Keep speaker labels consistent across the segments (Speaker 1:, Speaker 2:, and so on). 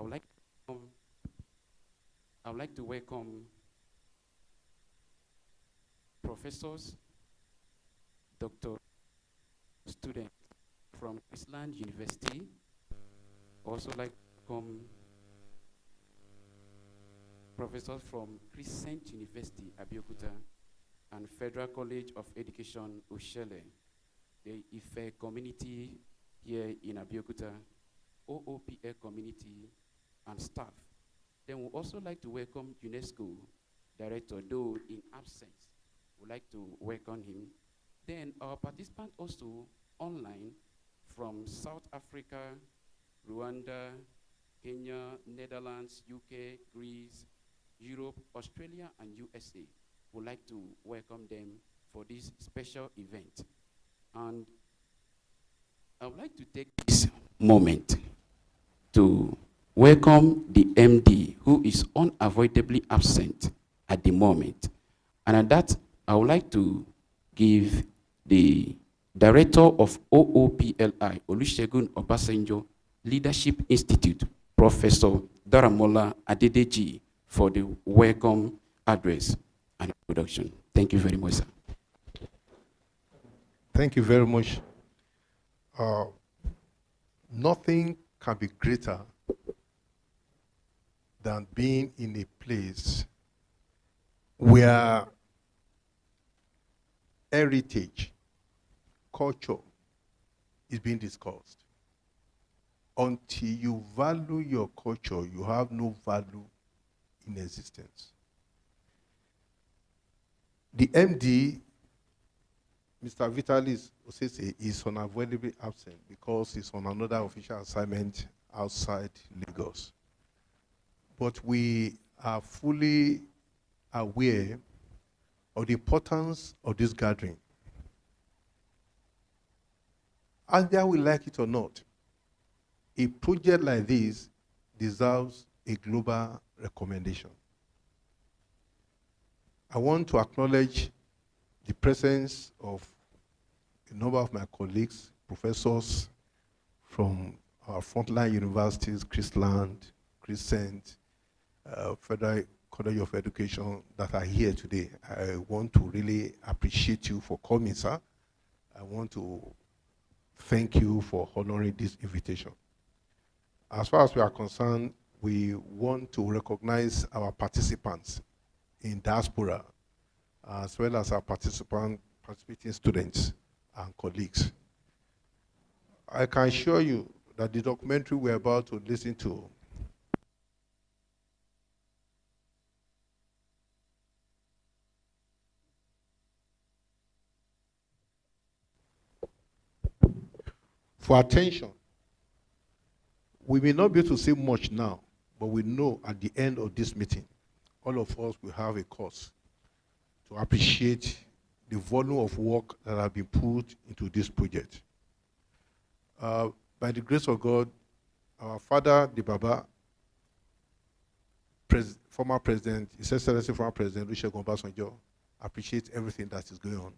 Speaker 1: I would like, um, I would like to welcome professors, doctor, students from Island University. Also like to welcome professors from Crescent University, Abeokuta, and Federal College of Education, Oshele, the Ife community here in Abeokuta, OOPA community, and staff. Then we'd also like to welcome UNESCO director, though in absence. We'd like to welcome him. Then our participant also online from South Africa, Rwanda, Kenya, Netherlands, UK, Greece, Europe, Australia, and USA. Would like to welcome them for this special event. And I would like to take this moment to welcome the MD, who is unavoidably absent at the moment. And at that, I would like to give the director of OOPLI, Olusegun Obasanjo Leadership Institute, Professor Daramola Adedeji, for the welcome address and introduction. Thank you very much, sir.
Speaker 2: Thank you very much. Nothing can be greater than being in a place where heritage, culture is being discussed. Until you value your culture, you have no value in existence. The MD, Mr. Vitalis Osese, is unavoidably absent because he's on another official assignment outside Lagos. But we are fully aware of the importance of this gathering. Either we like it or not, a project like this deserves a global recommendation. I want to acknowledge the presence of a number of my colleagues, professors from our frontline universities, Chrisland, Crescent, Federal College of Education, that are here today. I want to really appreciate you for coming, sir. I want to thank you for honoring this invitation. As far as we are concerned, we want to recognize our participants in diaspora, as well as our participating students and colleagues. I can assure you that the documentary we're about to listen to for attention. We may not be able to say much now, but we know at the end of this meeting, all of us will have a cause to appreciate the volume of work that have been put into this project. By the grace of God, our father, the Baba, former president, His Excellency former President Olusegun Obasanjo, appreciates everything that is going on.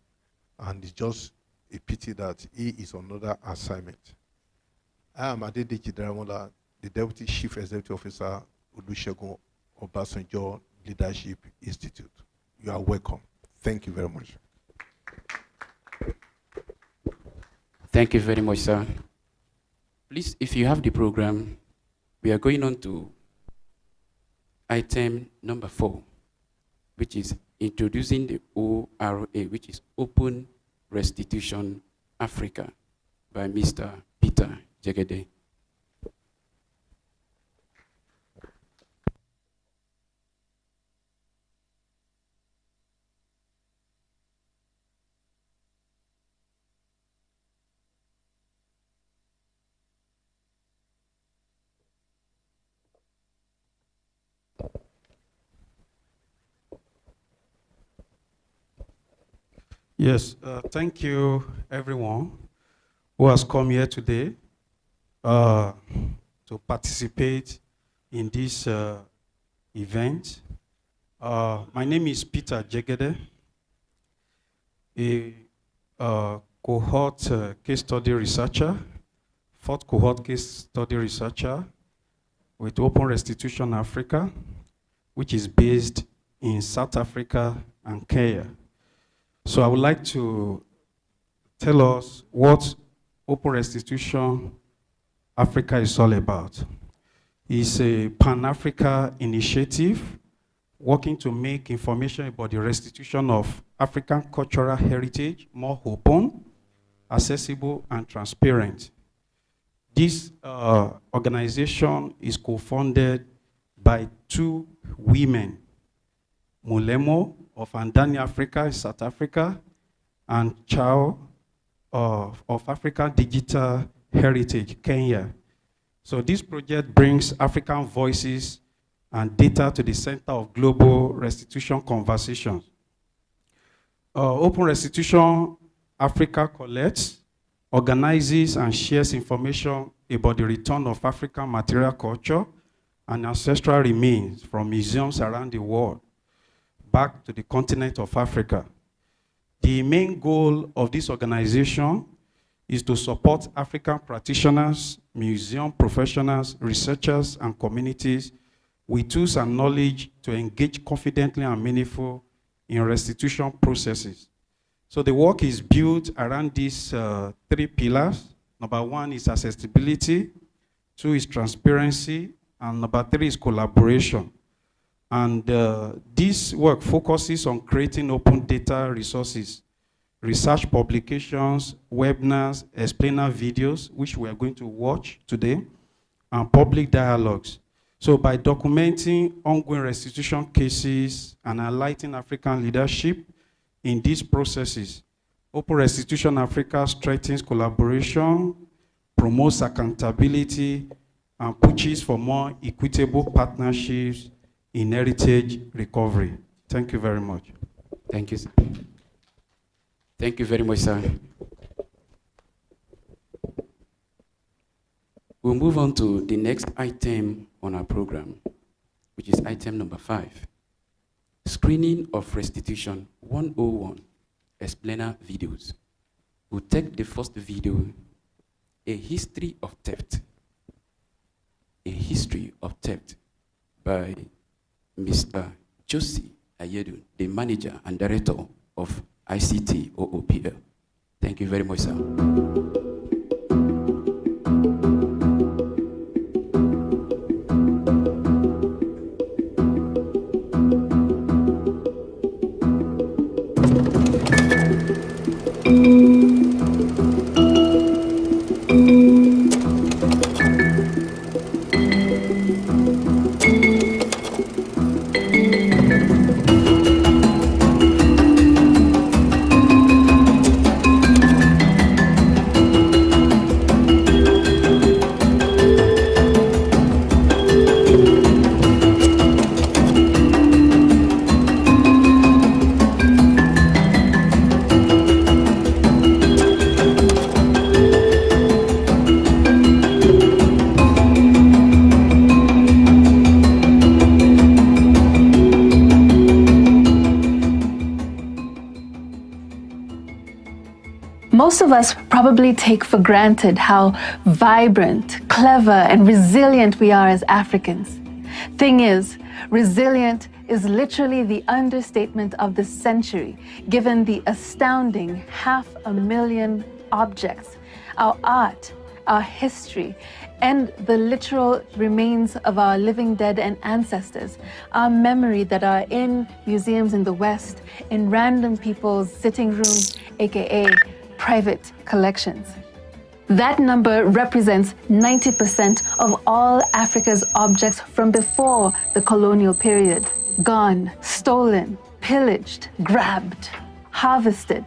Speaker 2: And it's just a pity that he is on another assignment. I am Adedeji Daramola, the Deputy Chief Executive Officer, Olusegun Obasanjo Leadership Institute. You are welcome. Thank you very much.
Speaker 1: Thank you very much, sir. Please, if you have the program, we are going on to item number 4, which is introducing the ORA, which is Open Restitution Africa, by Mr. Peter Jegede.
Speaker 3: Yes, thank you everyone who has come here today to participate in this event. My name is Peter Jegede, a cohort case study researcher, fourth cohort case study researcher with Open Restitution Africa, which is based in South Africa and Kenya. So I would like to tell us what Open Restitution Africa is all about. It's a Pan-Africa initiative working to make information about the restitution of African cultural heritage more open, accessible, and transparent. This organization is co-funded by two women, Mulemo of Andani Africa, South Africa, and Chao of African Digital Heritage, Kenya. So this project brings African voices and data to the center of global restitution conversations. Open Restitution Africa collects, organizes, and shares information about the return of African material culture and ancestral remains from museums around the world back to the continent of Africa. The main goal of this organization is to support African practitioners, museum professionals, researchers, and communities with tools and knowledge to engage confidently and meaningful in restitution processes. So the work is built around these three pillars. Number one is accessibility, two is transparency, and number three is collaboration. And this work focuses on creating open data resources, research publications, webinars, explainer videos, which we are going to watch today, and public dialogues. So by documenting ongoing restitution cases and highlighting African leadership in these processes, Open Restitution Africa strengthens collaboration, promotes accountability, and pushes for more equitable partnerships in heritage recovery. Thank you very much.
Speaker 1: Thank you, sir. Thank you very much, sir. We'll move on to the next item on our program, which is item number 5. Screening of Restitution 101 explainer videos. We'll take the first video, A History of Theft. A History of Theft by Mr. Josie Ayedu, the manager and director of ICT OOPL. Thank you very much, sir.
Speaker 4: Most of us probably take for granted how vibrant, clever, and resilient we are as Africans. Thing is, resilient is literally the understatement of the century, given the astounding 500,000 objects, our art, our history, and the literal remains of our living dead and ancestors, our memory that are in museums in the West, in random people's sitting rooms, aka private collections. That number represents 90% of all Africa's objects from before the colonial period. Gone, stolen, pillaged, grabbed, harvested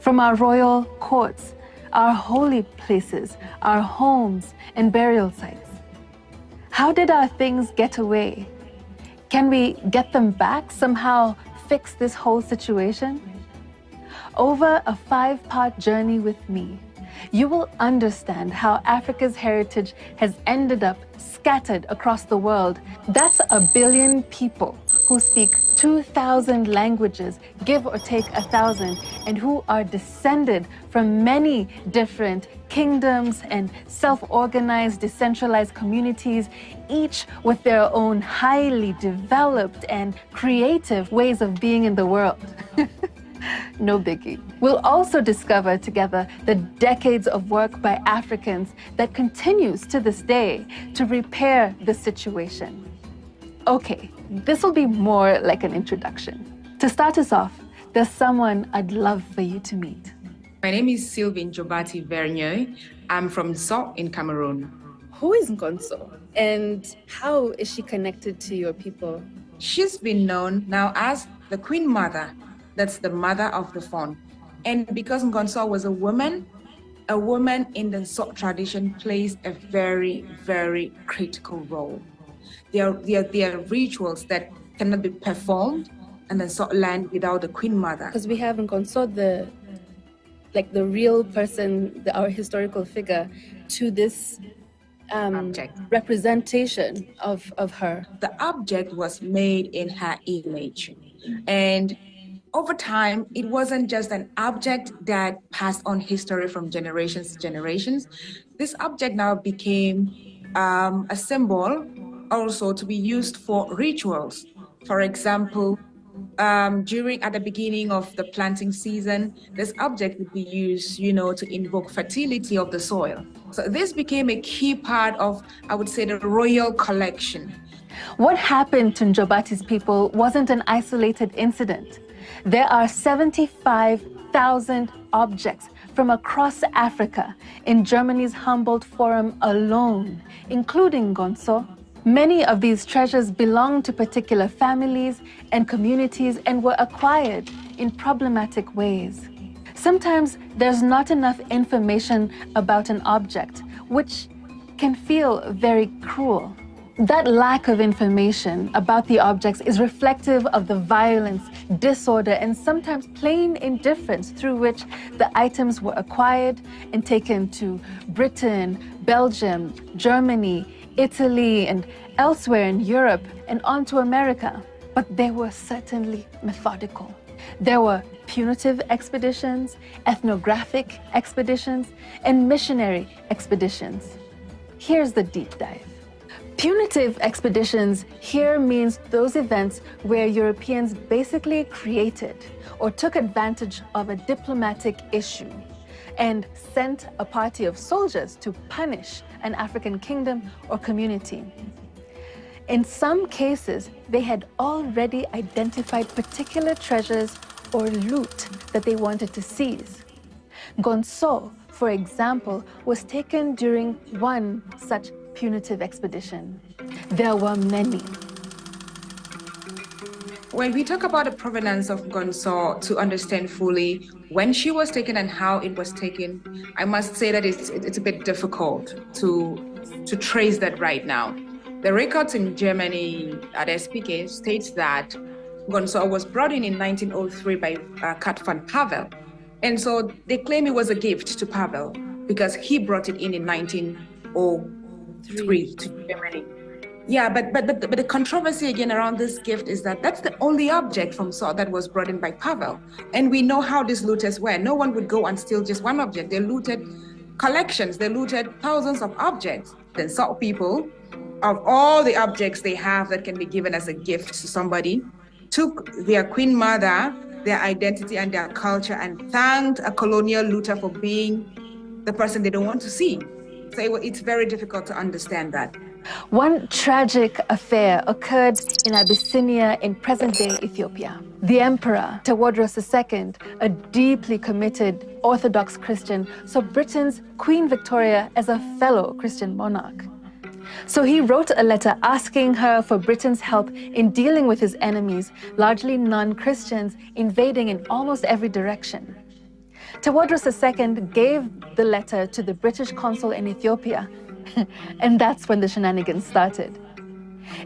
Speaker 4: from our royal courts, our holy places, our homes, and burial sites. How did our things get away? Can we get them back, somehow fix this whole situation? Over a 5-part journey with me, you will understand how Africa's heritage has ended up scattered across the world. That's 1 billion people who speak 2,000 languages, give or take 1,000, and who are descended from many different kingdoms and self-organized, decentralized communities, each with their own highly developed and creative ways of being in the world. No biggie. We'll also discover together the decades of work by Africans that continues to this day to repair the situation. Okay, this will be more like an introduction. To start us off, there's someone I'd love for you to meet.
Speaker 5: My name is Sylvie Njobati Vernier. I'm from Nsok in Cameroon.
Speaker 4: Who is Ngonso and how is she connected to your people?
Speaker 5: She's been known now as the Queen Mother. That's the mother of the fawn. And because Ngonso was a woman in the Nsok tradition plays a very, very critical role. There are rituals that cannot be performed in the Nsok land without the Queen Mother.
Speaker 4: Because we have Ngonso, the real person, our historical figure, to this representation of her.
Speaker 5: The object was made in her image. And over time, it wasn't just an object that passed on history from generations to generations. This object now became a symbol also to be used for rituals. For example, at the beginning of the planting season, this object would be used, to invoke fertility of the soil. So this became a key part of, I would say, the royal collection.
Speaker 4: What happened to Njobati's people wasn't an isolated incident. There are 75,000 objects from across Africa in Germany's Humboldt Forum alone, including Ngonso. Many of these treasures belong to particular families and communities and were acquired in problematic ways. Sometimes there's not enough information about an object, which can feel very cruel. That lack of information about the objects is reflective of the violence, disorder, and sometimes plain indifference through which the items were acquired and taken to Britain, Belgium, Germany, Italy, and elsewhere in Europe and on to America. But they were certainly methodical. There were punitive expeditions, ethnographic expeditions, and missionary expeditions. Here's the deep dive. Punitive expeditions here means those events where Europeans basically created or took advantage of a diplomatic issue and sent a party of soldiers to punish an African kingdom or community. In some cases, they had already identified particular treasures or loot that they wanted to seize. Ngonso, for example, was taken during one such punitive expedition. There were many.
Speaker 5: When we talk about the provenance of Ngonso, to understand fully when she was taken and how it was taken, I must say that it's a bit difficult to trace that right now. The records in Germany at SPK states that Ngonso was brought in 1903 by Kat van Pavel. And so they claim it was a gift to Pavel because he brought it in 1903 to Germany. Yeah, but the controversy again around this gift is that that's the only object from Nsok that was brought in by Pavel. And we know how these looters were. No one would go and steal just one object. They looted collections. They looted thousands of objects. The Nsok people, of all the objects they have that can be given as a gift to somebody, took their Queen Mother, their identity and their culture, and thanked a colonial looter for being the person they don't want to see. So it's very difficult to understand that.
Speaker 4: One tragic affair occurred in Abyssinia in present-day Ethiopia. The Emperor, Tewodros II, a deeply committed Orthodox Christian, saw Britain's Queen Victoria as a fellow Christian monarch. So he wrote a letter asking her for Britain's help in dealing with his enemies, largely non-Christians, invading in almost every direction. Tewodros II gave the letter to the British consul in Ethiopia, and that's when the shenanigans started.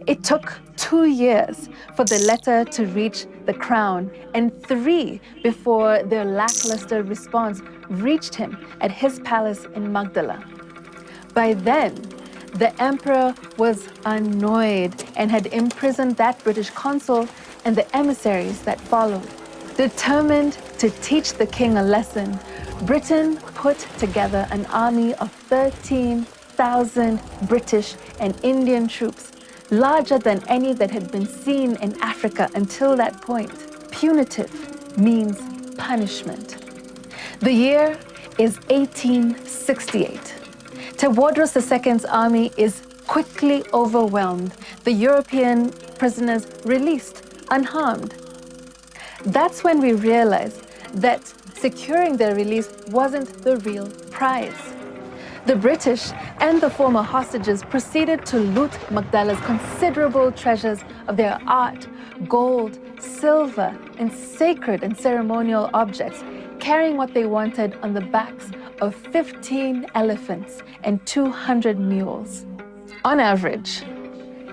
Speaker 4: It took 2 years for the letter to reach the crown and 3 before their lackluster response reached him at his palace in Magdala. By then, the emperor was annoyed and had imprisoned that British consul and the emissaries that followed. Determined to teach the king a lesson, Britain put together an army of 13,000 British and Indian troops, larger than any that had been seen in Africa until that point. Punitive means punishment. The year is 1868. Tewodros II's army is quickly overwhelmed, the European prisoners released unharmed. That's when we realized that securing their release wasn't the real prize. The British and the former hostages proceeded to loot Magdala's considerable treasures of their art, gold, silver, and sacred and ceremonial objects, carrying what they wanted on the backs of 15 elephants and 200 mules. On average,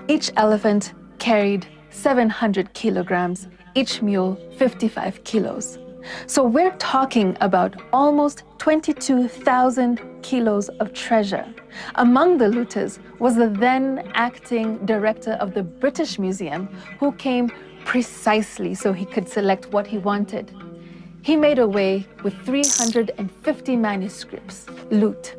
Speaker 4: each elephant carried 700 kilograms, each mule 55 kilos. So we're talking about almost 22,000 kilos of treasure. Among the looters was the then acting director of the British Museum, who came precisely so he could select what he wanted. He made away with 350 manuscripts, loot.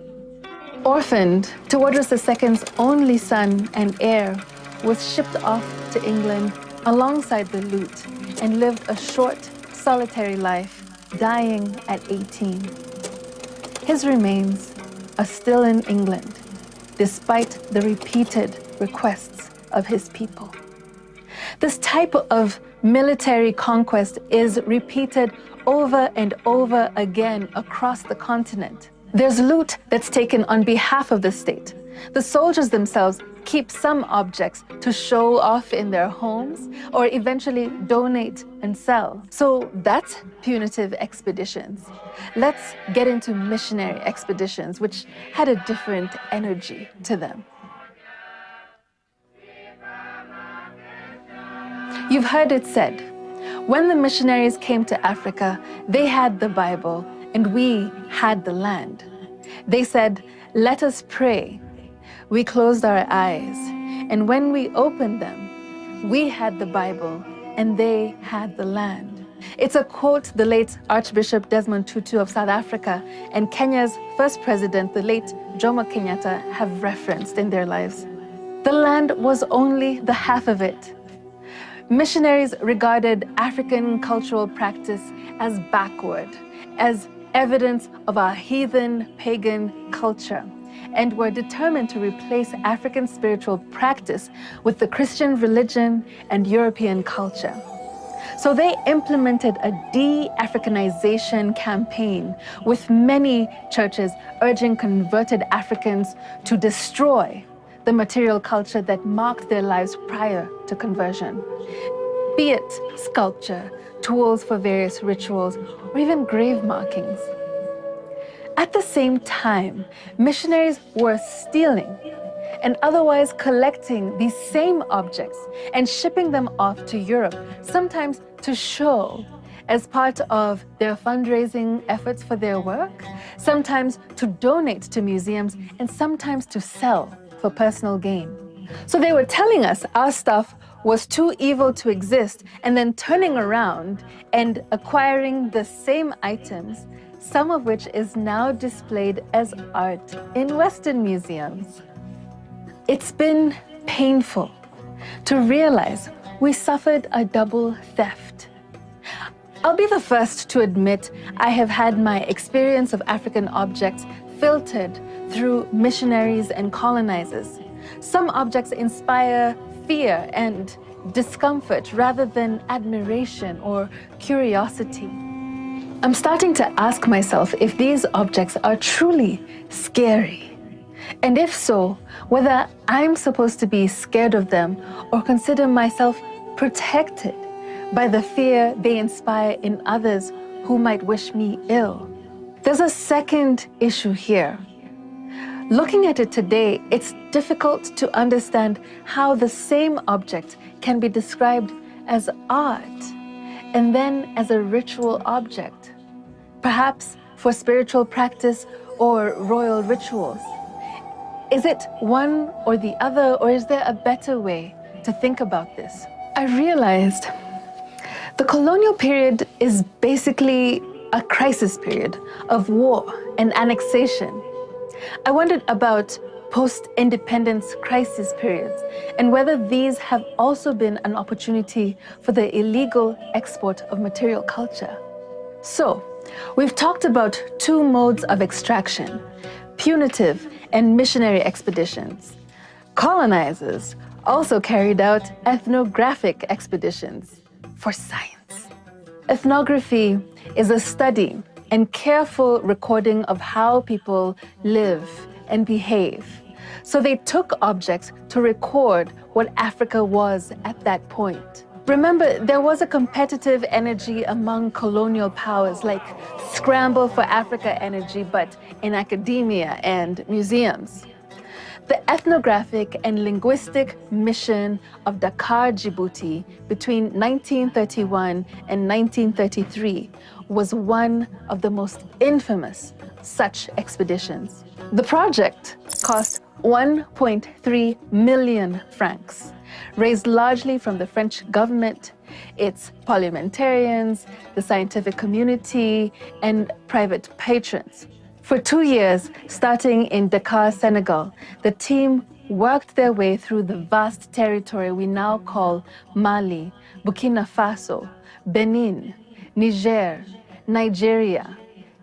Speaker 4: Orphaned, Tewodros II's only son and heir was shipped off to England alongside the loot and lived a short, solitary life, dying at 18. His remains are still in England, despite the repeated requests of his people. This type of military conquest is repeated over and over again across the continent. There's loot that's taken on behalf of the state. The soldiers themselves keep some objects to show off in their homes or eventually donate and sell. So that's punitive expeditions. Let's get into missionary expeditions, which had a different energy to them. You've heard it said, when the missionaries came to Africa, they had the Bible and we had the land. They said, "Let us pray." We closed our eyes, and when we opened them, we had the Bible and they had the land. It's a quote the late Archbishop Desmond Tutu of South Africa and Kenya's first president, the late Jomo Kenyatta, have referenced in their lives. The land was only the half of it. Missionaries regarded African cultural practice as backward, as evidence of our heathen, pagan culture, and were determined to replace African spiritual practice with the Christian religion and European culture. So they implemented a de-Africanization campaign with many churches urging converted Africans to destroy the material culture that marked their lives prior to conversion. Be it sculpture, tools for various rituals, or even grave markings. At the same time, missionaries were stealing and otherwise collecting these same objects and shipping them off to Europe, sometimes to show as part of their fundraising efforts for their work, sometimes to donate to museums, and sometimes to sell for personal gain. So they were telling us our stuff was too evil to exist, and then turning around and acquiring the same items, some of which is now displayed as art in Western museums. It's been painful to realize we suffered a double theft. I'll be the first to admit I have had my experience of African objects filtered through missionaries and colonizers. Some objects inspire fear and discomfort rather than admiration or curiosity. I'm starting to ask myself if these objects are truly scary. And if so, whether I'm supposed to be scared of them or consider myself protected by the fear they inspire in others who might wish me ill. There's a second issue here. Looking at it today, it's difficult to understand how the same object can be described as art and then as a ritual object, perhaps for spiritual practice or royal rituals. Is it one or the other, or is there a better way to think about this? I realized the colonial period is basically a crisis period of war and annexation. I wondered about post-independence crisis periods and whether these have also been an opportunity for the illegal export of material culture. So, we've talked about two modes of extraction, punitive and missionary expeditions. Colonizers also carried out ethnographic expeditions for science. Ethnography is a study and careful recording of how people live and behave. So they took objects to record what Africa was at that point. Remember, there was a competitive energy among colonial powers, like scramble for Africa energy, but in academia and museums. The ethnographic and linguistic mission of Dakar, Djibouti between 1931 and 1933 was one of the most infamous such expeditions. The project cost 1.3 million francs, raised largely from the French government, its parliamentarians, the scientific community, and private patrons. For 2 years, starting in Dakar, Senegal, the team worked their way through the vast territory we now call Mali, Burkina Faso, Benin, Niger, Nigeria,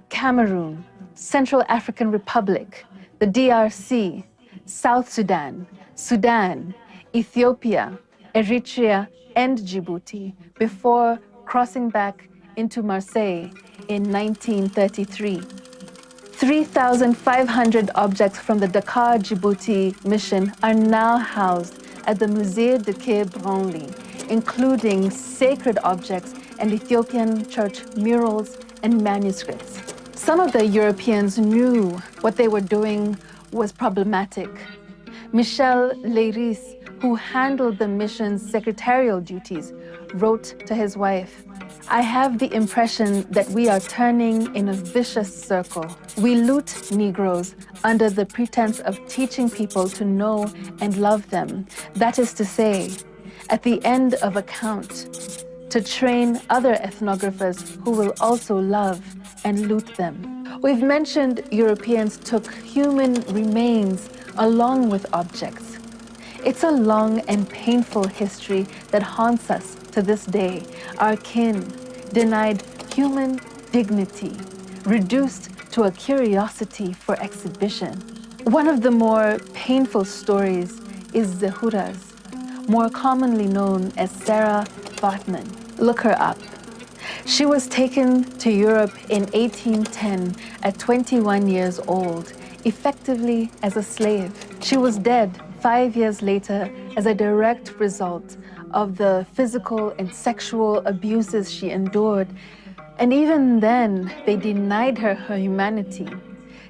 Speaker 4: Cameroon, Central African Republic, the DRC, South Sudan, Sudan, Ethiopia, Eritrea, and Djibouti before crossing back into Marseille in 1933. 3,500 objects from the Dakar Djibouti mission are now housed at the Musée de Quai Branly, including sacred objects and Ethiopian church murals and manuscripts. Some of the Europeans knew what they were doing was problematic. Michel Leiris, who handled the mission's secretarial duties, wrote to his wife, "I have the impression that we are turning in a vicious circle. We loot Negroes under the pretense of teaching people to know and love them. That is to say, at the end of account, to train other ethnographers who will also love and loot them." We've mentioned Europeans took human remains along with objects. It's a long and painful history that haunts us to this day. Our kin denied human dignity, reduced to a curiosity for exhibition. One of the more painful stories is Zahura's, more commonly known as Sarah Bartman. Look her up. She was taken to Europe in 1810 at 21 years old, effectively as a slave. She was dead 5 years later as a direct result of the physical and sexual abuses she endured. And even then, they denied her her humanity,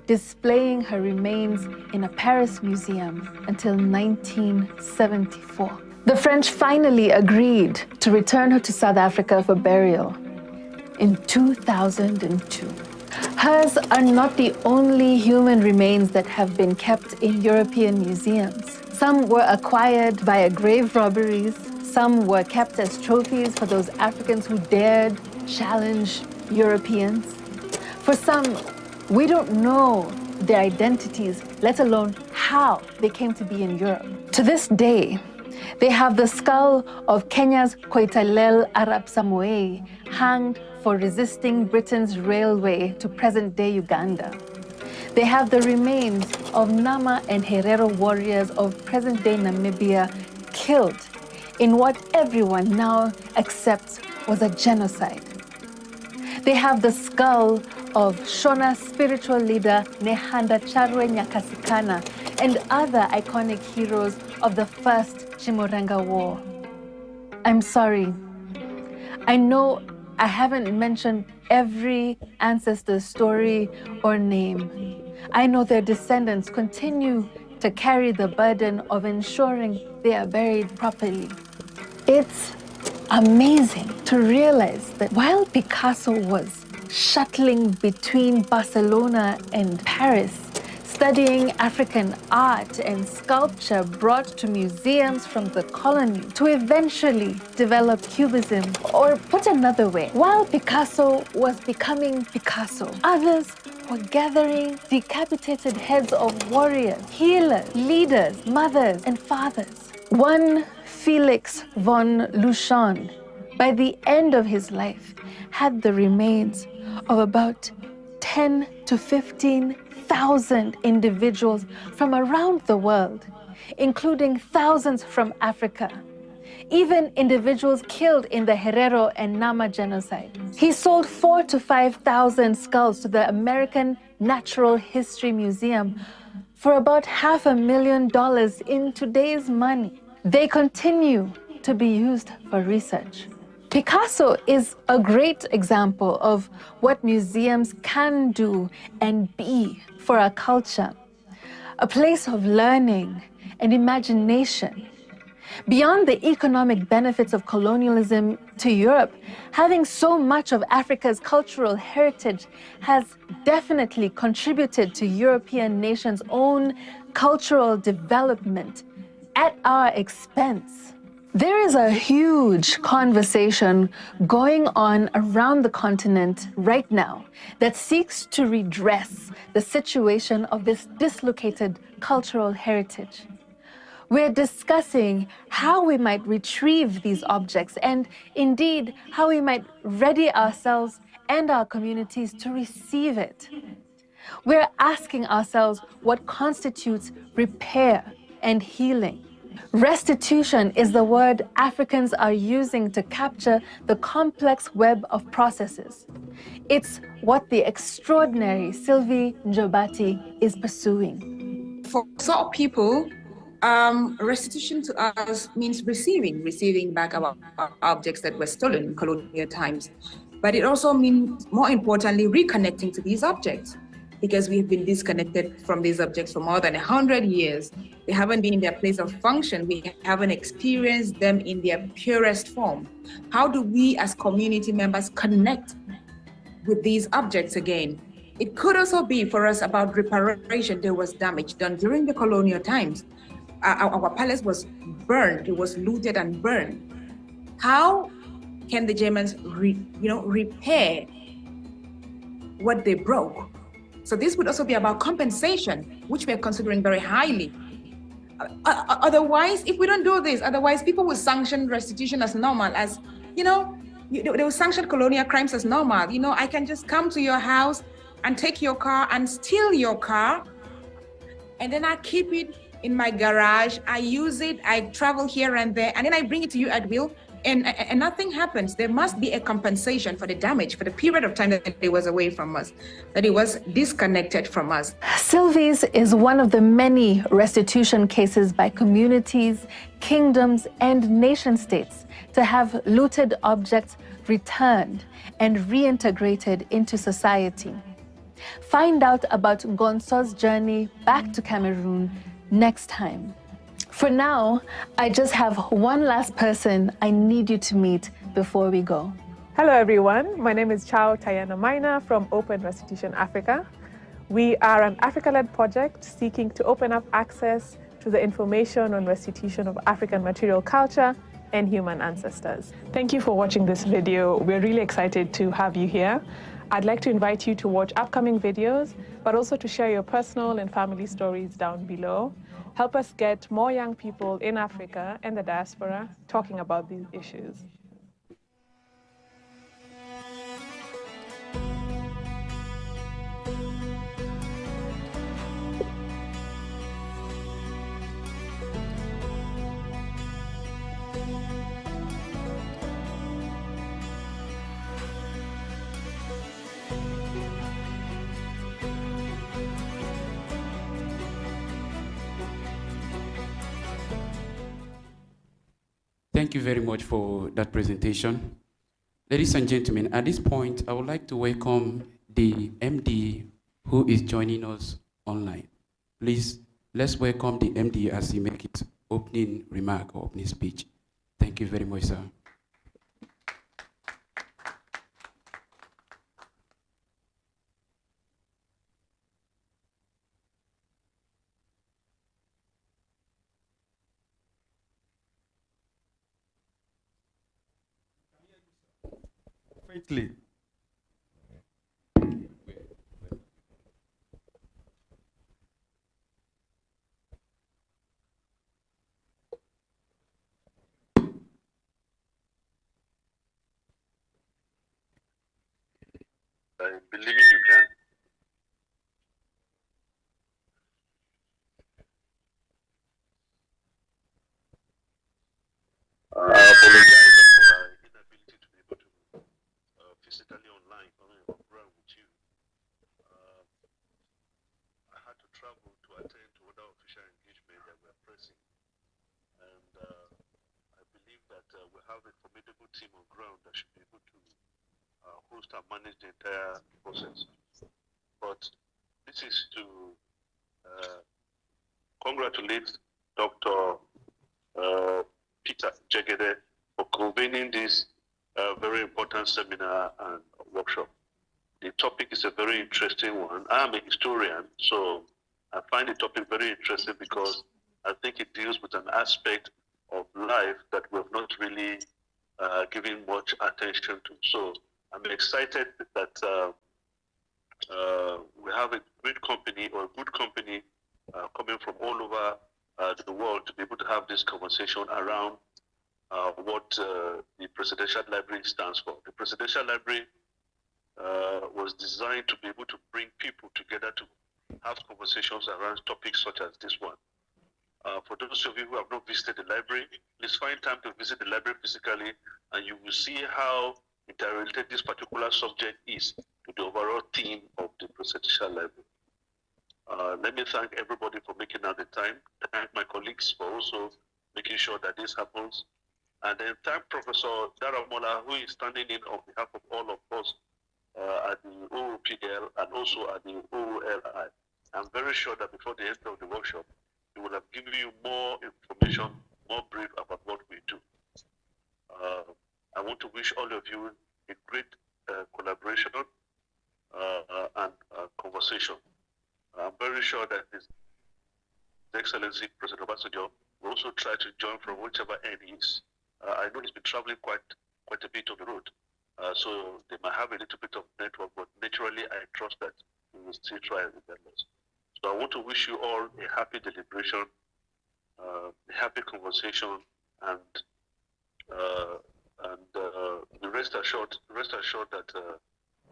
Speaker 4: displaying her remains in a Paris museum until 1974. The French finally agreed to return her to South Africa for burial in 2002. Hers are not the only human remains that have been kept in European museums. Some were acquired via grave robberies. Some were kept as trophies for those Africans who dared challenge Europeans. For some, we don't know their identities, let alone how they came to be in Europe. To this day, they have the skull of Kenya's Koitalel Arap Samoei hanged for resisting Britain's railway to present-day Uganda. They have the remains of Nama and Herero warriors of present-day Namibia killed in what everyone now accepts was a genocide. They have the skull of Shona spiritual leader Nehanda Charwe Nyakasikana and other iconic heroes of the First Chimurenga War. I'm sorry. I know I haven't mentioned every ancestor's story or name. I know their descendants continue to carry the burden of ensuring they are buried properly. It's amazing to realize that while Picasso was shuttling between Barcelona and Paris, studying African art and sculpture brought to museums from the colony to eventually develop Cubism. Or put another way, while Picasso was becoming Picasso, others were gathering decapitated heads of warriors, healers, leaders, mothers, and fathers. One Felix von Luschan, by the end of his life, had the remains of about 10 to 15,000 individuals from around the world, including thousands from Africa, even individuals killed in the Herero and Nama genocide. He sold 4,000 to 5,000 skulls to the American Natural History Museum for about $500,000 in today's money. They continue to be used for research. Picasso is a great example of what museums can do and be for a culture, a place of learning and imagination. Beyond the economic benefits of colonialism to Europe, having so much of Africa's cultural heritage has definitely contributed to European nations' own cultural development at our expense. There is a huge conversation going on around the continent right now that seeks to redress the situation of this dislocated cultural heritage. We're discussing how we might retrieve these objects and indeed how we might ready ourselves and our communities to receive it. We're asking ourselves what constitutes repair and healing. Restitution is the word Africans are using to capture the complex web of processes. It's what the extraordinary Sylvie Njobati is pursuing.
Speaker 5: For some people, restitution to us means receiving back our objects that were stolen in colonial times. But it also means, more importantly, reconnecting to these objects, because we have been disconnected from these objects for more than 100 years. They haven't been in their place of function. We haven't experienced them in their purest form. How do we as community members connect with these objects again? It could also be for us about reparation. There was damage done during the colonial times. Our palace was burned, it was looted and burned. How can the Germans repair what they broke? So this would also be about compensation, which we are considering very highly. Otherwise, if we don't do this, people will sanction restitution as normal, as, they will sanction colonial crimes as normal. I can just come to your house and take your car and steal your car, and then I keep it in my garage, I use it, I travel here and there, and then I bring it to you at will, and nothing happens. There must be a compensation for the damage, for the period of time that it was away from us, that it was disconnected from us.
Speaker 4: Sylvie's is one of the many restitution cases by communities, kingdoms, and nation states to have looted objects returned and reintegrated into society. Find out about Gonso's journey back to Cameroon next time. For now, I just have one last person I need you to meet before we go.
Speaker 6: Hello everyone, my name is Chao Tayana Maina from Open Restitution Africa. We are an Africa-led project seeking to open up access to the information on restitution of African material culture and human ancestors. Thank you for watching this video. We're really excited to have you here. I'd like to invite you to watch upcoming videos, but also to share your personal and family stories down below. Help us get more young people in Africa and the diaspora talking about these issues.
Speaker 1: Thank you very much for that presentation. Ladies and gentlemen, at this point, I would like to welcome the MD who is joining us online. Please, let's welcome the MD as he makes its opening remark or opening speech. Thank you very much, sir.
Speaker 3: Faithfully.
Speaker 7: I believe you can. I apologize for my inability to be able to physically online on ground with you. I had to travel to attend to other official engagement that we are pressing, and I believe that we have a formidable team on ground that should be able to host and manage the entire process. But this is to congratulate Dr. Peter Jegede for convening this very important seminar and workshop. The topic is a very interesting one. I'm a historian, so I find the topic very interesting because I think it deals with an aspect of life that we have not really given much attention to. So I'm excited that we have a great company or a good company coming from all over the world to be able to have this conversation around what the Presidential Library stands for. The Presidential Library was designed to be able to bring people together to have conversations around topics such as this one. For those of you who have not visited the library, please find time to visit the library physically, and you will see how interrelated this particular subject is to the overall theme of the Presidential Library. Let me thank everybody for making out the time. Thank my colleagues for also making sure that this happens. And then thank Professor Daramola, who is standing in on behalf of all of us at the OOPL and also at the OOLI. I'm very sure that before the end of the workshop, we will have given you more information, more brief about what we do. I want to wish all of you a great collaboration and conversation. I'm very sure that His Excellency President Obasanjo will also try to join from whichever end he is. I know he's been traveling quite a bit on the road, so they might have a little bit of network, but naturally I trust that we will still try regardless. So I want to wish you all a happy deliberation, a happy conversation, and rest assured that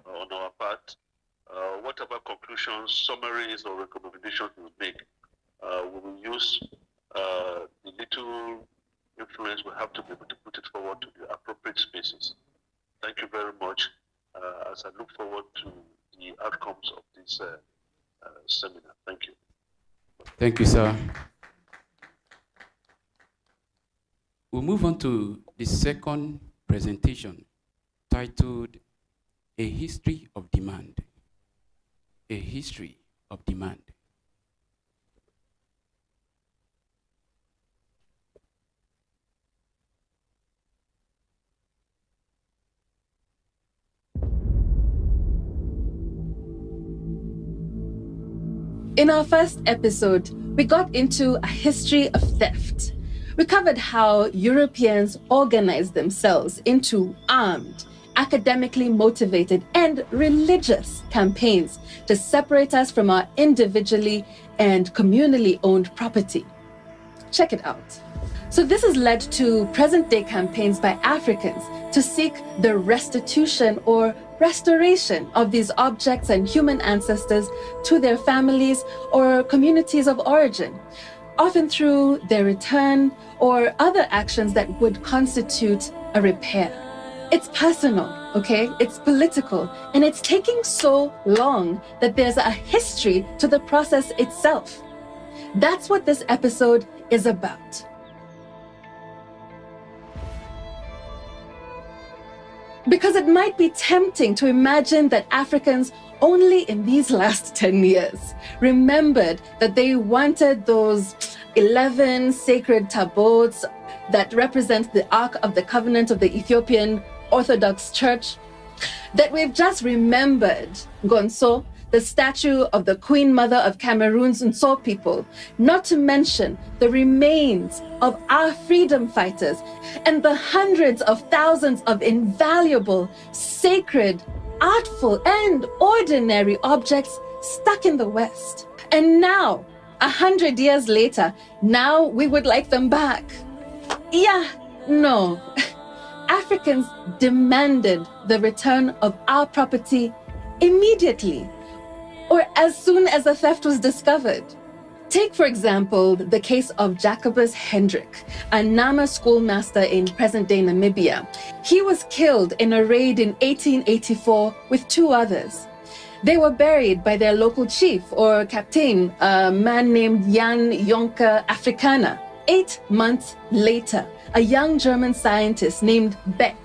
Speaker 7: on our part, whatever conclusions, summaries, or recommendations we make, we will use the little influence we have to be able to put it forward to the appropriate spaces. Thank you very much as I look forward to the outcomes of this seminar. Thank you.
Speaker 1: Thank you, sir. We'll move on to the second presentation titled A History of Demand. A History of Demand.
Speaker 4: In our first episode, we got into a history of theft. We covered how Europeans organized themselves into armed, academically motivated, and religious campaigns to separate us from our individually and communally owned property. Check it out. So this has led to present-day campaigns by Africans to seek the restitution or restoration of these objects and human ancestors to their families or communities of origin, often through their return or other actions that would constitute a repair. It's personal, okay? It's political, and it's taking so long that there's a history to the process itself. That's what this episode is about. Because it might be tempting to imagine that Africans only in these last 10 years remembered that they wanted those 11 sacred tabots that represent the Ark of the Covenant of the Ethiopian Orthodox Church, that we've just remembered Gonzo, the statue of the Queen Mother of Cameroon's Nso people, not to mention the remains of our freedom fighters and the hundreds of thousands of invaluable, sacred, artful, and ordinary objects stuck in the West. And now, 100 years later, now we would like them back. Yeah, no. Africans demanded the return of our property immediately, or as soon as the theft was discovered. Take, for example, the case of Jacobus Hendrik, a Nama schoolmaster in present-day Namibia. He was killed in a raid in 1884 with 2 others. They were buried by their local chief or captain, a man named Jan Jonker Afrikaner. 8 months later, a young German scientist named Beck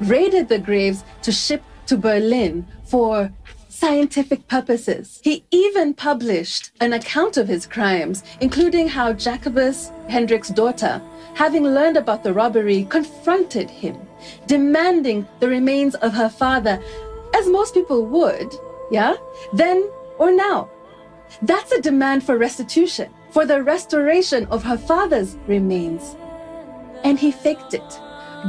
Speaker 4: raided the graves to ship to Berlin for scientific purposes. He even published an account of his crimes, including how Jacobus Hendrik's daughter, having learned about the robbery, confronted him, demanding the remains of her father, as most people would, yeah, then or now. That's a demand for restitution, for the restoration of her father's remains. And he faked it.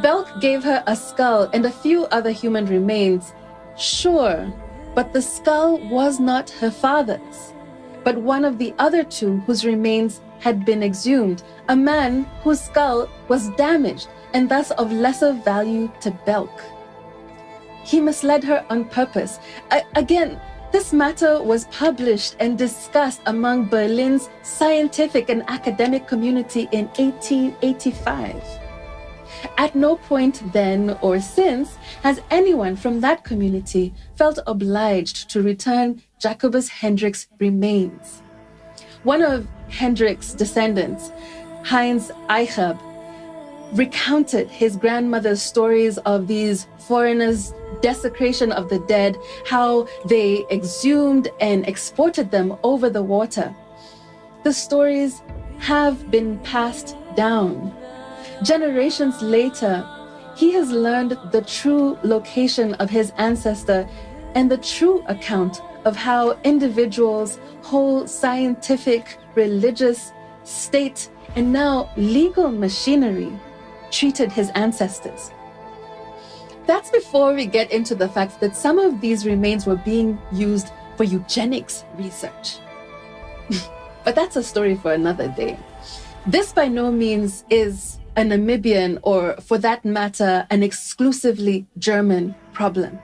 Speaker 4: Belk gave her a skull and a few other human remains. Sure, but the skull was not her father's, but one of the other 2 whose remains had been exhumed, a man whose skull was damaged and thus of lesser value to Belk. He misled her on purpose. Again, this matter was published and discussed among Berlin's scientific and academic community in 1885. At no point then or since has anyone from that community felt obliged to return Jacobus Hendrik's remains. One of Hendrik's descendants, Heinz Eichab, recounted his grandmother's stories of these foreigners' desecration of the dead, how they exhumed and exported them over the water. The stories have been passed down. Generations later, he has learned the true location of his ancestor and the true account of how individuals, whole scientific, religious, state, and now legal machinery treated his ancestors. That's before we get into the fact that some of these remains were being used for eugenics research. But that's a story for another day. This by no means is a Namibian, or for that matter, an exclusively German problem.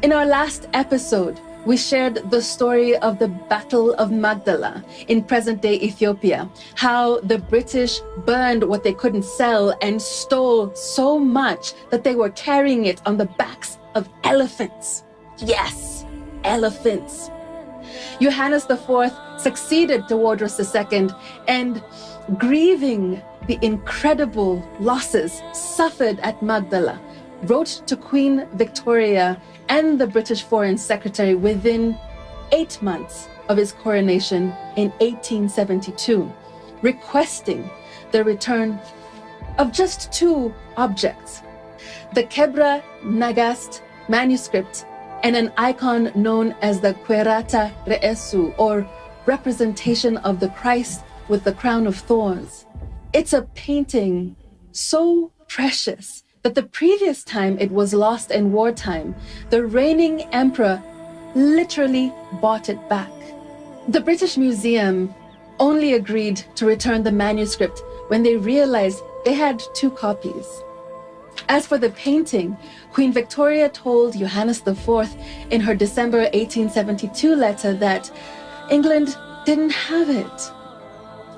Speaker 4: In our last episode, we shared the story of the Battle of Magdala in present-day Ethiopia, how the British burned what they couldn't sell and stole so much that they were carrying it on the backs of elephants. Yes, elephants. Johannes IV succeeded to Tewodros II, and grieving the incredible losses suffered at Magdala, wrote to Queen Victoria and the British Foreign Secretary within 8 months of his coronation in 1872, requesting the return of just 2 objects, the Kebra Nagast manuscript and an icon known as the Querata Reesu, or representation of the Christ with the crown of thorns. It's a painting so precious that the previous time it was lost in wartime, the reigning emperor literally bought it back. The British Museum only agreed to return the manuscript when they realized they had 2 copies. As for the painting, Queen Victoria told Johannes IV in her December 1872 letter that England didn't have it,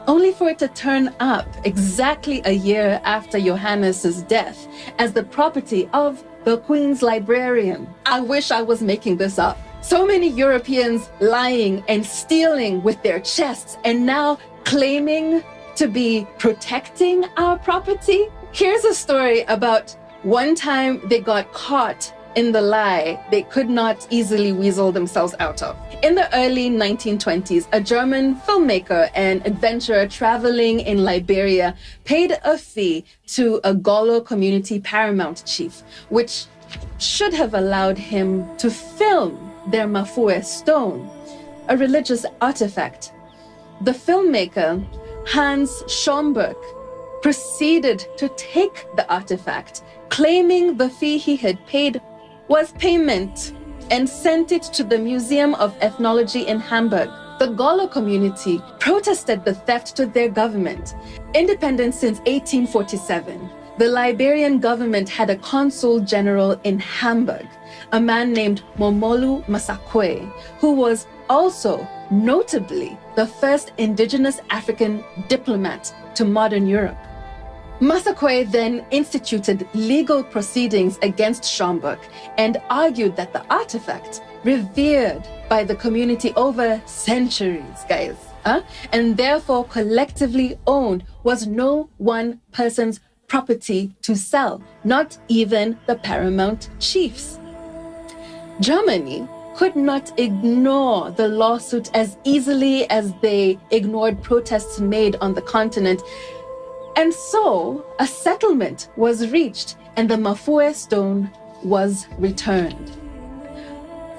Speaker 4: only for it to turn up exactly a year after Johannes's death as the property of the Queen's librarian. I wish I was making this up. So many Europeans lying and stealing with their chests and now claiming to be protecting our property. Here's a story about one time they got caught in the lie they could not easily weasel themselves out of. In the early 1920s, a German filmmaker and adventurer traveling in Liberia paid a fee to a Golo community paramount chief, which should have allowed him to film their Mafue stone, a religious artifact. The filmmaker, Hans Schomburg, proceeded to take the artifact, claiming the fee he had paid was payment, and sent it to the Museum of Ethnology in Hamburg. The Golo community protested the theft to their government. Independent since 1847, the Liberian government had a consul general in Hamburg, a man named Momolu Masakwe, who was also notably the first indigenous African diplomat to modern Europe. Masakwe then instituted legal proceedings against Schomburg and argued that the artifact, revered by the community over centuries, guys, and therefore collectively owned, was no one person's property to sell, not even the paramount chiefs. Germany could not ignore the lawsuit as easily as they ignored protests made on the continent. And so a settlement was reached and the Mafue stone was returned.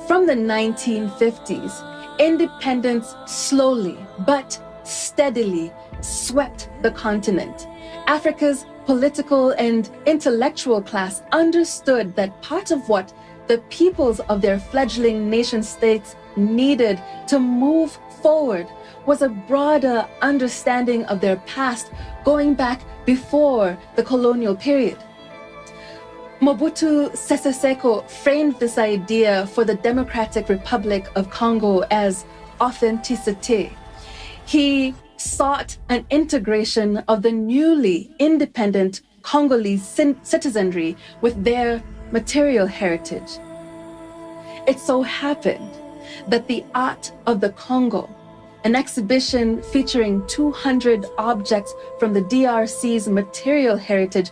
Speaker 4: From the 1950s, independence slowly but steadily swept the continent. Africa's political and intellectual class understood that part of what the peoples of their fledgling nation states needed to move forward was a broader understanding of their past going back before the colonial period. Mobutu Sese Seko framed this idea for the Democratic Republic of Congo as authenticité. He sought an integration of the newly independent Congolese citizenry with their material heritage. It so happened that the Art of the Congo, an exhibition featuring 200 objects from the DRC's material heritage,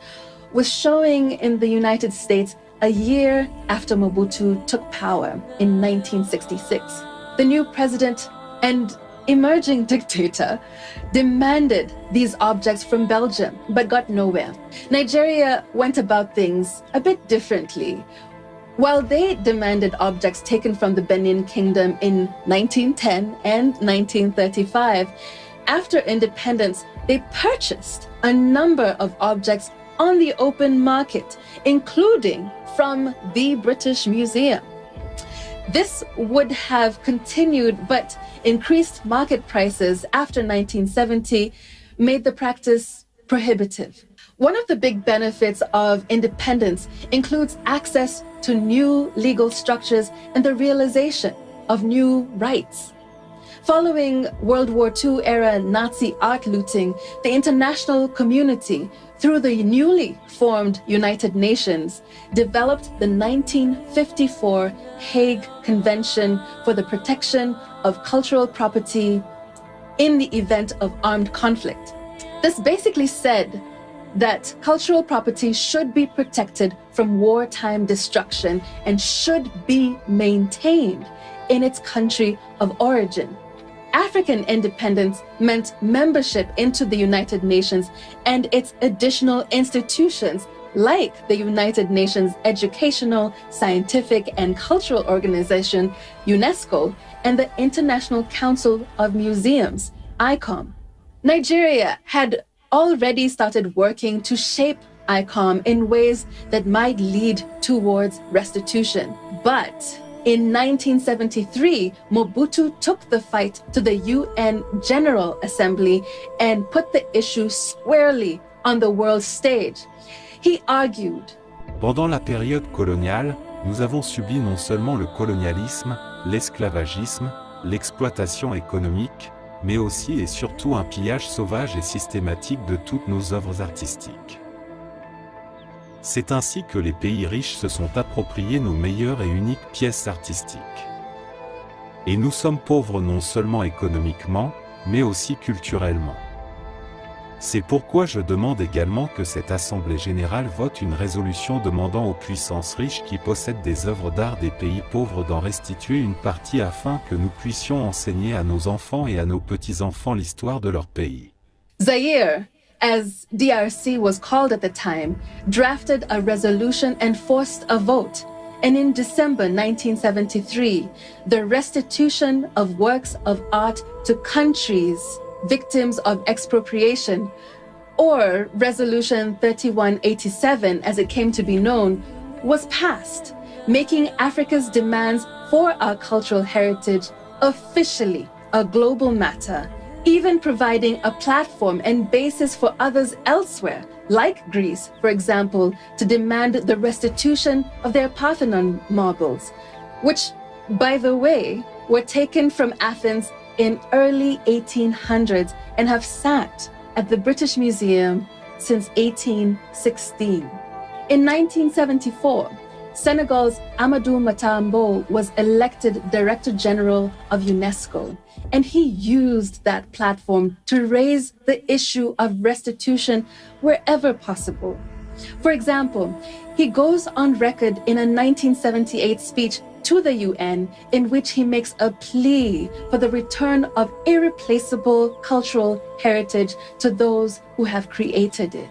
Speaker 4: was showing in the United States a year after Mobutu took power in 1966. The new president and emerging dictator demanded these objects from Belgium, but got nowhere. Nigeria went about things a bit differently. While they demanded objects taken from the Benin Kingdom in 1910 and 1935, after independence, they purchased a number of objects on the open market, including from the British Museum. This would have continued, but increased market prices after 1970 made the practice prohibitive. One of the big benefits of independence includes access to new legal structures and the realization of new rights. Following World War II era Nazi art looting, the international community, through the newly formed United Nations, developed the 1954 Hague Convention for the Protection of Cultural Property in the event of armed conflict. This basically said that cultural property should be protected from wartime destruction and should be maintained in its country of origin. African independence meant membership into the United Nations and its additional institutions like the United Nations Educational, Scientific, and Cultural Organization, UNESCO, and the International Council of Museums, ICOM. Nigeria had already started working to shape ICOM in ways that might lead towards restitution. But in 1973, Mobutu took the fight to the UN General Assembly and put the issue squarely on the world stage. He argued,
Speaker 8: Pendant la période coloniale, nous avons subi non seulement le colonialisme, l'esclavagisme, l'exploitation économique, mais aussi et surtout un pillage sauvage et systématique de toutes nos œuvres artistiques. C'est ainsi que les pays riches se sont appropriés nos meilleures et uniques pièces artistiques. Et nous sommes pauvres non seulement économiquement, mais aussi culturellement. C'est pourquoi je demande également que cette Assemblée générale vote une résolution demandant aux puissances riches qui possèdent des œuvres d'art des pays pauvres d'en restituer une partie afin que nous puissions enseigner à nos enfants et à nos petits-enfants l'histoire de leur pays.
Speaker 4: Zaire, as DRC was called at the time, drafted a resolution and forced a vote, And in December 1973, the restitution of works of art to countries victims of expropriation, or Resolution 3187, as it came to be known, was passed, making Africa's demands for our cultural heritage officially a global matter, even providing a platform and basis for others elsewhere, like Greece, for example, to demand the restitution of their Parthenon marbles, which, by the way, were taken from Athens in early 1800s and have sat at the British Museum since 1816. In 1974, Senegal's Amadou Matambo was elected Director General of UNESCO, and he used that platform to raise the issue of restitution wherever possible. For example, he goes on record in a 1978 speech to the UN in which he makes a plea for the return of irreplaceable cultural heritage to those who have created it.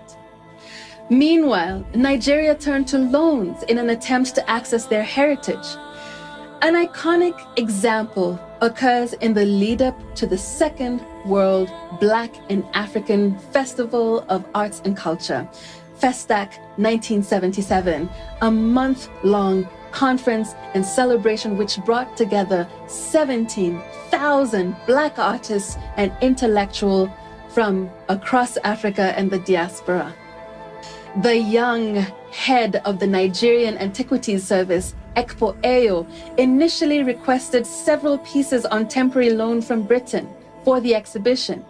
Speaker 4: Meanwhile, Nigeria turned to loans in an attempt to access their heritage. An iconic example occurs in the lead-up to the Second World Black and African Festival of Arts and Culture, FESTAC 1977, a month-long conference and celebration which brought together 17,000 Black artists and intellectuals from across Africa and the diaspora. The young head of the Nigerian Antiquities Service, Ekpo Eyo, initially requested several pieces on temporary loan from Britain for the exhibition.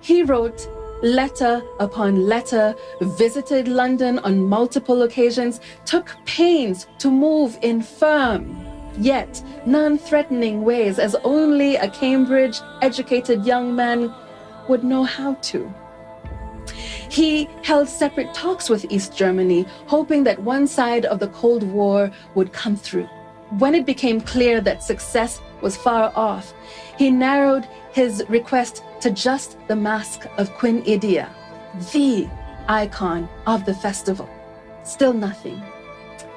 Speaker 4: He wrote letter upon letter, visited London on multiple occasions, took pains to move in firm, yet non-threatening ways, as only a Cambridge-educated young man would know how to. He held separate talks with East Germany, hoping that one side of the Cold War would come through. When it became clear that success was far off, he narrowed his request to just the mask of Queen Idia, the icon of the festival. Still nothing.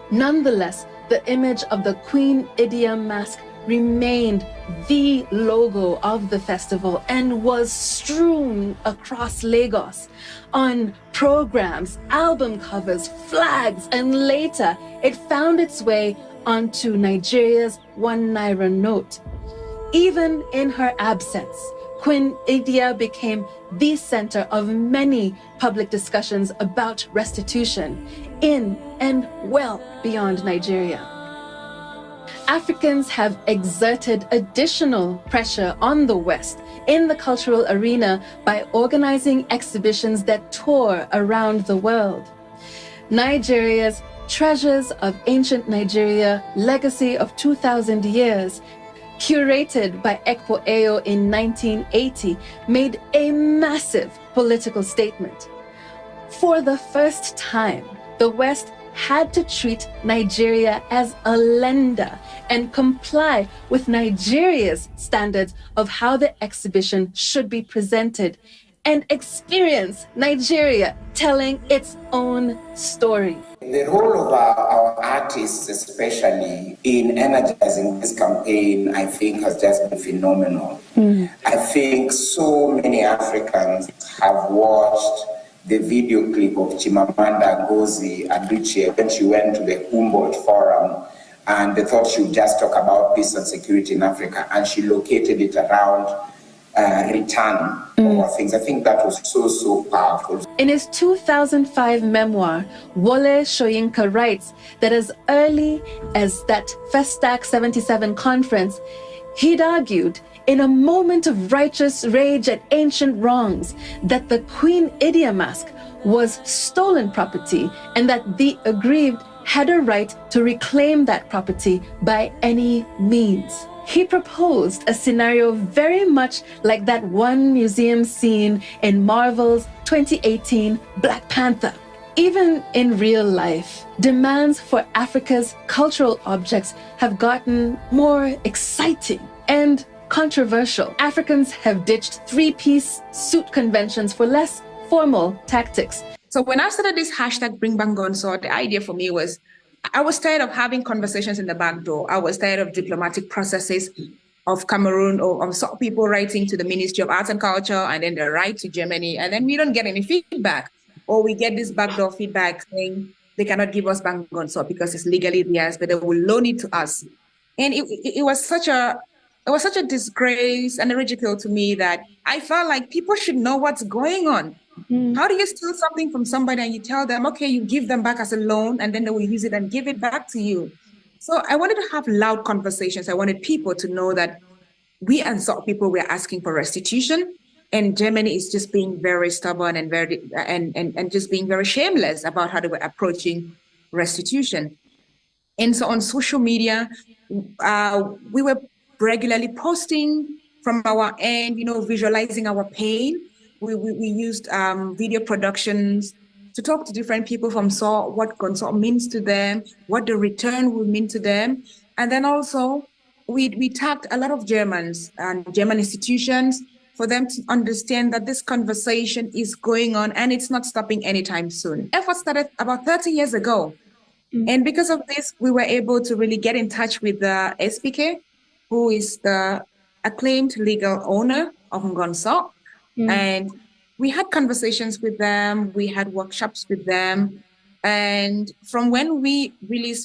Speaker 4: Nonetheless, the image of the Queen Idia mask remained the logo of the festival and was strewn across Lagos on programs, album covers, flags, and later it found its way onto Nigeria's ₦1 note. Even in her absence, Queen Idia became the center of many public discussions about restitution in and well beyond Nigeria. Africans have exerted additional pressure on the West in the cultural arena by organizing exhibitions that tour around the world. Nigeria's Treasures of Ancient Nigeria, Legacy of 2,000 Years, curated by Ekpo Eyo in 1980, made a massive political statement. For the first time, the West had to treat Nigeria as a lender and comply with Nigeria's standards of how the exhibition should be presented and experience Nigeria telling its own story.
Speaker 9: The role of our artists, especially in energizing this campaign, I think has just been phenomenal. I think so many Africans have watched the video clip of Chimamanda Ngozi Adichie when she went to the Humboldt Forum, and they thought she would just talk about peace and security in Africa, and she located it around return or things. I think that was so powerful.
Speaker 4: In his 2005 memoir, Wole Soyinka writes that as early as that FESTAC 77 conference, he'd argued in a moment of righteous rage at ancient wrongs that the Queen Idia mask was stolen property and that the aggrieved had a right to reclaim that property by any means. He proposed a scenario very much like that one museum scene in Marvel's 2018 Black Panther. Even in real life, demands for Africa's cultural objects have gotten more exciting and controversial. Africans have ditched three-piece suit conventions for less formal tactics.
Speaker 5: So when I started this hashtag Bring Back Gonzo, the idea for me was, I was tired of having conversations in the back door. I was tired of diplomatic processes of Cameroon or of some people writing to the Ministry of Arts and Culture, and then they write to Germany, and then we don't get any feedback. Or we get this backdoor feedback saying they cannot give us Bangonso because it's legally theirs, but they will loan it to us. And it was such a disgrace and a ridicule to me that I felt like people should know what's going on. How do you steal something from somebody and you tell them, okay, you give them back as a loan, and then they will use it and give it back to you? So I wanted to have loud conversations. I wanted people to know that we as people were asking for restitution, and Germany is just being very stubborn and and just being very shameless about how they were approaching restitution. And so on social media, we were regularly posting from our end, visualizing our pain. We used video productions to talk to different people from SAW, what consult means to them, what the return will mean to them. And then also, we tapped a lot of Germans and German institutions for them to understand that this conversation is going on and it's not stopping anytime soon. Effort started about 30 years ago. And because of this, we were able to really get in touch with the SPK, who is the acclaimed legal owner of Ngonso. And we had conversations with them, we had workshops with them. And from when we really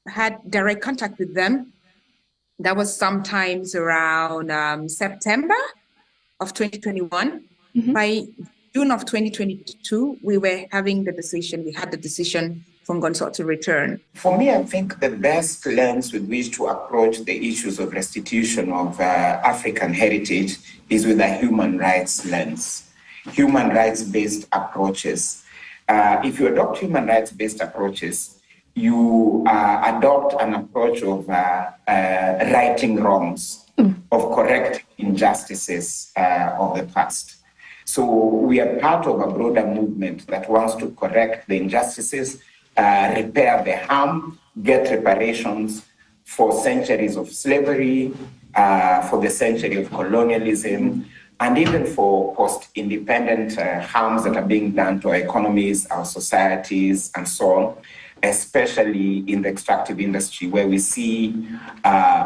Speaker 5: had direct contact with them, that was sometimes around September of 2021. By June of 2022, we had the decision from Gonzo to return.
Speaker 9: For me, I think the best lens with which to approach the issues of restitution of African heritage is with a human rights lens, human rights-based approaches. If you adopt human rights-based approaches, you adopt an approach of righting wrongs, of correcting injustices of the past. So we are part of a broader movement that wants to correct the injustices, repair the harm, get reparations for centuries of slavery, for the century of colonialism, and even for post-independent harms that are being done to our economies, our societies, and so on, especially in the extractive industry, where we see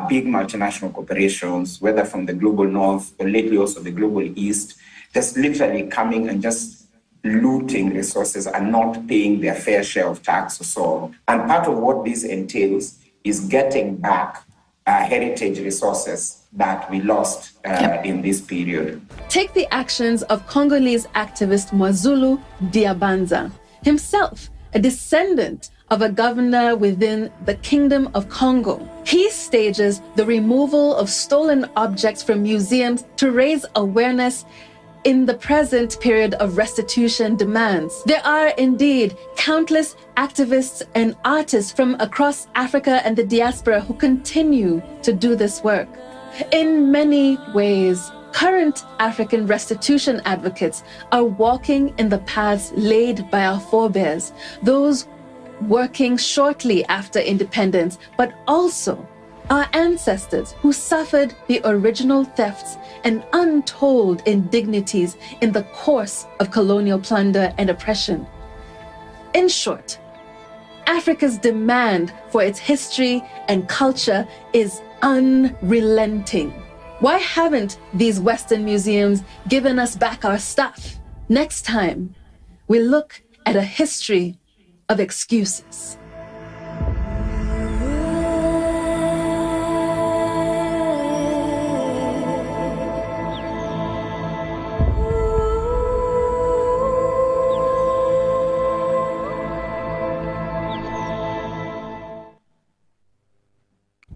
Speaker 9: big multinational corporations, whether from the global north or lately also the global east, just literally coming and just looting resources and not paying their fair share of tax or so on. And part of what this entails is getting back heritage resources that we lost in this period.
Speaker 4: Take the actions of Congolese activist Mwazulu Diabanza, himself a descendant of a governor within the Kingdom of Congo. He stages the removal of stolen objects from museums to raise awareness in the present period of restitution demands. There are indeed countless activists and artists from across Africa and the diaspora who continue to do this work. In many ways, current African restitution advocates are walking in the paths laid by our forebears, those working shortly after independence, but also our ancestors who suffered the original thefts and untold indignities in the course of colonial plunder and oppression. In short, Africa's demand for its history and culture is unrelenting. Why haven't these Western museums given us back our stuff? Next time, we look at a history of excuses.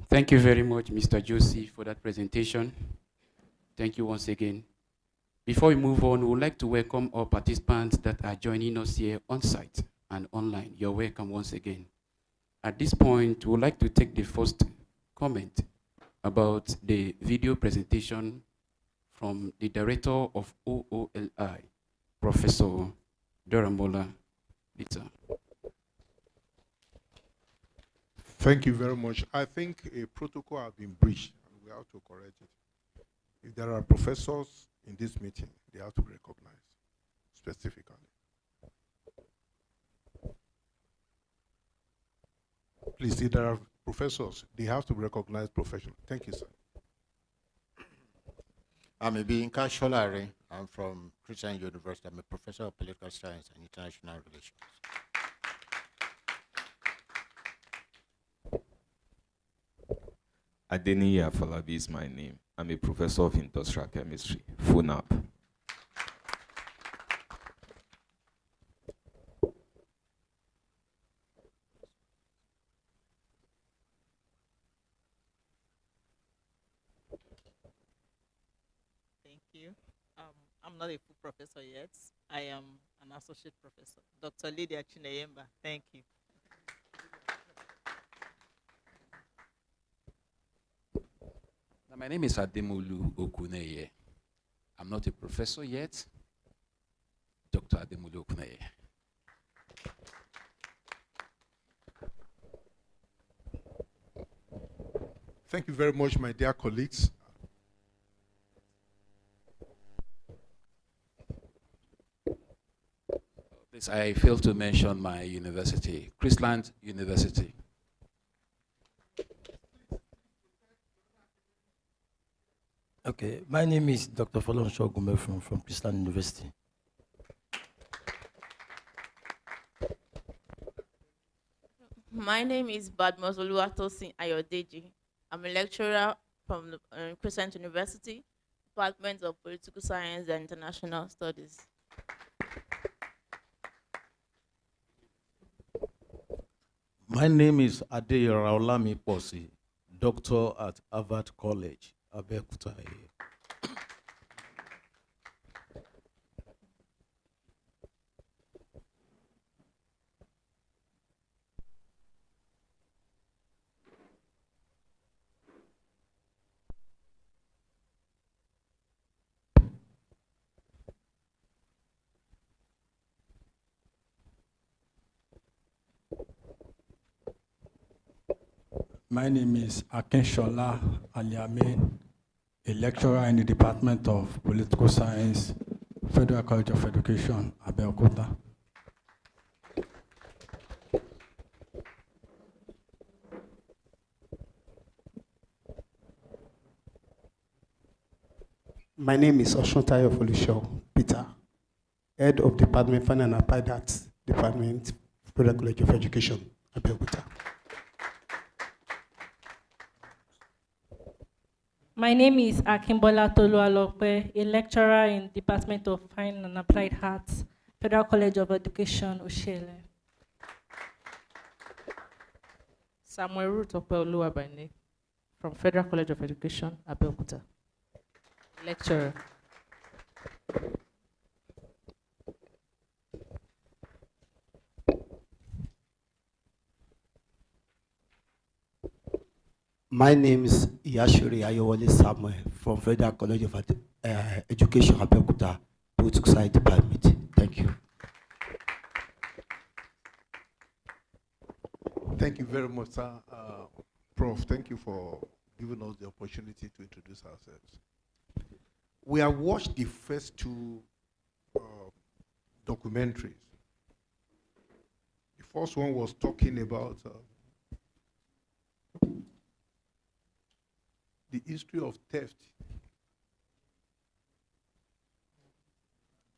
Speaker 1: Thank you very much, Mr. Josie, for that presentation. Thank you once again. Before we move on, we would like to welcome all participants that are joining us here on site and online. You're welcome once again. At this point, we would like to take the first comment about the video presentation from the director of OOLI, Professor Dorambola Lita.
Speaker 2: Thank you very much. I think a protocol has been breached, and we have to correct it. If there are professors in this meeting, they have to be recognized specifically. Please, if there are professors, they have to be recognized professionals. Thank you, sir.
Speaker 10: I'm Ibinka Sholare. I'm from Christian University. I'm a professor of political science and international relations.
Speaker 11: Adeniyi Afolabi is my name. I'm a professor of industrial chemistry, FUNAP.
Speaker 12: Thank you. I'm not a full professor yet. I am an associate professor, Dr. Lydia Chineyemba. Thank you.
Speaker 1: My name is Ademolu Okuneye. I'm not a professor yet. Dr. Ademolu Okuneye.
Speaker 2: Thank you very much, my dear colleagues.
Speaker 1: Please, I failed to mention my university, Christland University.
Speaker 13: Okay, my name is Dr. Folonsho Gume from Christland University.
Speaker 14: My name is Badmus Oluwatosin Ayodeji. I'm a lecturer from the Crescent University, Department of Political Science and International Studies.
Speaker 13: My name is Adeyola Olami Posi, doctor at Harvard College, Abeokuta.
Speaker 15: My name is Akenshola Aliamin, a lecturer in the Department of Political Science, Federal College of Education, Abeokuta.
Speaker 16: My name is Oshuntayo Folusho Peter, Head of Department Fine and Applied Arts Department, Federal College of Education, Abeokuta.
Speaker 17: My name is Akimbola Tolualope, a lecturer in Department of Fine and Applied Arts, Federal College of Education, Ushele.
Speaker 6: Samuel Ruth Opeoluwa by name, from Federal College of Education, Abeokuta. Lecturer.
Speaker 16: My name is Yashuri Ayowole Samuel from Federal College of Education, Abeokuta, Political Science Department. Thank you.
Speaker 2: Thank you very much, sir. Prof, thank you for giving us the opportunity to introduce ourselves. We have watched the first two documentaries. The first one was talking about the history of theft.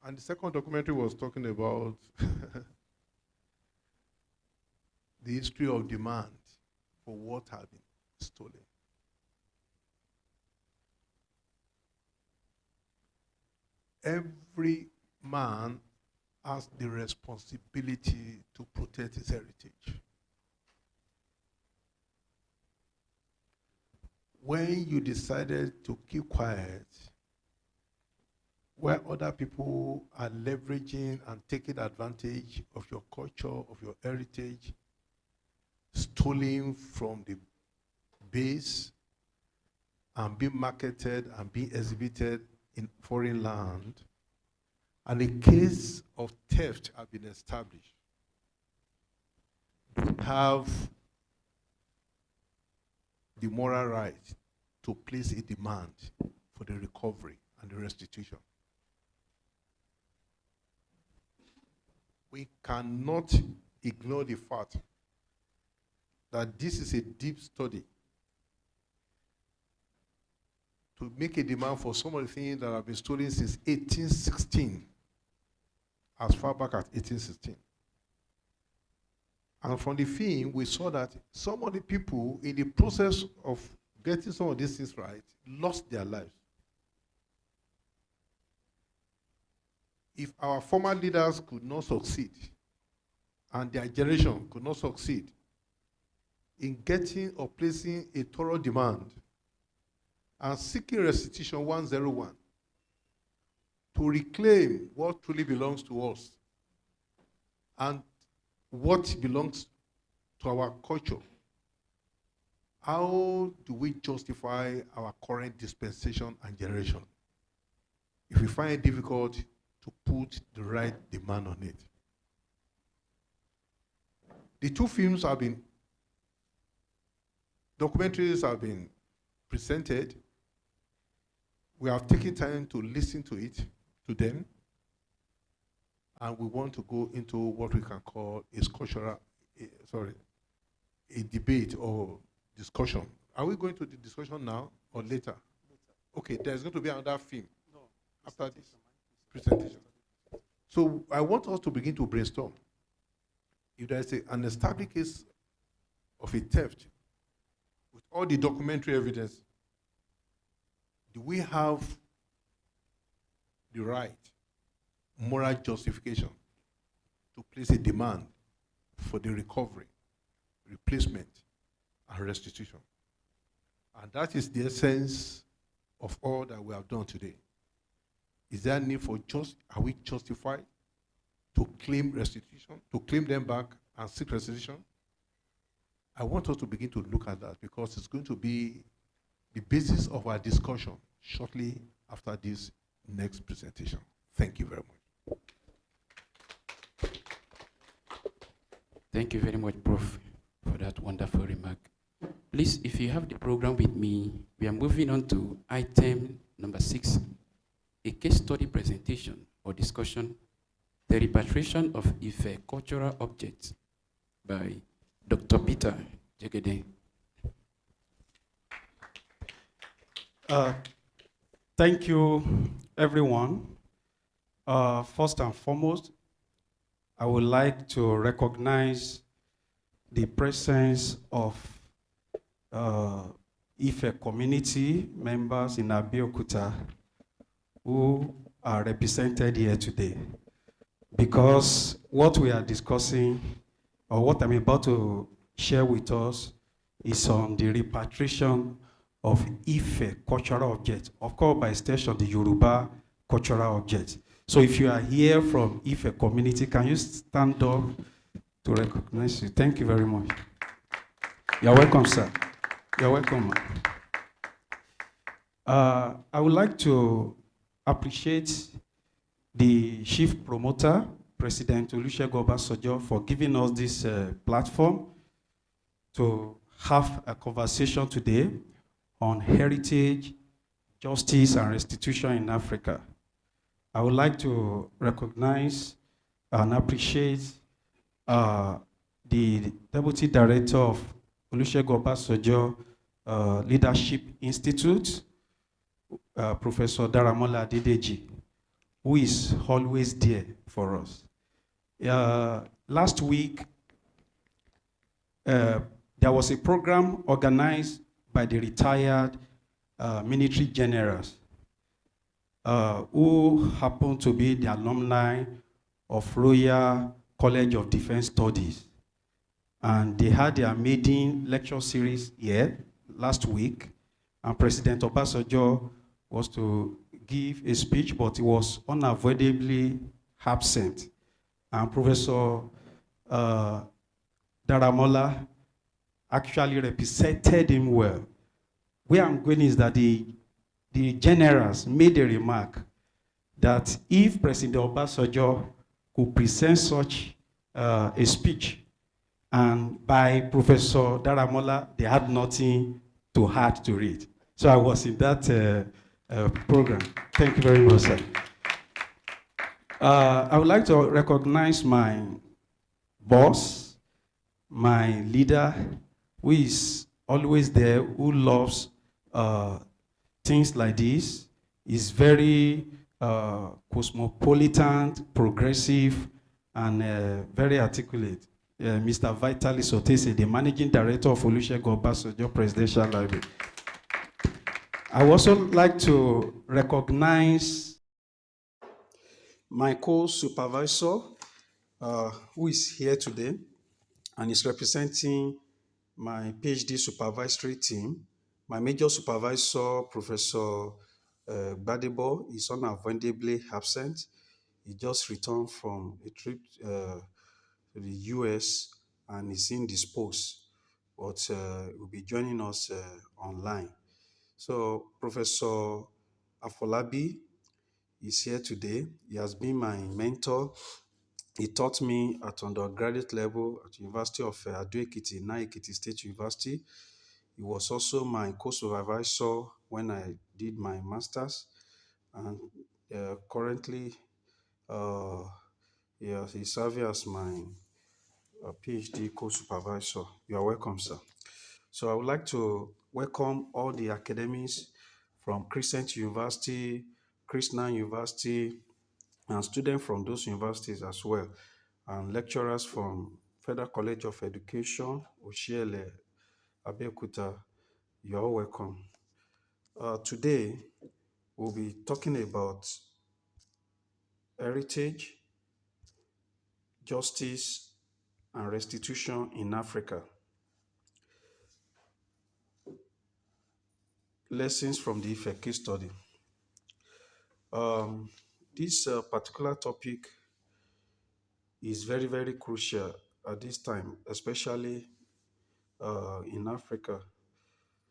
Speaker 2: And the second documentary was talking about the history of demand for what had been stolen. Every man has the responsibility to protect his heritage. When you decided to keep quiet, where other people are leveraging and taking advantage of your culture, of your heritage, stolen from the base and being marketed and being exhibited in foreign land, and a case of theft has been established, you have the moral right to place a demand for the recovery and the restitution. We cannot ignore the fact that this is a deep study to make a demand for some of the things that have been stolen since 1816, as far back as 1816. And from the film, we saw that some of the people, in the process of getting some of these things right, lost their lives. If our former leaders could not succeed, and their generation could not succeed in getting or placing a thorough demand and seeking restitution 101 to reclaim what truly belongs to us and what belongs to our culture, how do we justify our current dispensation and generation if we find it difficult to put the right demand on it? The two films have been, documentaries have been presented. We have taken time to listen to it, to them, and we want to go into what we can call a debate or discussion. Are we going to the discussion now or later? Okay, there's going to be another film after this presentation. So I want us to begin to brainstorm. If there's an established case of a theft with all the documentary evidence, do we have the right, moral justification to place a demand for the recovery, replacement, and restitution? And that is the essence of all that we have done today. Is there a need for are we justified to claim restitution, to claim them back and seek restitution? I want us to begin to look at that because it's going to be the basis of our discussion shortly after this next presentation. Thank you very much.
Speaker 1: Thank you very much, Prof, for that wonderful remark. Please, if you have the program with me, we are moving on to item number 6, a case study presentation or discussion, the repatriation of Ife cultural objects by Dr. Peter Jegede.
Speaker 3: Thank you, everyone. First and foremost, I would like to recognize the presence of Ife community members in Abeokuta who are represented here today. Because what we are discussing, or what I'm about to share with us, is on the repatriation of Ife cultural objects, of course by extension the Yoruba cultural objects. So if you are here from Ife community, can you stand up to recognize you? Thank you very much. You're welcome, sir. You're welcome. I would like to appreciate the chief promoter, President Olusegun Obasanjo, for giving us this platform to have a conversation today on heritage, justice, and restitution in Africa. I would like to recognize and appreciate the Deputy Director of Olusegun Obasanjo Leadership Institute, Professor Daramola Adedeji, who is always there for us. Last week, there was a program organized by the retired military generals who happen to be the alumni of Royal College of Defense Studies. And they had their maiden lecture series here last week, and President Obasanjo was to give a speech, but he was unavoidably absent. And Professor Daramola actually represented him well. Where I'm going is that the generals made a remark that if President Obasanjo could present such a speech, and by Professor Daramola, they had nothing to add to it. So I was in that program. Thank you very much, sir. I would like to recognize my boss, my leader, who is always there, who loves things like this, is very cosmopolitan, progressive, and very articulate. Mr. Vitalis Otese, the Managing Director of Olusegun Obasanjo Presidential Library. I would also like to recognize my co-supervisor, who is here today and is representing my PhD supervisory team. My major supervisor, Professor Gbadebo, is unavoidably absent. He just returned from a trip to the US and is indisposed, but will be joining us online. So Professor Afolabi is here today. He has been my mentor. He taught me at undergraduate level at University of Ado-Ekiti, Ekiti State University. He was also my co-supervisor when I did my master's, and currently he's serving as my PhD co-supervisor. You are welcome, sir. So I would like to welcome all the academics from Crescent University, Krishna University, and students from those universities as well, and lecturers from Federal College of Education, Oshiele, Abeokuta. You're all welcome. Today, we'll be talking about heritage, justice, and restitution in Africa. Lessons from the Ife case study. This particular topic is very, very crucial at this time, especially in Africa.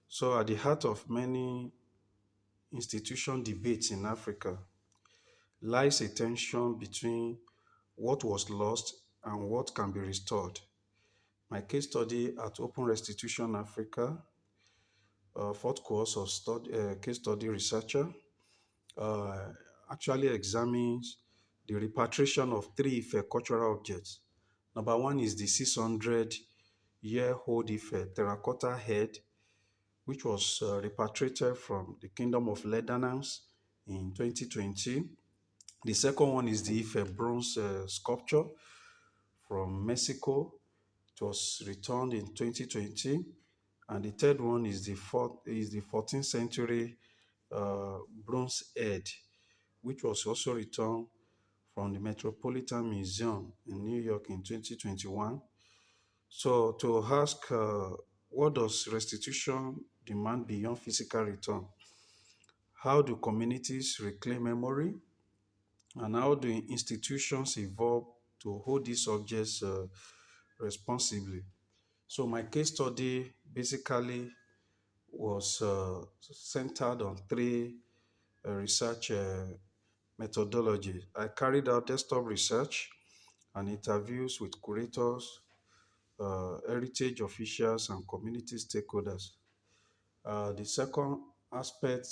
Speaker 3: So at the heart of many institution debates in Africa lies a tension between what was lost and what can be restored. My case study at Open Restitution Africa, fourth course of case study researcher, actually examines the repatriation of three Ife cultural objects. Number one is the 600-year-old Ife terracotta head, which was repatriated from the Kingdom of Netherlands in 2020. The second one is the Ife bronze sculpture from Mexico. It was returned in 2020. And the third one is the 14th century bronze head, which was also returned from the Metropolitan Museum in New York in 2021. So to ask, what does restitution demand beyond physical return? How do communities reclaim memory? And how do institutions evolve to hold these objects responsibly? So my case study basically was centered on three research methodologies. I carried out desktop research and interviews with curators, heritage officials, and community stakeholders. The second aspect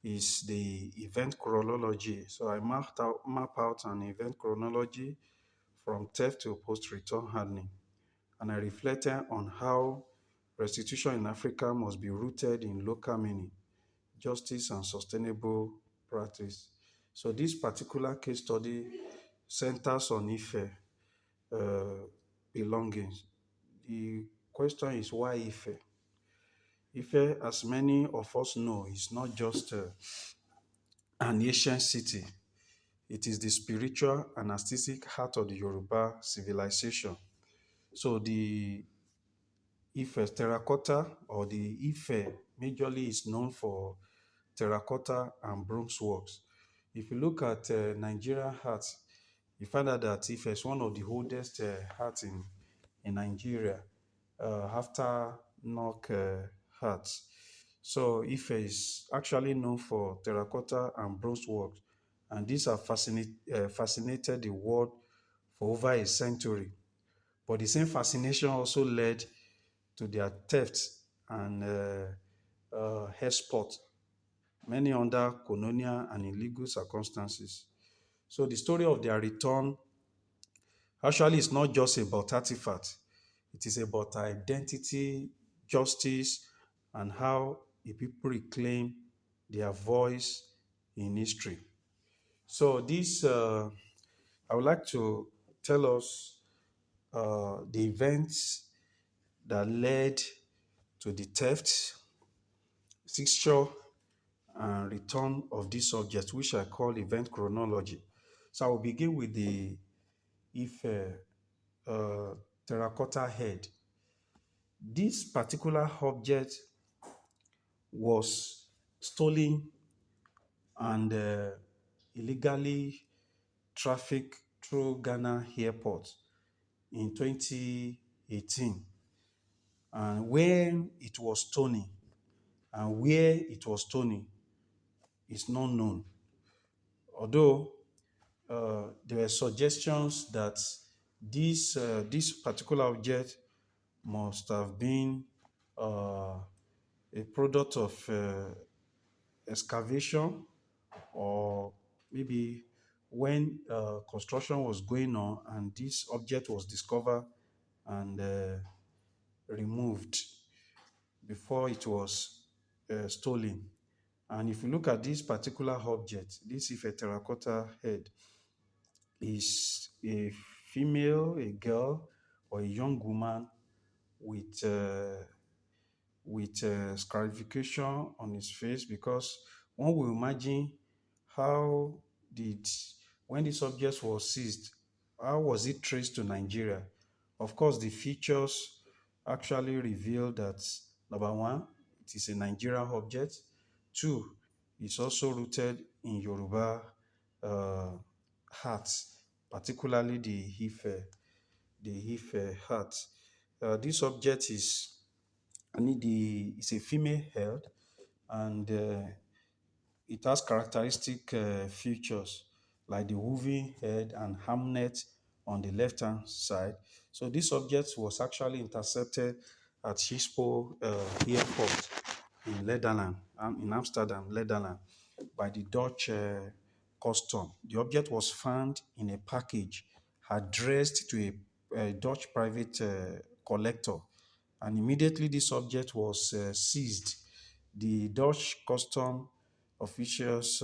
Speaker 3: is the event chronology. So I map out an event chronology from theft to post-return handling. And I reflected on how restitution in Africa must be rooted in local meaning, justice, and sustainable practice. So this particular case study centers on Ife belongings. The question is, why Ife? Ife, as many of us know, is not just an ancient city. It is the spiritual and artistic heart of the Yoruba civilization. So the Ife terracotta, or the Ife, majorly is known for terracotta and bronze works. If you look at Nigerian art, you find out that Ife is one of the oldest art in Nigeria, after Nok art. So Ife is actually known for terracotta and bronze works, and these have fascinated the world for over a century. But the same fascination also led to their theft and export, many under colonial and illegal circumstances. So the story of their return actually is not just about artifacts. It It is about identity, justice, and how the people reclaim their voice in history. So this, I would like to tell us the events that led to the theft, seizure, and return of this subject, which I call event chronology. So I will begin with the Ife terracotta head. This particular object was stolen and illegally trafficked through Ghana airport in 2018. And when it was stolen and where it was stolen is not known. Although there were suggestions that this particular object must have been a product of excavation, or maybe when construction was going on and this object was discovered and removed before it was stolen. And if you look at this particular object, this Ife terracotta head is a female, a girl, or a young woman with scarification on his face, because one will imagine how did, when this object was seized, how was it traced to Nigeria? Of course, the features actually reveal that, number one, it is a Nigerian object. Two, it's also rooted in Yoruba arts, particularly the Ife art. This object is, it's a female head, and it has characteristic features like the woven head and hamnet on the left-hand side. So this object was actually intercepted at Schiphol airport in Nederland, in Amsterdam, Nederland, by the Dutch custom. The object was found in a package addressed to a Dutch private collector, and immediately this object was seized. The Dutch custom officials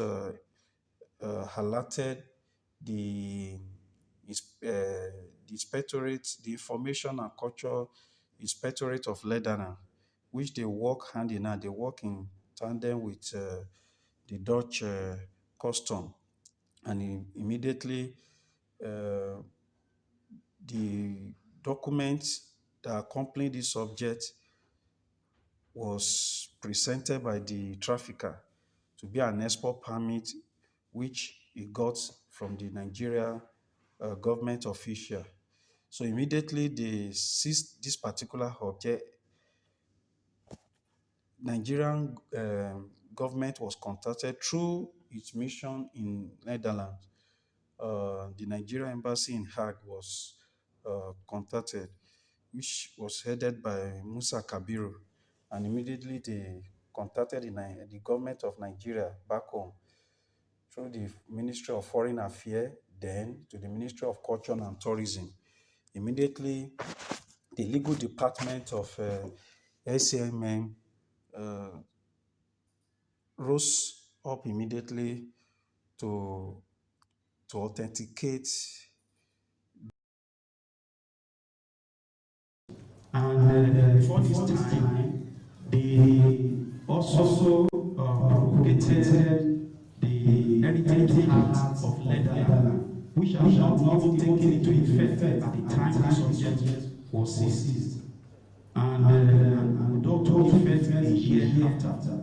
Speaker 3: alerted the inspectorate, the Information and Culture Inspectorate of Nederland, which they work hand in hand. They work in tandem with the Dutch custom, and immediately the documents that accompany this object was presented by the trafficker to be an export permit, which he got from the Nigeria government official. So immediately they seized this particular object. Nigerian government was contacted through its mission in Netherlands. The Nigerian embassy in Hague was contacted, which was headed by Musa Kabiru, and immediately they contacted the government of Nigeria back home through the Ministry of Foreign Affairs, then to the Ministry of Culture and Tourism. Immediately, the legal department of SCMM rose up immediately to authenticate. And before this time, they also propagated the heritage art of Nederland, which had not even taken into effect at the time this object was seized, and not took effect a year after.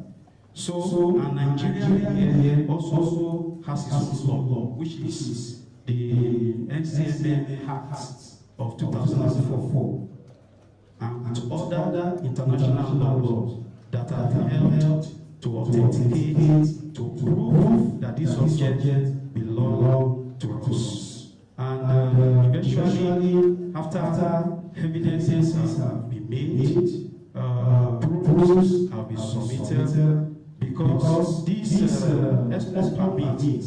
Speaker 3: So, and Nigeria here also has its own law, which is the NCMA Act of 2004, and other international laws that have helped to authenticate, to prove that this object belongs to us. And eventually, after evidences have been made, proofs have been submitted, because this export permit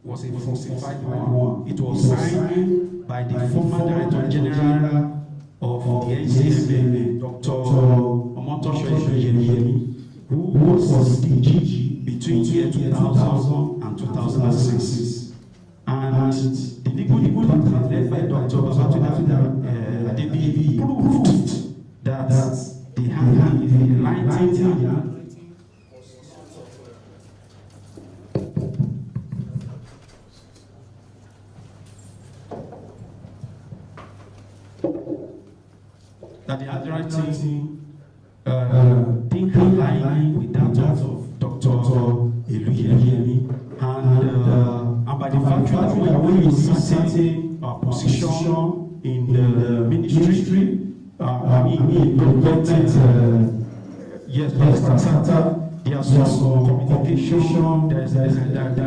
Speaker 3: was a falsified one. It was signed by the former Director General of the Dr. Omotosho Yemi, who was the DG between year 2000 and 2006. And the legal department led by Dr. Babatunde Adebiyi proved that the handwriting didn't align with that of Dr. Eluyemi, and by the fact that when you see certain position in the ministry, in government, yes, there are some communication, there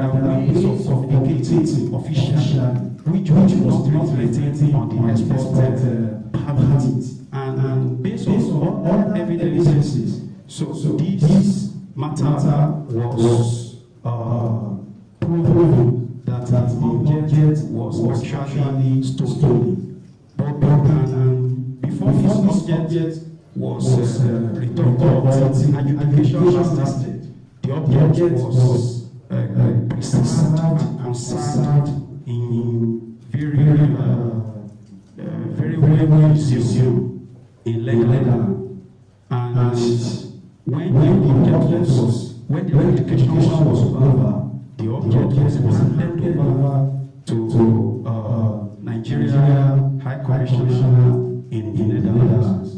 Speaker 3: are ways of communicating officially, which was not reflected on the expected permit. And based on all evidences, so this matter was proven that the object was actually stolen. But before this object was returned to authority and adjudication started, the object was preserved and conserved in very well museum in Lebanon. And when the education was over, the object was handed over to Nigeria High Commissioner in the Netherlands,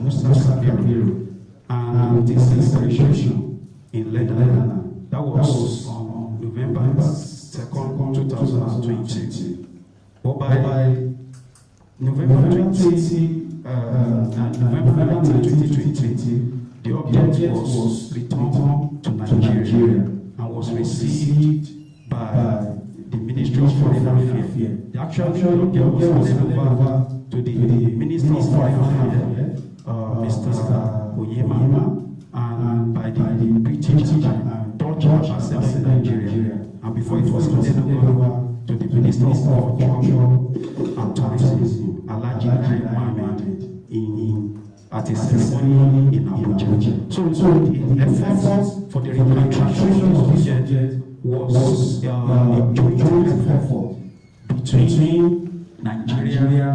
Speaker 3: Musa Sabiru, and its celebration in Lebanon. That was on November 2nd, 2020. But by November 19, 2020, the object was returned to Nigeria and was received by the Ministry of Foreign Affairs. The actual object was handed over to the Minister of Foreign Affairs, Mr. Onyema, and by the British and Dutch ambassador in Nigeria. And before it was handed over to the Minister of Culture and Tourism, Alhaji Mohammed, at a ceremony in Abuja. So the effort for the repatriation of the object was a joint effort between Nigeria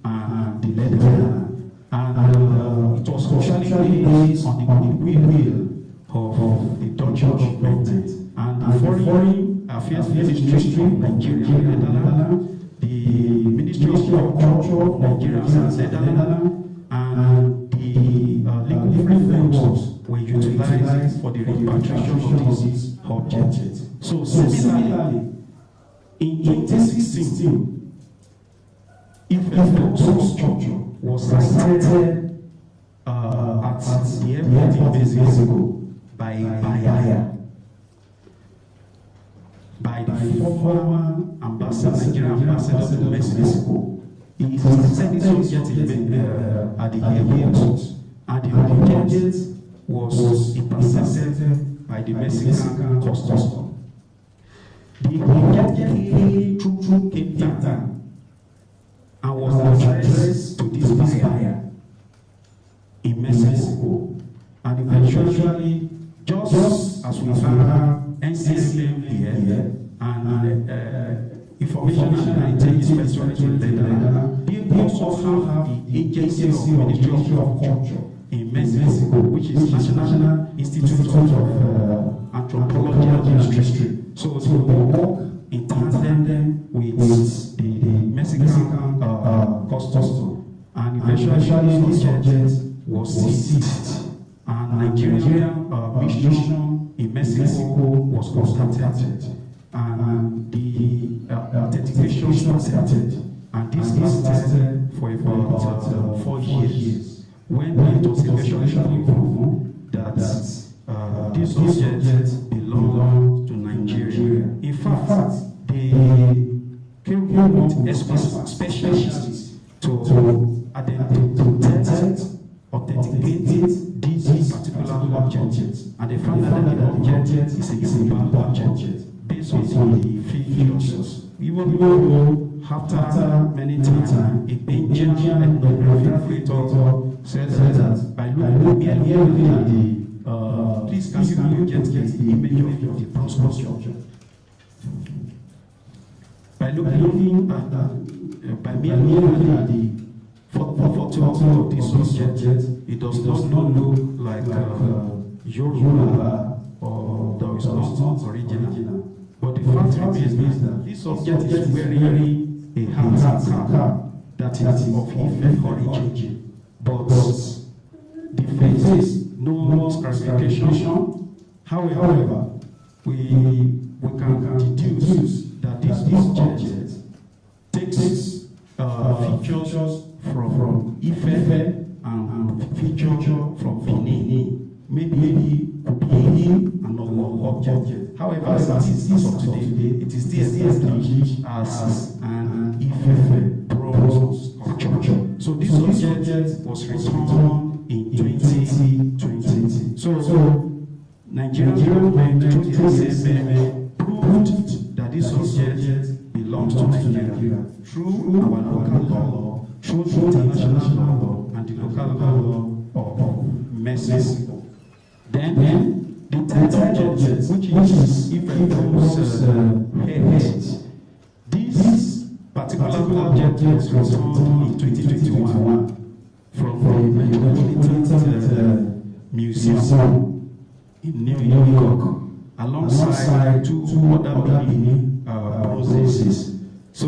Speaker 3: and the Netherlands. And it was actually based on the goodwill of the Dutch government and the Foreign Affairs Ministry of Nigeria and Netherlands, the Ministry of Culture of Nigeria and Netherlands, and the legal frameworks were utilized for the repatriation of these objects. So similarly, in 2016, if a structure was sited at the airport in Mexico by the former ambassador, Nigerian ambassador to Mexico, he said this object at the airport, and the object was intercepted by the Mexican customs. The object came through Cape Town and was addressed to this buyer in Mexico, and eventually, just as we have NCSM here and Information and Intelligence Security Netherlands, they also have the Agency of Ministry of Culture in Mexico, which is National Institute of Anthropology and History. So they work in tandem with the Mexican customs, and eventually this object was seized, and Nigerian mission in Mexico was contacted, and the authentication started, and this lasted for about 4 years. When it was eventually proven that this object belonged to Nigeria. In fact, they came with specialists to detect, authenticate these particular objects, and they found that the object is a Yoruba object based on the features. Even though after many times, a Benjamin ethnographic curator said that by looking at the, please can you get the image of the bronze sculpture? By looking at that, by merely looking at the photo of this object, it does not look like Yoruba or that is not original. But the fact remains that this object is wearing a hat that is of Ife origin, but the face no clarification. However, we can deduce that this object takes features from Ife and features from Benin. Maybe could be another object. However, as of today, it is still established as an Ife bronze sculpture. So this object was returned in 2020. So Nigerian government through the SMA proved that this object belongs to Nigeria through our local law, through international law, and the local law of Mexico. Then the third object, which is Ife's head. This particular object was returned in 2021 from the Metropolitan Museum in New York, alongside two other Benin bronzes. So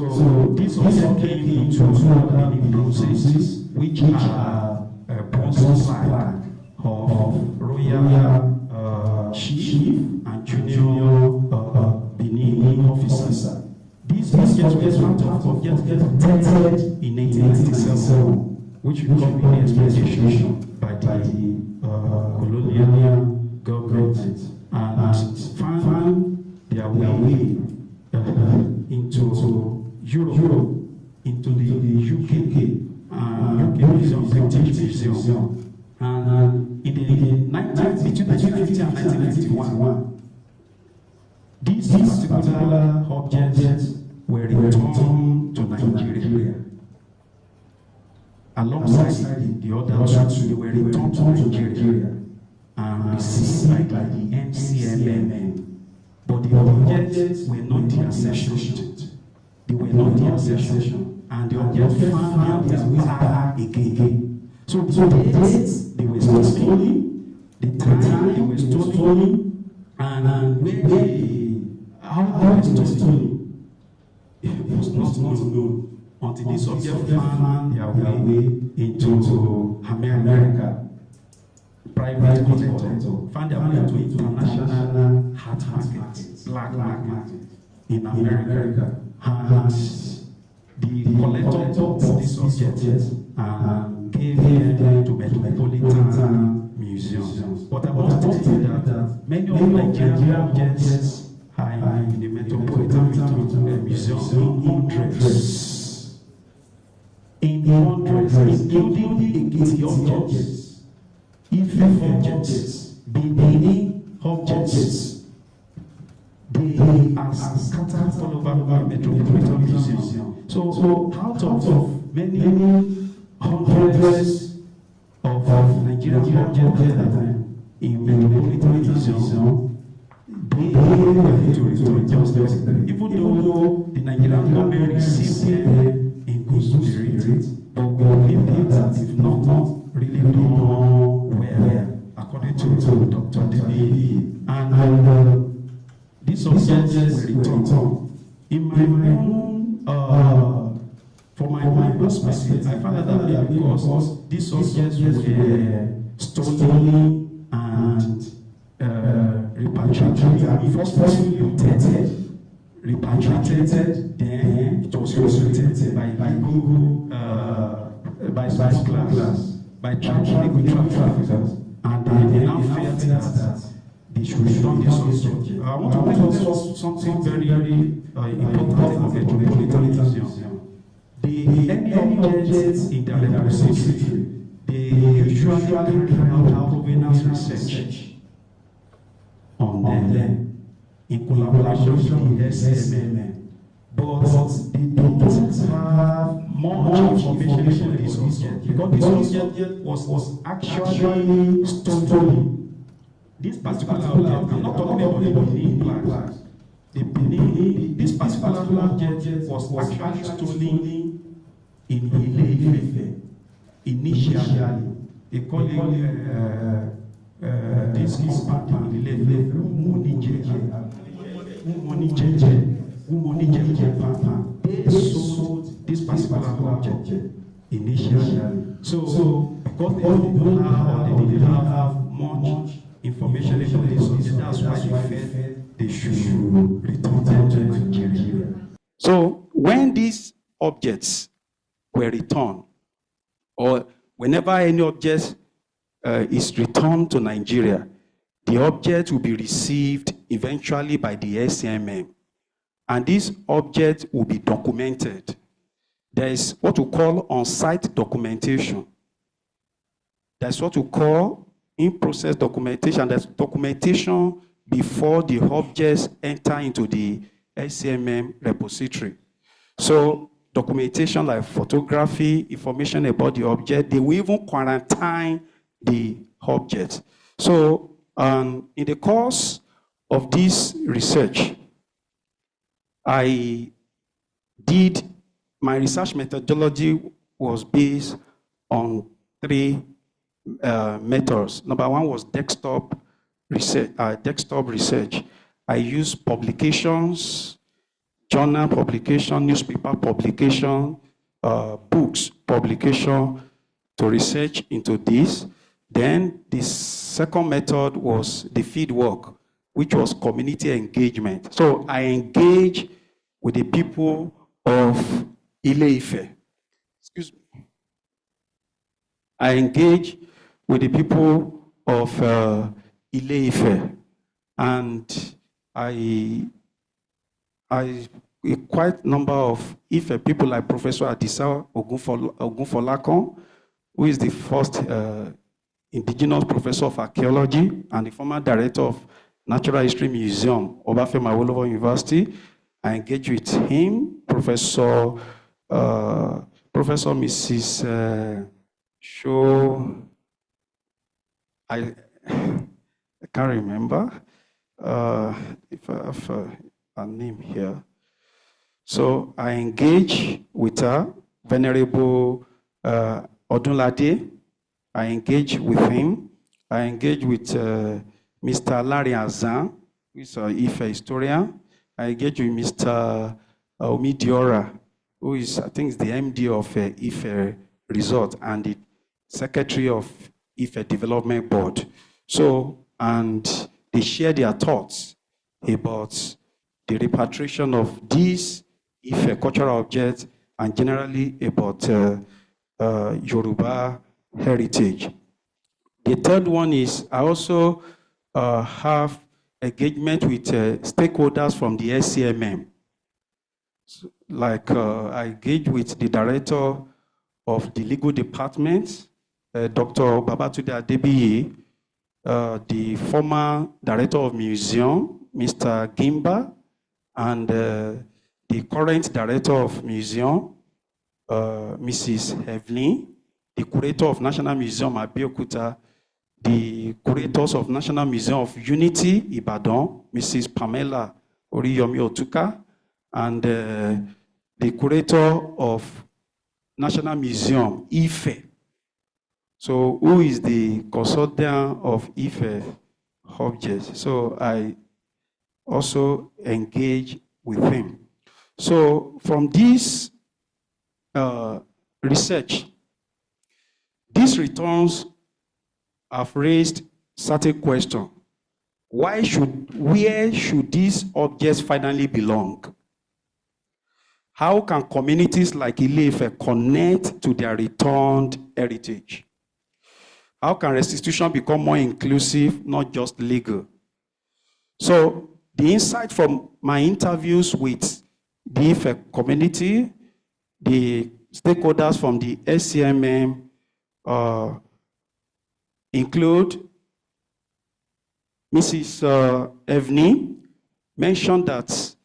Speaker 3: this also came into two other Benin bronzes, which are bronze flag of Royal Chief and Junior Benin officer. These objects were dated in 1897, which should be the exploitation by the colonial government and found their way into Europe, into the UK Museum, British Museum. And in the between 1950 and 1951, these particular objects were returned to Nigeria. Alongside the other two, they were returned to Nigeria and received by the NCMN. But the objects were not deaccessioned. They were not deaccessioned. And the objects found their way back again. So the dates they were stolen, the time they were stolen, and how they were stolen, it was not known until this object found their way into America. Private collector found their way into international hat market, black market in America. And the collector of this object gave them to Metropolitan Museum. But I want to tell you that many of Nigerian objects are in the Metropolitan Museum in hundreds. In hundreds, including the objects, Ife objects, Benin objects. They are scattered all over the Metropolitan Museum. So out of many hundreds of Nigerian objects at that time in Metropolitan Museum, they were to return justice, even though the Nigerian government received them in good spirit, but we believe that if not really done well, according to Dr. Debi, and these objects were returned. In my own from my own perspective, I found that because these objects were stolen and repatriated, forcefully repatriated, then it was restricted by Google, by smugglers, by illegal traffickers, and they now felt that they should return this object. I want to tell us something very important about the Metropolitan Museum. Any objects in their repository, they usually carry out provenance research on them in collaboration with the SMN. but they don't have much information on this object because this object was actually stolen. This particular object, I'm not talking about the Benin plans. This particular object was actually stolen in Ile-Ife initially. They call it this compound in Ile-Ife, they sold this particular object initially. So because they didn't have much information about this subject, that's why they felt they should return them to Nigeria. So when these objects were returned, or whenever any object is returned to Nigeria, the object will be received eventually by the SCMM. And this object will be documented. There is what we call on-site documentation. There's what we call in-process documentation. There's documentation before the objects enter into the SCMM repository. So documentation like photography, information about the object, they will even quarantine the object. So in the course of this research, my research methodology was based on 3 methods. Number 1 was desktop research. I used publications, journal publication, newspaper publication, books publication to research into this. Then the second method was the field work, which was community engagement. So I engage with the people of Ile-Ife. Excuse me. I engage with the people of Ile-Ife, and a quite number of Ife people like Professor Adisa Ogunfolakon, who is the first indigenous professor of archaeology and the former director of Natural History Museum, Obafemi Awolowo University. I engage with him, Professor Mrs. I can't remember if I have a name here. So I engage with her, Venerable Odunlade. I engage with him. I engage with Mr. Larry Azan, who is an Ife historian. I engage with Mr. Omidiora, who is, I think, is the MD of Ife Resort and the Secretary of Ife Development Board. So, and they share their thoughts about the repatriation of these Ife cultural objects and generally about Yoruba heritage. The third one is I also have engagement with stakeholders from the SCMM. So, like I engage with the director of the legal department, Dr. Babatunde Adebiyi, the former director of museum, Mr. Gimba, and the current director of museum, Mrs. Evelyn, the curator of National Museum Abeokuta, the curators of National Museum of Unity, Ibadan, Mrs. Pamela Oriyomi Otuka, and the curator of National Museum, Ife. So who is the consultant of Ife objects? So I also engage with him. So from this research, these returns have raised certain questions. Where should these objects finally belong? How can communities like Ile-Ife connect to their returned heritage? How can restitution become more inclusive, not just legal? So the insight from my interviews with the Ife community, the stakeholders from the SCMM include Mrs. Evni mentioned that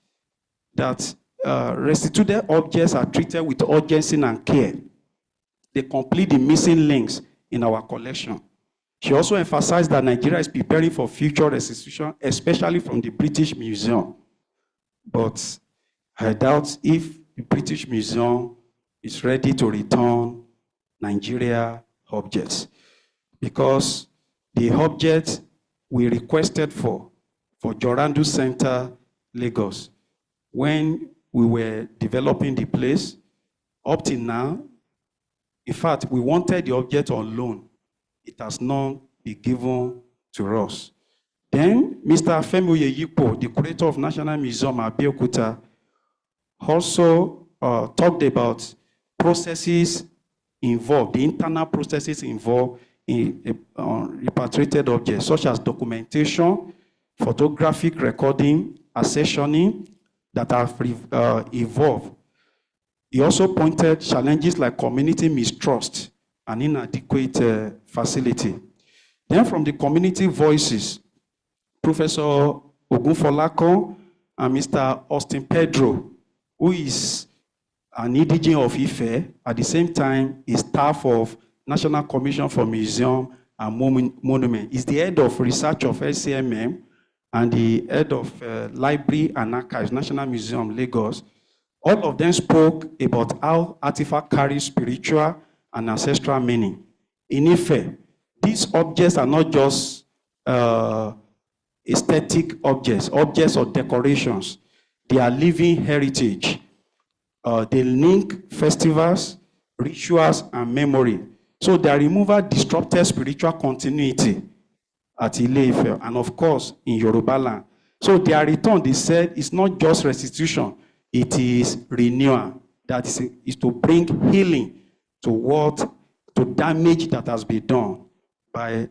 Speaker 3: restituted objects are treated with urgency and care. They complete the missing links in our collection. She also emphasized that Nigeria is preparing for future restitution, especially from the British Museum. But I doubt if the British Museum is ready to return Nigeria objects, because the objects we requested for Jorandu Center, Lagos, when we were developing the place, up till now, in fact, we wanted the object on loan. It has not been given to us. Then, Mr. Femi Oyeyipo, the curator of National Museum, Abeokuta, also talked about processes involved, the internal processes involved in repatriated objects, such as documentation, photographic recording, accessioning, that have evolved. He also pointed challenges like community mistrust and inadequate facility. Then from the community voices, Professor Ogunfolako and Mr. Austin Pedro, who is an indigene of Ife, at the same time is staff of National Commission for Museum and Monument, is the head of research of LCMM and the head of Library and Archives, National Museum, Lagos. All of them spoke about how artifact carries spiritual and ancestral meaning. In Ife, these objects are not just aesthetic objects or decorations. They are living heritage. They link festivals, rituals, and memory. So their removal disrupted spiritual continuity at Ile-Ife, and of course, in Yoruba land. So their return, they said, is not just restitution, it is renewal. That is to bring healing to damage that has been done by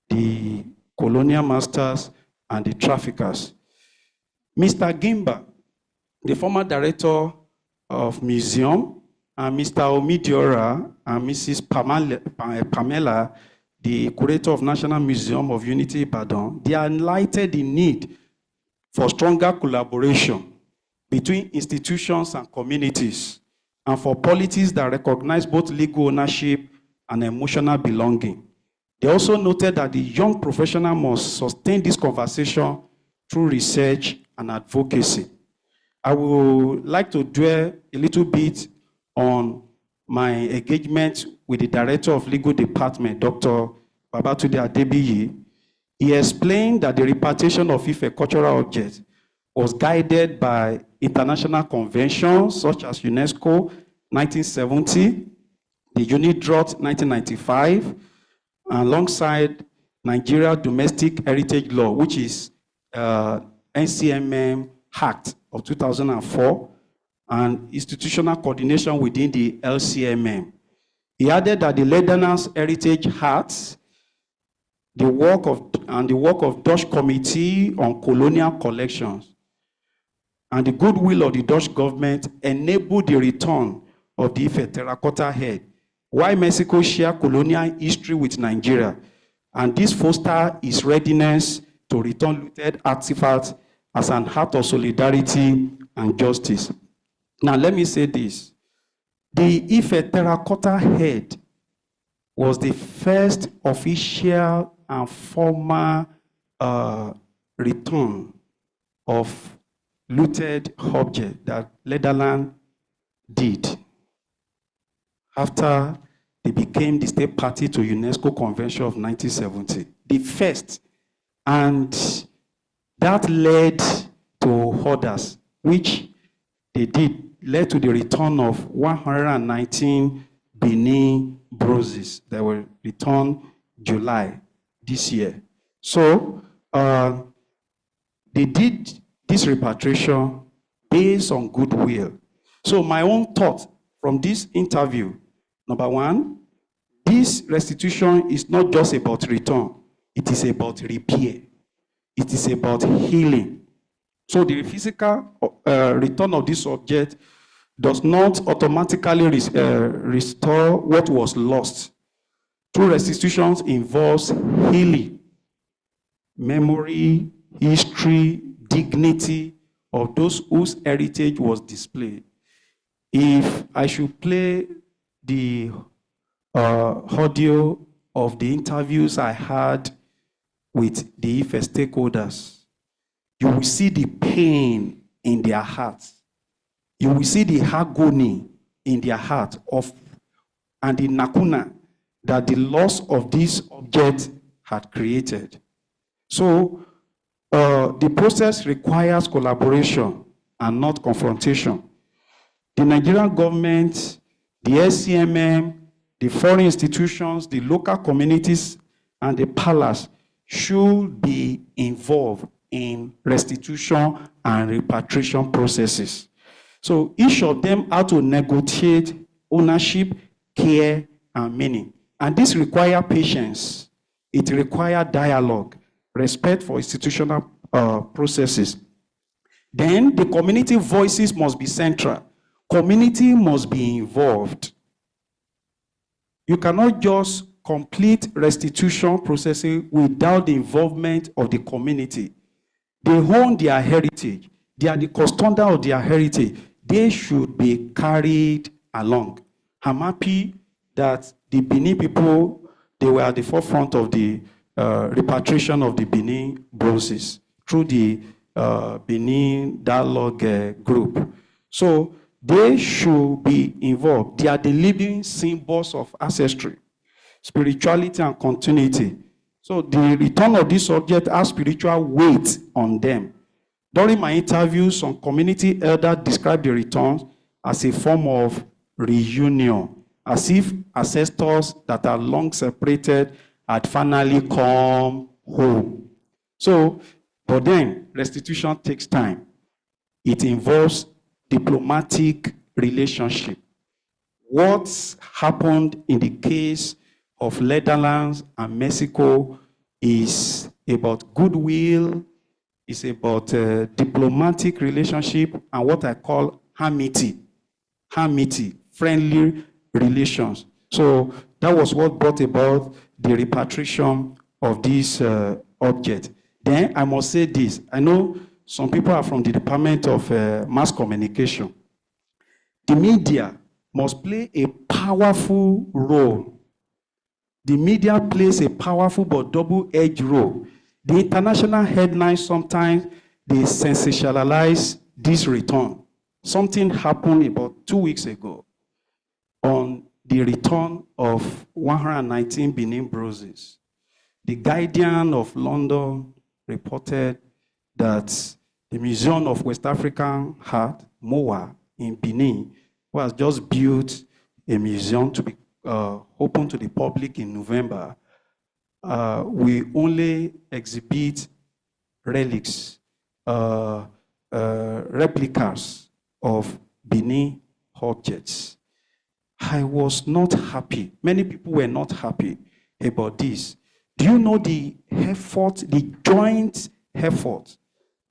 Speaker 3: the colonial masters and the traffickers. Mr. Gimba, the former director of museum, and Mr. Omidiora and Mrs. Pamela, the curator of National Museum of Unity Ibadan, they highlighted the need for stronger collaboration between institutions and communities, and for policies that recognize both legal ownership and emotional belonging. They also noted that the young professional must sustain this conversation through research and advocacy. I would like to dwell a little bit on my engagement with the Director of Legal Department, Dr. Babatunde Adebiyi. He explained that the repatriation of Ife cultural objects was guided by international conventions such as UNESCO 1970, the UNIDROT 1995, alongside Nigeria Domestic Heritage Law, which is NCMM Act of 2004, and institutional coordination within the LCMM. He added that the Netherlands Heritage Act, the work of Dutch Committee on Colonial Collections, and the goodwill of the Dutch government enabled the return of the Ife terracotta head, while Mexico shared colonial history with Nigeria, and this fostered its readiness to return looted artifacts as an act of solidarity and justice. Now, let me say this. The Ife terracotta head was the first official and formal return of looted object that Netherlands did after they became the state party to UNESCO Convention of 1970. The first. And that led to others, which they did, led to the return of 119 Benin broses that were returned July this year. So they did this repatriation based on goodwill. So my own thought from this interview, number one, this restitution is not just about return, it is about repair. It is about healing. So the physical return of this object does not automatically restore what was lost. True restitution involves healing, memory, history, dignity, of those whose heritage was displayed. If I should play the audio of the interviews I had with the IFE stakeholders, you will see the pain in their hearts. You will see the agony in their heart and the nakuna that the loss of this object had created. So the process requires collaboration and not confrontation. The Nigerian government, the SCMM, the foreign institutions, the local communities, and the palace should be involved in restitution and repatriation processes. So each of them have to negotiate ownership, care, and meaning. And this requires patience. It requires dialogue, respect for institutional processes. Then the community voices must be central. Community must be involved. You cannot just complete restitution processing without the involvement of the community. They own their heritage. They are the custodian of their heritage. They should be carried along. I'm happy that the Benin people, they were at the forefront of the repatriation of the Benin bronzes through the Benin Dialogue Group. So they should be involved. They are the living symbols of ancestry, spirituality, and continuity. So the return of this object has spiritual weight on them. During my interview, some community elders described the return as a form of reunion, as if ancestors that are long separated had finally come home. So, but then restitution takes time. It involves diplomatic relationship. What's happened in the case of Netherlands and Mexico is about goodwill, is about diplomatic relationship, and what I call amity, friendly relations. So that was what brought about the repatriation of this object. Then I must say this. I know some people are from the Department of Mass Communication. The media must play a powerful role. The media plays a powerful but double-edged role. The international headlines sometimes they sensationalize this return. Something happened about 2 weeks ago on the return of 119 Benin bronzes. The Guardian of London reported that the Museum of West African Art, MOA, in Benin, was just built a museum to be open to the public in November. We only exhibit relics, replicas of Benin objects. I was not happy. Many people were not happy about this. Do you know the effort, the joint effort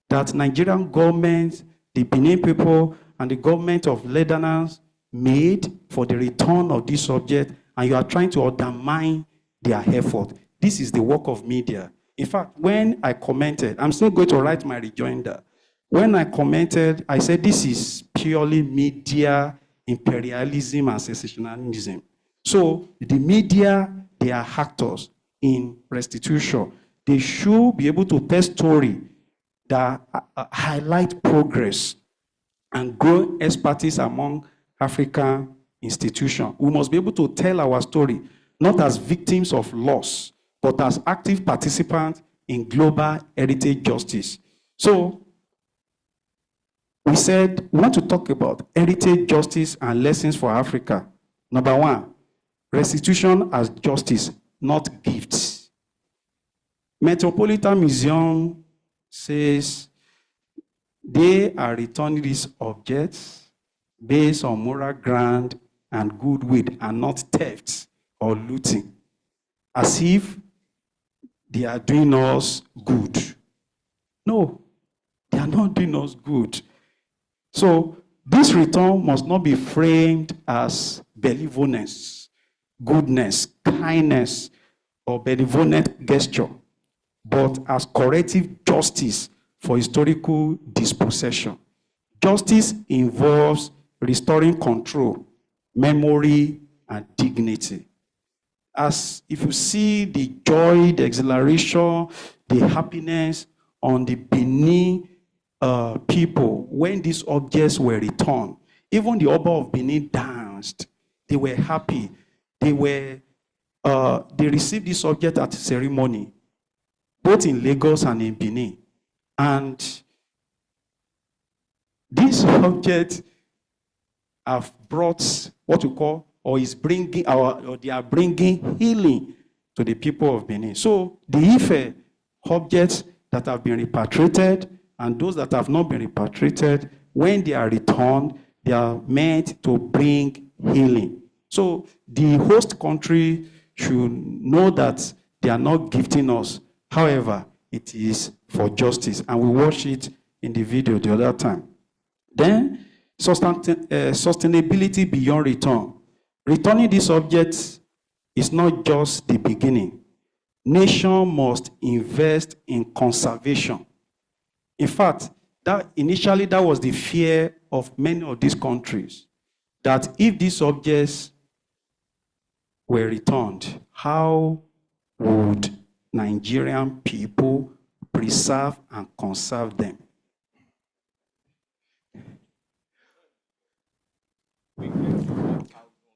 Speaker 3: that Nigerian government, the Benin people, and the government of Netherlands made for the return of this object, and you are trying to undermine their effort? This is the work of media. In fact, when I commented, I'm still going to write my rejoinder. When I commented, I said this is purely media imperialism and sensationalism. So the media, they are actors in restitution. They should be able to tell stories that highlight progress and grow expertise among African institutions. We must be able to tell our story, not as victims of loss, but as active participants in global heritage justice. So we said we want to talk about heritage justice and lessons for Africa. Number one, restitution as justice, not gifts. Metropolitan Museum says they are returning these objects based on moral ground and goodwill and not theft or looting, as if they are doing us good. No, they are not doing us good. So this return must not be framed as benevolence, goodness, kindness, or benevolent gesture, but as corrective justice for historical dispossession. Justice involves restoring control, memory, and dignity. As if you see the joy, the exhilaration, the happiness on the Benin people when these objects were returned, even the Oba of Benin danced. They were happy. They received this object at ceremony, both in Lagos and in Benin. And these objects have brought what we call, or is bringing, or they are bringing healing to the people of Benin. So the Ife objects that have been repatriated and those that have not been repatriated, when they are returned, they are meant to bring healing. So the host country should know that they are not gifting us. However, it is for justice. And we watched it in the video the other time. Then, sustainability beyond return. Returning these objects is not just the beginning. Nation must invest in conservation. In fact, initially that was the fear of many of these countries, that if these objects were returned, how would Nigerian people preserve and conserve them?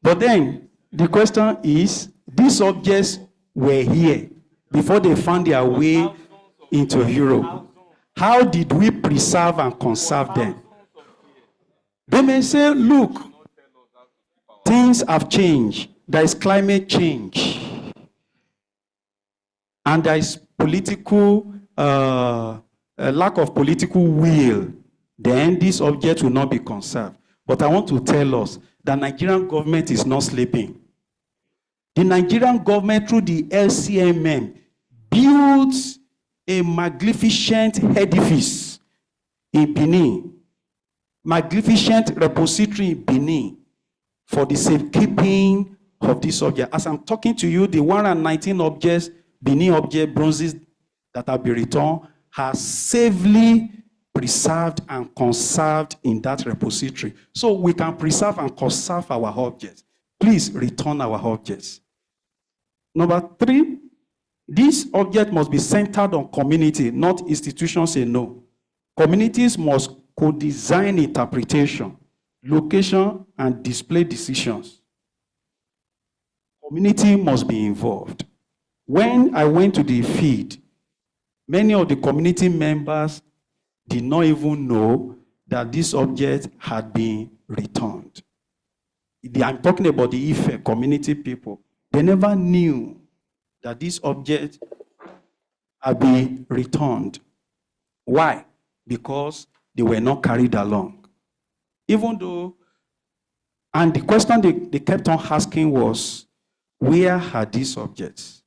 Speaker 3: But then the question is, these objects were here before they found their way into Europe. How did we preserve and conserve them? They may say, look, things have changed. There is climate change. And there is political, lack of political will. Then these objects will not be conserved. But I want to tell us that Nigerian government is not sleeping. The Nigerian government, through the LCMM, built a magnificent edifice in Benin, magnificent repository in Benin for the safekeeping of this object. As I'm talking to you, the 119 objects, Benin object bronzes that have been returned, are safely preserved and conserved in that repository. So we can preserve and conserve our objects. Please return our objects. Number 3, this object must be centered on community, not institutions alone. Communities must co-design interpretation, location, and display decisions. Community must be involved. When I went to the field, many of the community members did not even know that this object had been returned. I'm talking about the Ife community people. They never knew that this object had been returned. Why? Because they were not carried along. Even though, and the question they kept on asking was, where are these objects?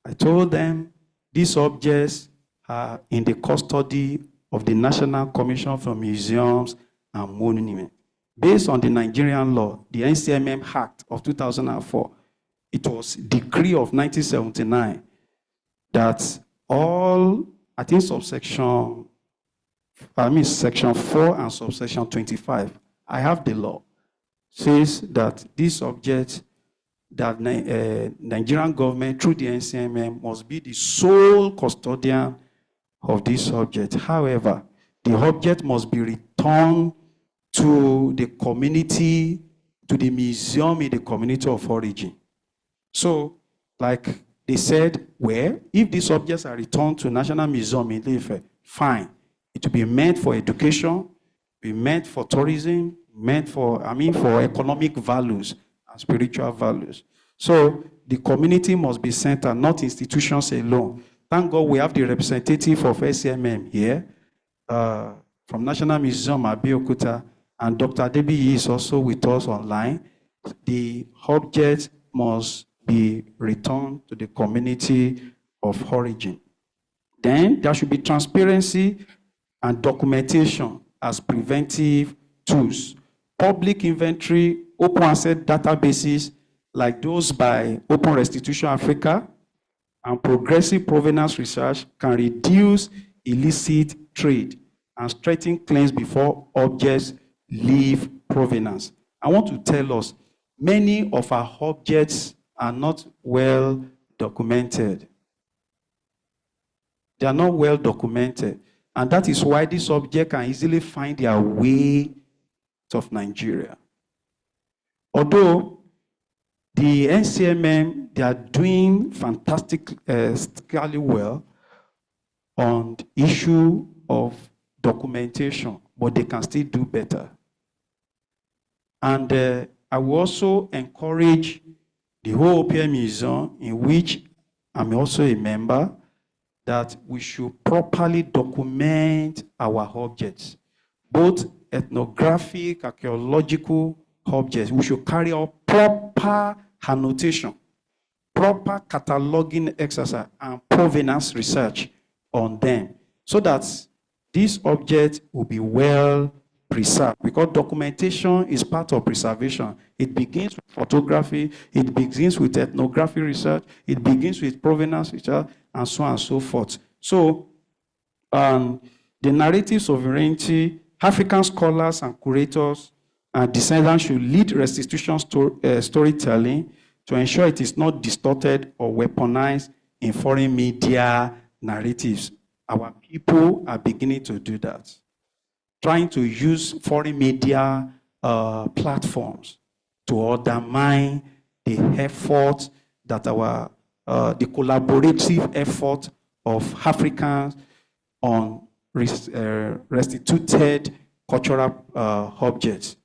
Speaker 3: I told them, these objects are in the custody of the National Commission for Museums and Monuments. Based on the Nigerian law, the NCMM Act of 2004, it was decree of 1979 that all, I think section 4 and subsection 25, I have the law, says that this object, that Nigerian government through the NCMM must be the sole custodian of this object. However, the object must be returned to the community, to the museum in the community of origin. So, like they said, well, if these objects are returned to National Museum in Ife, fine. It will be meant for education, be meant for tourism, meant for, for economic values and spiritual values. So, the community must be centered, not institutions alone. Thank God we have the representative of SCMM here, from National Museum Abeokuta, and Dr. Debbie is also with us online. The object must be returned to the community of origin. Then there should be transparency and documentation as preventive tools. Public inventory, open access databases like those by Open Restitution Africa and progressive provenance research can reduce illicit trade and straighten claims before objects leave provenance. I want to tell us, many of our objects are not well documented. They are not well documented. And that is why this object can easily find their way of Nigeria. Although the NCMM, they are doing fantastically well on the issue of documentation, but they can still do better. And I will also encourage the whole OPM Museum, in which I'm also a member, that we should properly document our objects, both ethnographic, archaeological objects. We should carry out proper annotation, proper cataloging exercise, and provenance research on them, so that these objects will be well preserved, because documentation is part of preservation. It begins with photography, it begins with ethnography research, it begins with provenance research, and so on and so forth. So, the narrative sovereignty, African scholars and curators and descendants should lead restitution storytelling to ensure it is not distorted or weaponized in foreign media narratives. Our people are beginning to do that, trying to use foreign media platforms to undermine the effort that the collaborative effort of Africans on restituted cultural objects.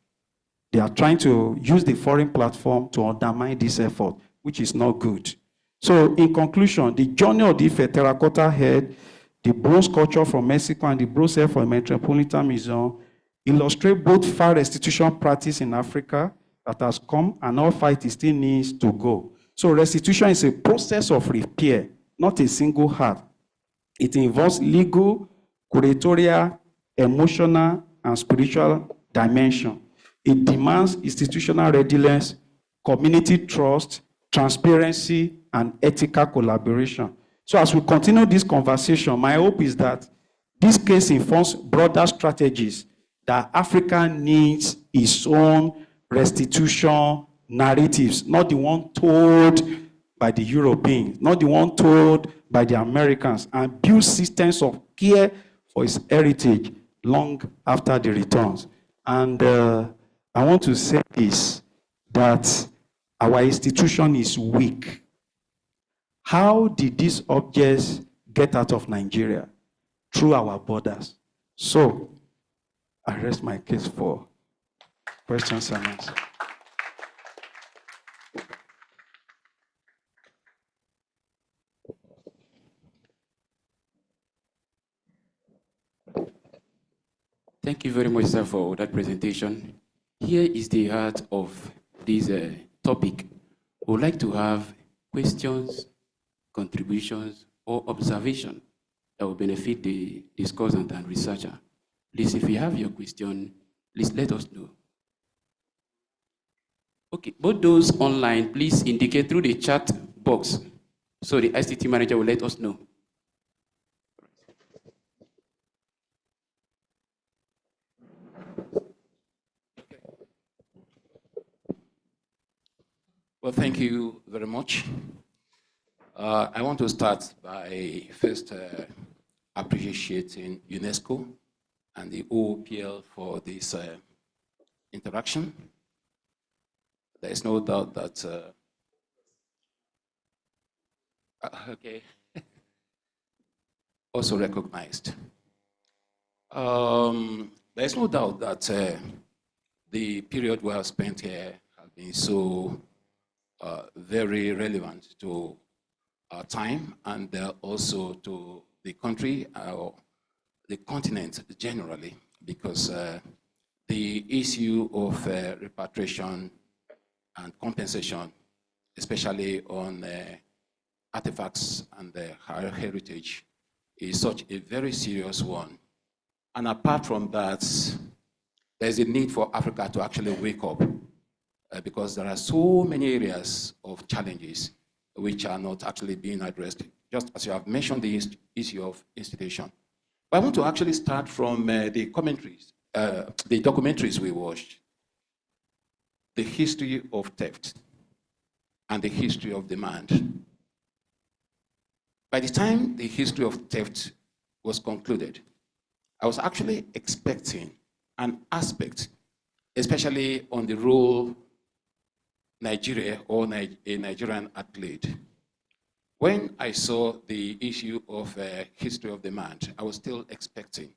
Speaker 3: They are trying to use the foreign platform to undermine this effort, which is not good. So in conclusion, the journey of the terracotta head, the bronze sculpture from Mexico, and the bronze head from the Metropolitan Museum illustrate both far restitution practice in Africa that has come, and how far it still needs to go. So restitution is a process of repair, not a single act. It involves legal, curatorial, emotional, and spiritual dimension. It demands institutional readiness, community trust, transparency, and ethical collaboration. So as we continue this conversation, my hope is that this case informs broader strategies that Africa needs its own restitution narratives, not the one told by the Europeans, not the one told by the Americans, and build systems of care for its heritage long after the returns. And I want to say this, that our institution is weak. How did these objects get out of Nigeria? Through our borders. So, I rest my case for questions and answers.
Speaker 1: Thank you very much, sir, for that presentation. Here is the heart of this topic. We would like to have questions, contributions, or observation that will benefit the discussant and researcher. Please, if you have your question, please let us know. Okay, both those online, please indicate through the chat box so the ICT manager will let us know.
Speaker 18: Well, thank you very much. I want to start by first appreciating UNESCO and the OOPL for this interaction. There is no doubt that, okay, also recognized. There is no doubt that the period we have spent here has been so very relevant to our time and also to the country or the continent generally, because the issue of repatriation and compensation, especially on artifacts and our heritage, is such a very serious one. And apart from that, there's a need for Africa to actually wake up, because there are so many areas of challenges which are not actually being addressed. Just as you have mentioned the issue of institution, I want to actually start from the commentaries, the documentaries we watched, the history of theft and the history of demand. By the time the history of theft was concluded, I was actually expecting an aspect, especially on the role Nigeria or a Nigerian athlete. When I saw the issue of history of demand, I was still expecting,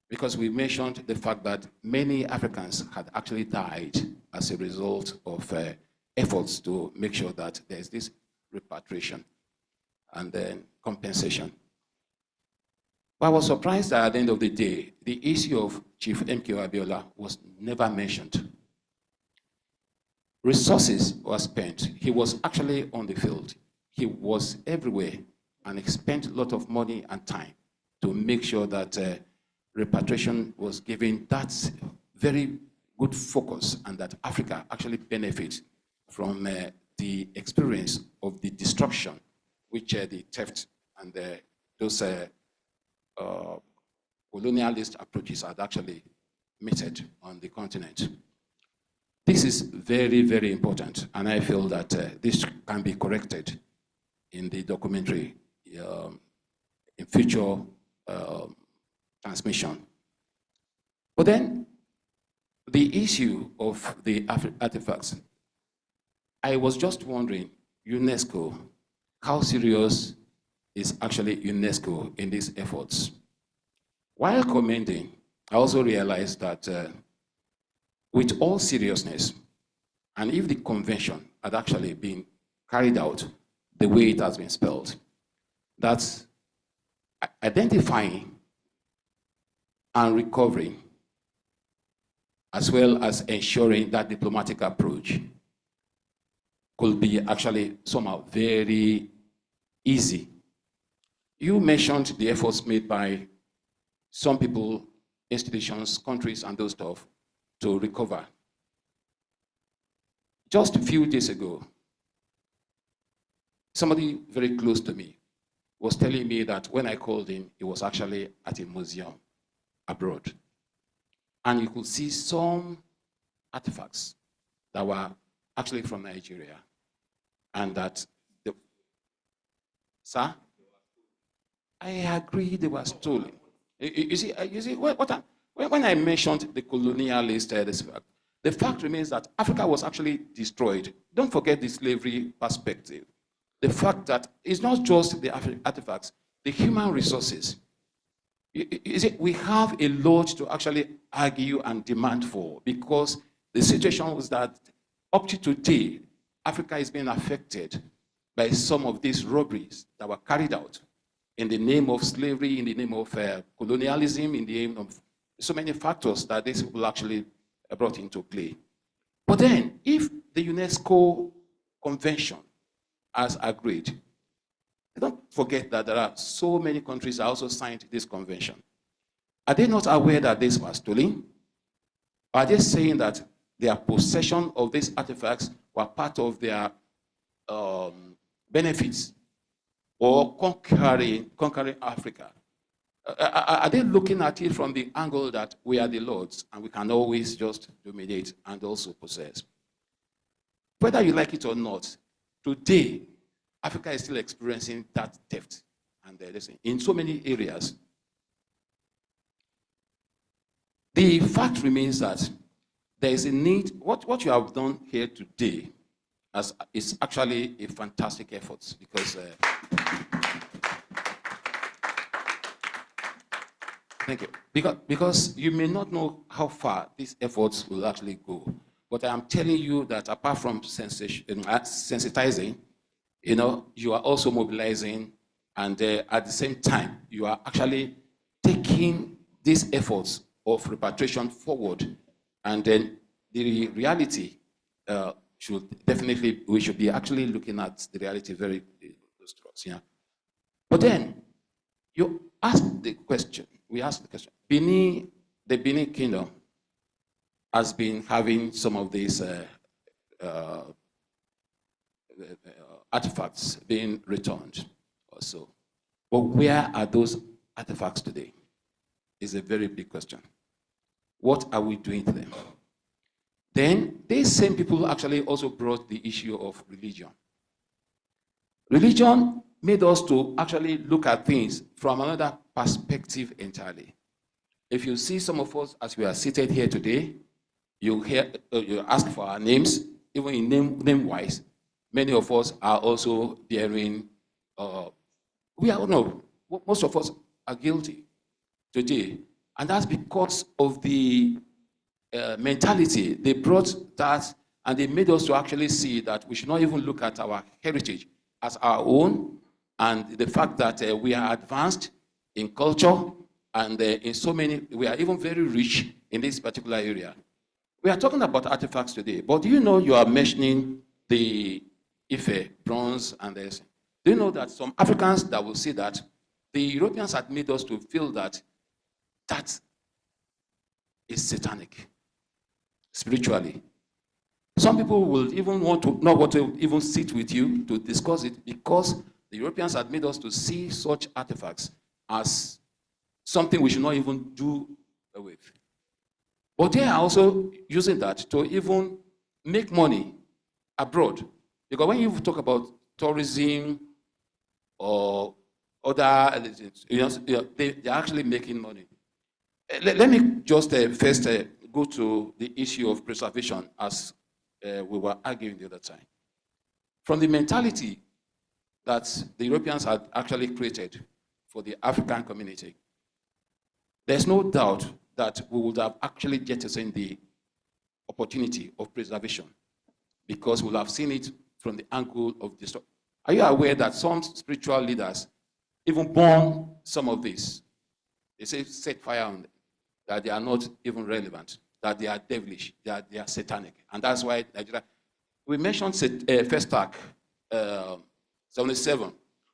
Speaker 18: because we mentioned the fact that many Africans had actually died as a result of efforts to make sure that there's this repatriation and then compensation. But I was surprised that at the end of the day, the issue of Chief M.K. Abiola was never mentioned. Resources were spent. He was actually on the field. He was everywhere, and he spent a lot of money and time to make sure that repatriation was given that very good focus, and that Africa actually benefits from the experience of the destruction which the theft and those colonialist approaches had actually meted on the continent. This is very, very important, and I feel that this can be corrected in the documentary in future transmission. But then, the issue of the artifacts, I was just wondering, UNESCO, how serious is actually UNESCO in these efforts? While commending, I also realized that with all seriousness, and if the convention had actually been carried out the way it has been spelled, that's identifying and recovering, as well as ensuring that diplomatic approach could be actually somehow very easy. You mentioned the efforts made by some people, institutions, countries, and those stuff to recover. Just a few days ago, somebody very close to me was telling me that when I called him, he was actually at a museum abroad. And you could see some artifacts that were actually from Nigeria. And that, sir? I agree they were stolen. You see when I mentioned the colonialist, the fact remains that Africa was actually destroyed. Don't forget the slavery perspective. The fact that it's not just the artifacts, the human resources. You see, we have a lot to actually argue and demand for, because the situation was that up to today, Africa is being affected by some of these robberies that were carried out in the name of slavery, in the name of colonialism, in the name of so many factors that these people actually brought into play. But then, if the UNESCO Convention has agreed, don't forget that there are so many countries that also signed this convention. Are they not aware that this was stolen? Are they saying that their possession of these artifacts were part of their benefits, or conquering Africa? Are they looking at it from the angle that we are the lords and we can always just dominate and also possess? Whether you like it or not, today, Africa is still experiencing that theft and in so many areas. The fact remains that there is a need. What you have done here today is actually a fantastic effort, because thank you. Because you may not know how far these efforts will actually go, but I am telling you that apart from sensitizing, you are also mobilizing, and at the same time, you are actually taking these efforts of repatriation forward, and then the reality we should be actually looking at the reality very close. Yeah. But then you asked the question. We asked the question. The Benin Kingdom has been having some of these artifacts being returned also. But where are those artifacts today? Is a very big question. What are we doing to them? Then these same people actually also brought the issue of religion. Religion made us to actually look at things from another perspective entirely. If you see some of us as we are seated here today, you ask for our names, even in name-wise. Many of us are also bearing, most of us are guilty today. And that's because of the mentality. They brought that and they made us to actually see that we should not even look at our heritage as our own, and the fact that we are advanced in culture and in so many, we are even very rich in this particular area. We are talking about artifacts today, but do you know you are mentioning the Ife, bronze, and this? Do you know that some Africans that will say that the Europeans had made us to feel that that is satanic, spiritually. Some people will even not want to even sit with you to discuss it because the Europeans had made us to see such artifacts as something we should not even do with. But they are also using that to even make money abroad. Because when you talk about tourism or other, they're actually making money. Let me just first go to the issue of preservation as we were arguing the other time. From the mentality that the Europeans had actually created for the African community, there's no doubt that we would have actually jettisoned the opportunity of preservation because we'll have seen it from the angle of destruction. Are you aware that some spiritual leaders even burn some of this? They say set fire on them, that they are not even relevant, that they are devilish, that they are satanic. And that's why Nigeria, we mentioned First Act 77.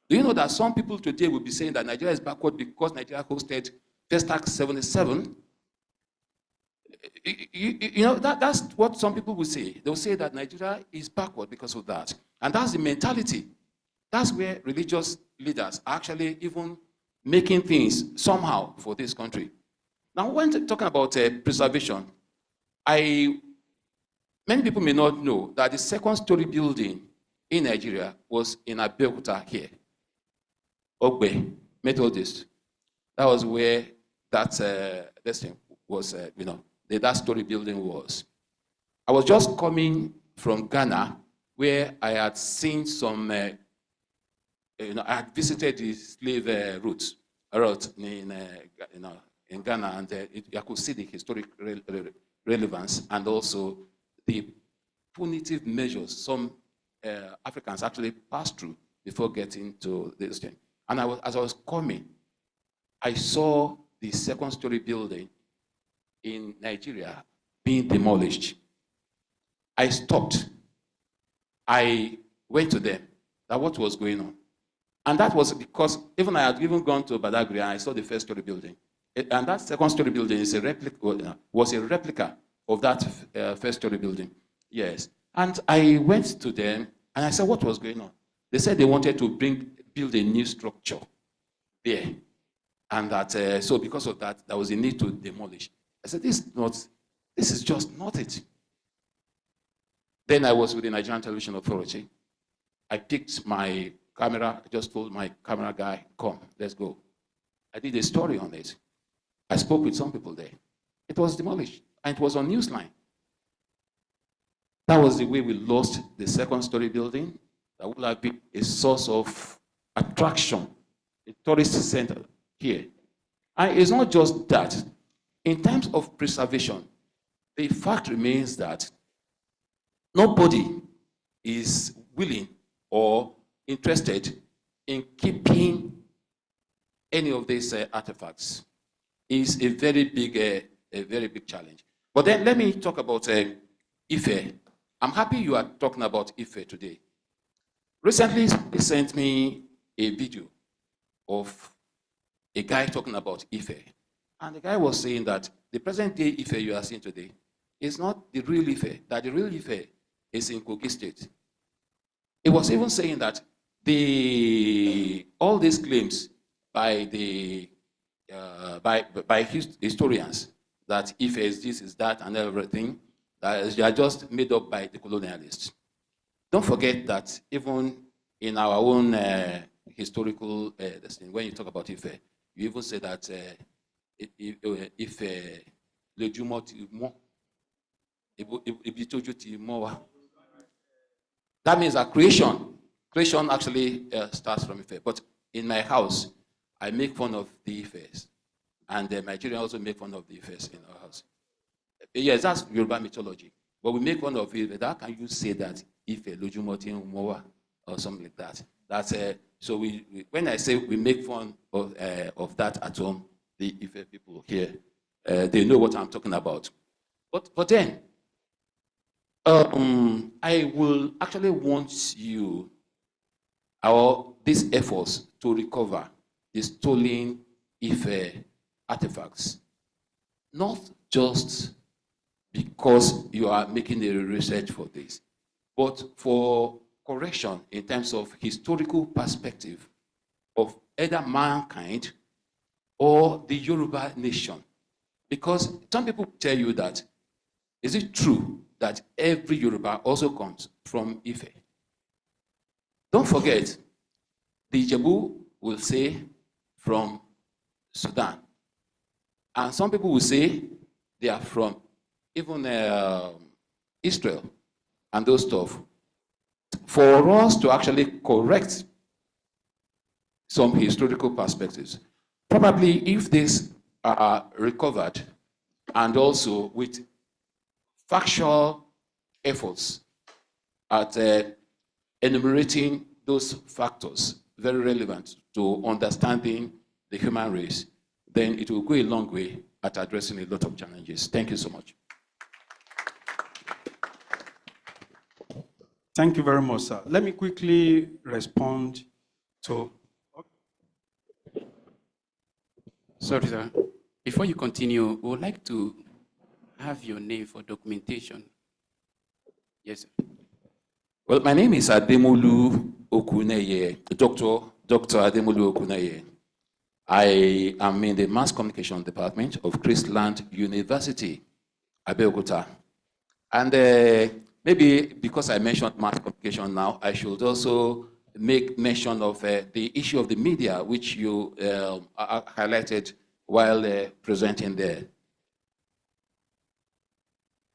Speaker 18: Do you know that some people today will be saying that Nigeria is backward because Nigeria hosted First Act 77? You know, that's what some people will say. They'll say that Nigeria is backward because of that. And that's the mentality. That's where religious leaders are actually even making things somehow for this country. Now, when talking about preservation, many people may not know that the second-story building in Nigeria was in Abeokuta here. Ogbe, Methodist. That was where that thing was, that story building was. I was just coming from Ghana, where I had seen some, I had visited the slave route in Ghana, and I could see the historic relevance and also the punitive measures some Africans actually passed through before getting to this thing. And as I was coming, I saw the second-story building in Nigeria being demolished. I stopped. I went to them, that what was going on. And that was because even I had even gone to Badagry and I saw the first-story building. And that second-story building is was a replica of that first-story building. Yes. And I went to them and I said, what was going on? They said they wanted to build a new structure there. And that, so because of that, there was a need to demolish. I said, this is just not it. Then I was with the Nigerian Television Authority. I picked my camera, I just told my camera guy, come, let's go. I did a story on it. I spoke with some people there. It was demolished, and it was on Newsline. That was the way we lost the second-story building. That would have been a source of attraction, a tourist center here. And it's not just that. In terms of preservation, the fact remains that nobody is willing or interested in keeping any of these artifacts. It's a very big challenge. But then let me talk about Ife. I'm happy you are talking about Ife today. Recently, they sent me a video of a guy talking about Ife. And the guy was saying that the present-day Ife you are seeing today is not the real Ife, that the real Ife is in Kogi State. He was even saying that all these claims by the historians that if is this, is that, and everything, that they are just made up by the colonialists. Don't forget that even in our own historical when you talk about Ife, you even say that if le jumeau ti mo, that means that creation actually starts from Ife. But in my house, I make fun of the Ifes, and my children also make fun of the Ifes in our house. Yes, that's Yoruba mythology. But we make fun of it. How can you say that Ife lojumoti mowa or something like that? That's so we when I say we make fun of that at home, the Ife people here, they know what I'm talking about. But then, I will actually want you, these efforts to recover the stolen Ife artifacts, not just because you are making a research for this, but for correction in terms of historical perspective of either mankind or the Yoruba nation. Because some people tell you that, is it true that every Yoruba also comes from Ife? Don't forget, the Ijebu will say from Sudan. And some people will say they are from even Israel and those stuff. For us to actually correct some historical perspectives, probably if these are recovered and also with factual efforts at enumerating those factors very relevant to understanding the human race, then it will go a long way at addressing a lot of challenges. Thank you so much.
Speaker 3: Thank you very much, sir. Let me quickly respond to...
Speaker 1: Sorry, sir. Before you continue, we would like to have your name for documentation. Yes, sir.
Speaker 18: Well, my name is Ademolu Okuneye, Dr. Ademolu Okuneye. I am in the Mass Communication Department of Christland University, Abeokuta. And maybe because I mentioned mass communication now, I should also make mention of the issue of the media, which you highlighted while presenting there.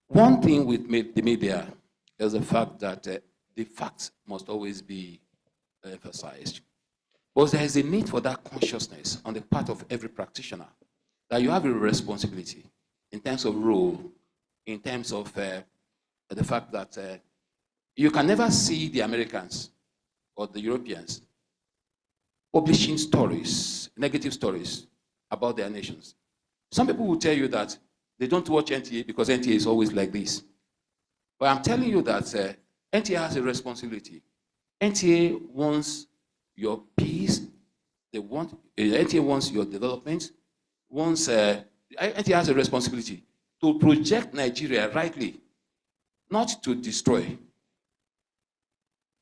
Speaker 18: One thing with the media is the fact that the facts must always be emphasized. But there is a need for that consciousness on the part of every practitioner, that you have a responsibility in terms of role, in terms of the fact that you can never see the Americans or the Europeans publishing stories, negative stories about their nations. Some people will tell you that they don't watch NTA because NTA is always like this. But I'm telling you that NTA has a responsibility. NTA wants your peace. NTA wants your development. NTA has a responsibility to project Nigeria rightly, not to destroy.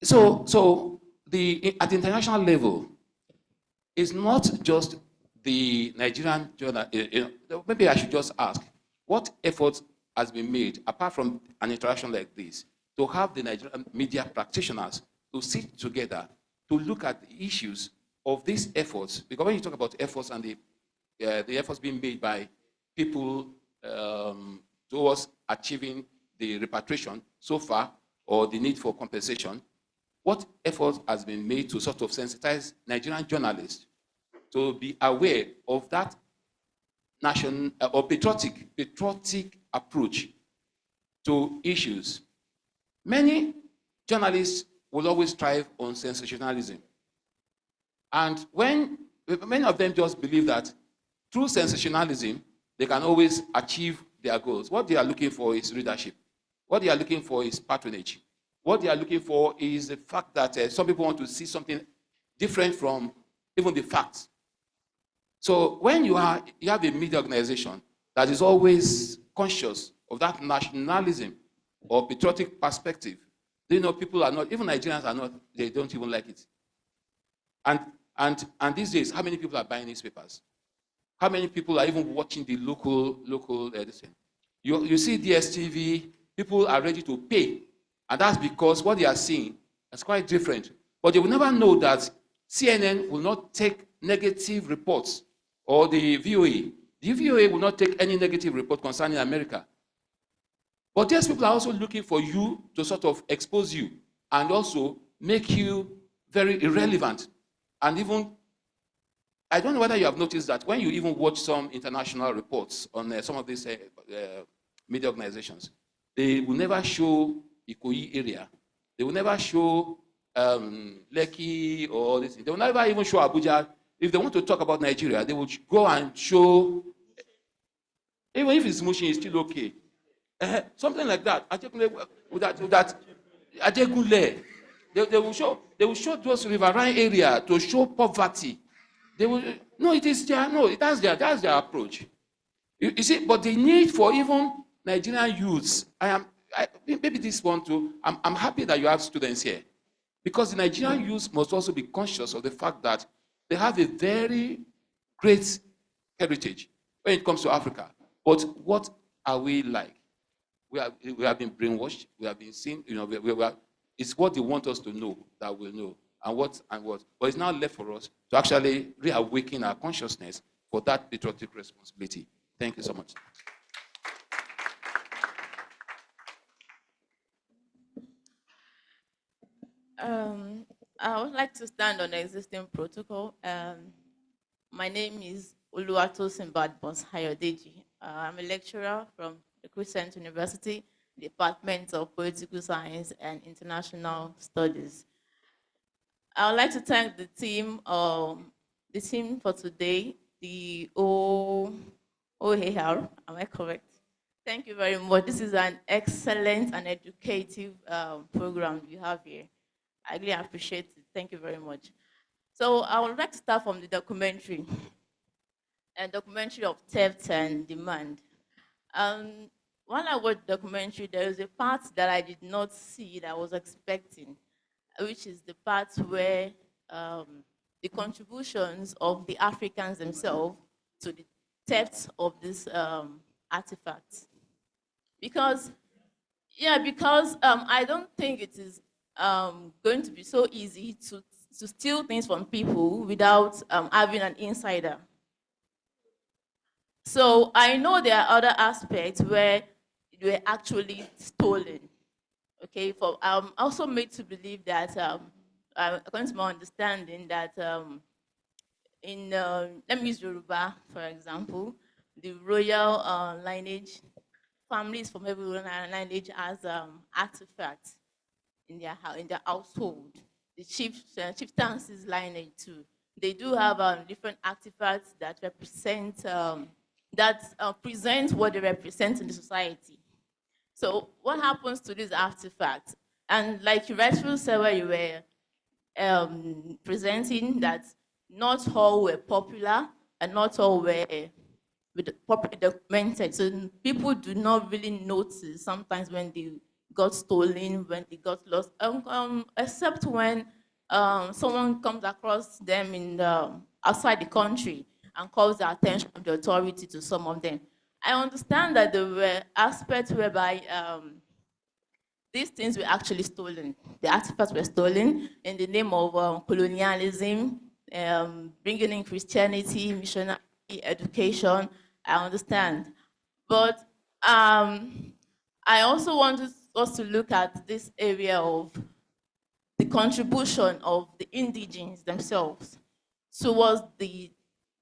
Speaker 18: So at the international level, it's not just the Nigerian journal. Maybe I should just ask, what effort has been made, apart from an interaction like this, to have the Nigerian media practitioners to sit together to look at the issues of these efforts? Because when you talk about efforts and the efforts being made by people towards achieving the repatriation so far, or the need for compensation, what effort has been made to sort of sensitize Nigerian journalists to be aware of that national or patriotic approach to issues? Many journalists will always thrive on sensationalism. And when many of them just believe that through sensationalism, they can always achieve their goals. What they are looking for is readership. What they are looking for is patronage. What they are looking for is the fact that some people want to see something different from even the facts. So when you have a media organization that is always conscious of that nationalism or patriotic perspective, they know people are not, even Nigerians are not, they don't even like it. And these days, how many people are buying newspapers? How many people are even watching the local this thing? You see DSTV, people are ready to pay. And that's because what they are seeing is quite different. But they will never know that CNN will not take negative reports, or the VOA. The VOA will not take any negative report concerning America. But these people are also looking for you to sort of expose you and also make you very irrelevant. And even, I don't know whether you have noticed that when you even watch some international reports on some of these media organizations, they will never show Ikoyi area. They will never show Lekki or this. They will never even show Abuja. If they want to talk about Nigeria, they will go and show, even if it's Mushin, it's still okay. Something like that. They will show those riverine area to show poverty. They will, no, it is their, no, that's their approach. You see, but the need for even Nigerian youths, maybe this one too, I'm happy that you have students here, because the Nigerian youths must also be conscious of the fact that they have a very great heritage when it comes to Africa. But what are we like? We have been brainwashed. We have been seen. It's what they want us to know that we'll know, and what. But it's now left for us to actually reawaken our consciousness for that patriotic responsibility. Thank you so much.
Speaker 14: I would like to stand on the existing protocol. My name is Oluwatosin Badbos Hayodeji. I'm a lecturer from the Crescent University, Department of Political Science and International Studies. I would like to thank the team for today, the OHR, am I correct? Thank you very much. This is an excellent and educative program you have here. I really appreciate it. Thank you very much. So I would like to start from the documentary, a documentary of theft and demand. When I watched the documentary, there is a part that I did not see that I was expecting, which is the part where the contributions of the Africans themselves to the theft of this artifacts. Because I don't think it is going to be so easy to steal things from people without having an insider. So I know there are other aspects where they were actually stolen. Okay, I'm also made to believe that, according to my understanding, that let me use Yoruba, for example, the royal lineage, families from every royal lineage has artifacts in their household. The chieftain's lineage too. They do have different artifacts that represent present what they represent in the society. So what happens to these artifacts? And like you rightfully said, where you were presenting that not all were popular and not all were properly documented. So people do not really notice sometimes when they got stolen, when they got lost, except when someone comes across them in outside the country and calls the attention of the authority to some of them. I understand that there were aspects whereby these things were actually stolen. The artifacts were stolen in the name of colonialism, bringing in Christianity, missionary education. I understand. But I also want us to look at this area of the contribution of the indigenes themselves towards the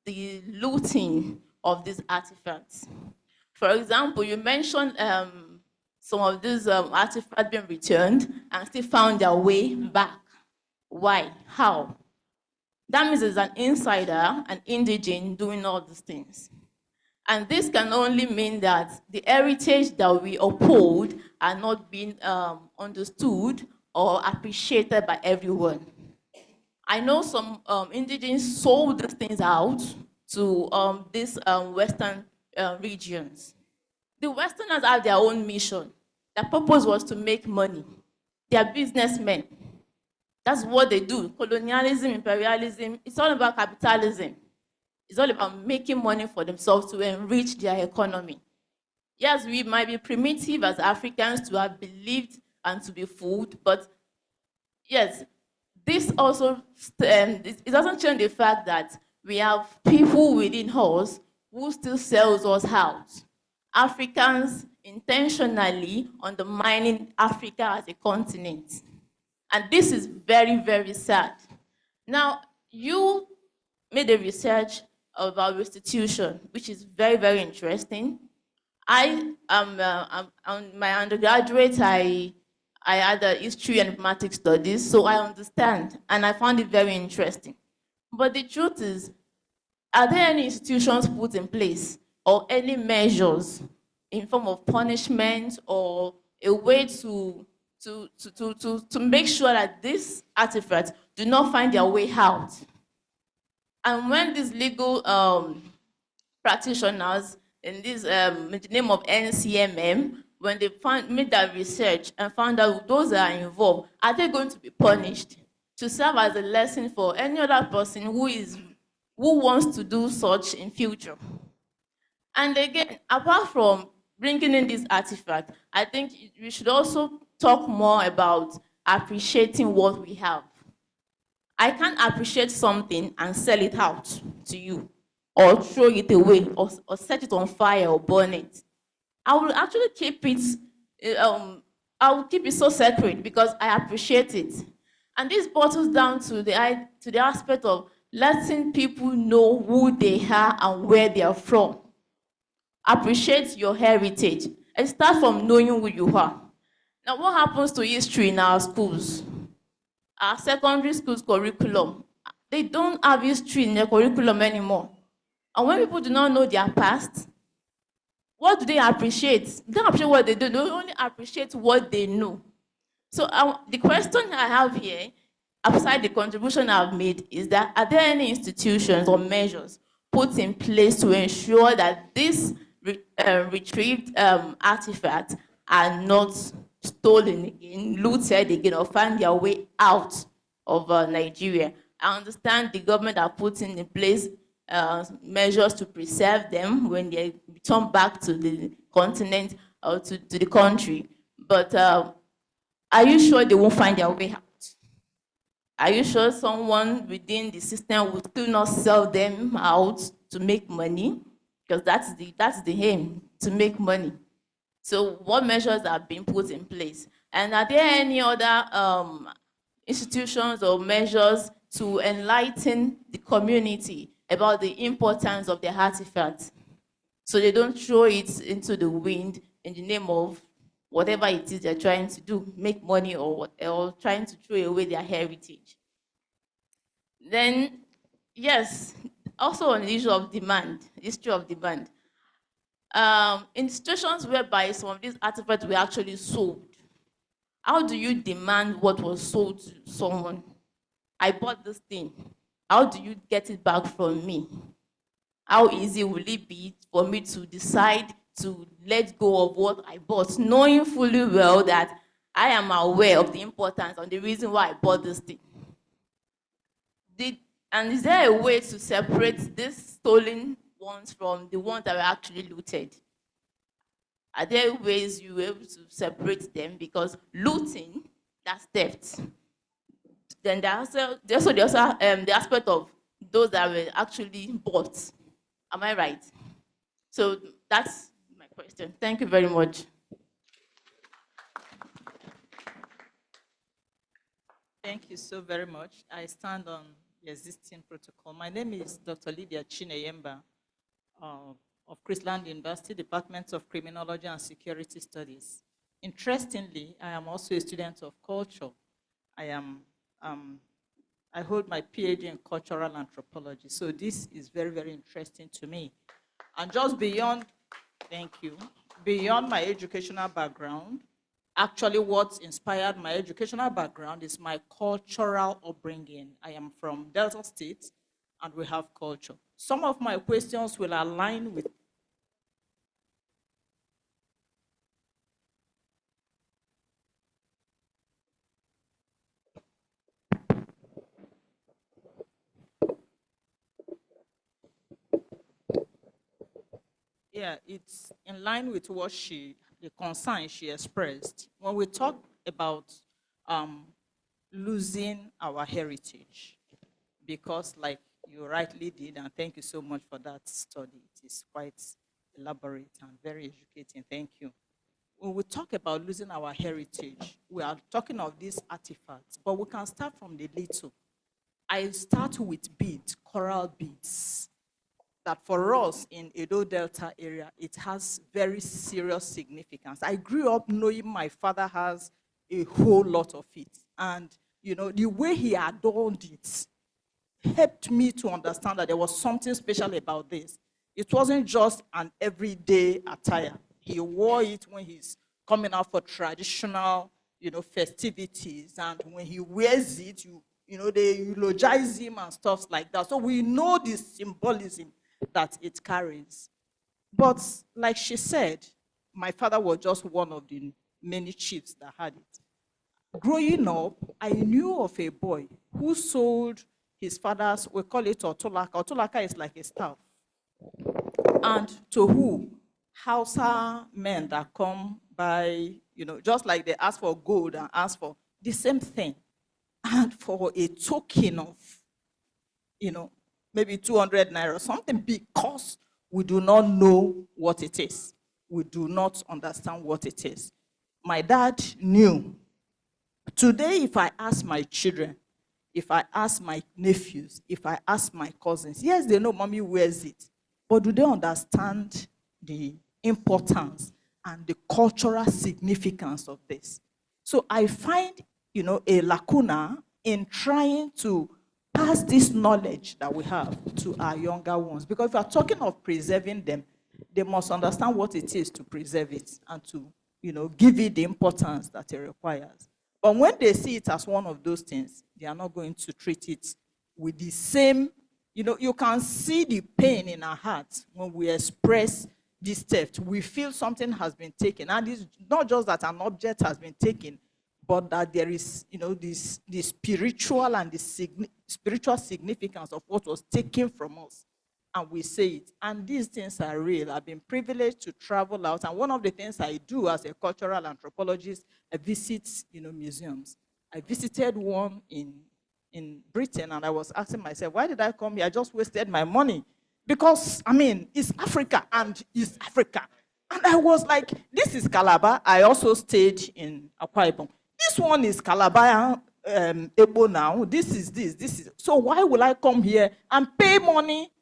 Speaker 14: looting of these artifacts. For example, you mentioned some of these artifacts being returned and still found their way back. Why? How? That means there's an insider, an indigene doing all these things. And this can only mean that the heritage that we uphold are not being understood or appreciated by everyone. I know some indigenes sold these things out to these Western regions. The Westerners have their own mission. Their purpose was to make money. They are businessmen. That's what they do. Colonialism, imperialism, it's all about capitalism. It's all about making money for themselves to enrich their economy. Yes, we might be primitive as Africans to have believed and to be fooled, but yes, this also it doesn't change the fact that we have people within us who still sells us out. Africans intentionally undermining Africa as a continent. And this is very, very sad. Now, you made a research about restitution, which is very, very interesting. I am on my undergraduate, I had a history and mathematics studies, so I understand, and I found it very interesting. But the truth is, are there any institutions put in place or any measures in form of punishment or a way to make sure that these artifacts do not find their way out? And when these legal practitioners in this in the name of NCMM, when they made that research and found out those that are involved, are they going to be punished to serve as a lesson for any other person who wants to do such in future? And again, apart from bringing in this artifact, I think we should also talk more about appreciating what we have. I can't appreciate something and sell it out to you, or throw it away, or set it on fire or burn it. I will actually keep it, I will keep it so sacred because I appreciate it. And this boils down to the aspect of letting people know who they are and where they are from. Appreciate your heritage. And start from knowing who you are. Now, what happens to history in our schools? Our secondary schools curriculum, they don't have history in their curriculum anymore. And when people do not know their past, what do they appreciate? They don't appreciate what they do, they only appreciate what they know. So the question I have here, aside the contribution I've made, is that are there any institutions or measures put in place to ensure that these retrieved artifacts are not stolen again, looted again, or find their way out of Nigeria? I understand the government are putting in place measures to preserve them when they return back to the continent or to the country. But are you sure they won't find their way out? Are you sure someone within the system will still not sell them out to make money? Because that's the aim, to make money. So what measures are being put in place? And are there any other institutions or measures to enlighten the community about the importance of their artifacts, so they don't throw it into the wind in the name of whatever it is they're trying to do, make money or trying to throw away their heritage? Then, yes, also on the issue of demand, history of demand. In situations whereby some of these artifacts were actually sold, how do you demand what was sold to someone? I bought this thing. How do you get it back from me? How easy will it be for me to decide to let go of what I bought, knowing fully well that I am aware of the importance and the reason why I bought this thing? And is there a way to separate these stolen ones from the ones that were actually looted? Are there ways you were able to separate them? Because looting, that's theft. Then there's also the aspect of those that were actually bought. Am I right? So that's my question. Thank you very much.
Speaker 12: Thank you so very much. I stand on the existing protocol. My name is Dr. Lydia Chineyemba of Christland University, Department of Criminology and Security Studies. Interestingly, I am also a student of culture. I hold my PhD in cultural anthropology, so this is very, very interesting to me. And just beyond, thank you, beyond my educational background, actually what inspired my educational background is my cultural upbringing. I am from Delta State, and we have culture. Some of my questions will align with Yeah, it's in line with what the concern she expressed. When we talk about losing our heritage, because like you rightly did, and thank you so much for that study. It is quite elaborate and very educating. Thank you. When we talk about losing our heritage, we are talking of these artifacts, but we can start from the little. I start with beads, coral beads, that for us in Edo Delta area, it has very serious significance. I grew up knowing my father has a whole lot of it. And, you know, the way he adorned it helped me to understand that there was something special about this. It wasn't just an everyday attire. He wore it when he's coming out for traditional, you know, festivities. And when he wears it, you know, they eulogize him and stuff like that. So we know the symbolism that it carries. But like she said, my father was just one of the many chiefs that had it. Growing up, I knew of a boy who sold his father's, we call it otolaka. Otolaka is like a staff. And to who? Hausa men that come by, you know, just like they ask for gold and ask for the same thing. And for a token of, you know, maybe 200 naira or something, because we do not know what it is. We do not understand what it is. My dad knew. Today, if I ask my children, if I ask my nephews, if I ask my cousins, yes, they know mommy wears it, but do they understand the importance and the cultural significance of this? So I find, you know, a lacuna in trying to pass this knowledge that we have to our younger ones. Because if we are talking of preserving them, they must understand what it is to preserve it and to, you know, give it the importance that it requires. But when they see it as one of those things, they are not going to treat it with the same, you know, you can see the pain in our hearts when we express this theft. We feel something has been taken. And it's not just that an object has been taken, but that there is, you know, the spiritual and the spiritual significance of what was taken from us. And we say it. And these things are real. I've been privileged to travel out. And one of the things I do as a cultural anthropologist, I visit, you know, museums. I visited one in Britain, and I was asking myself, why did I come here? I just wasted my money. Because, I mean, it's Africa and East Africa. And I was like, this is Calabar. I also stayed in Akwa Ibom. This one is Calabar, Ebo now. This is. So why will I come here and pay money?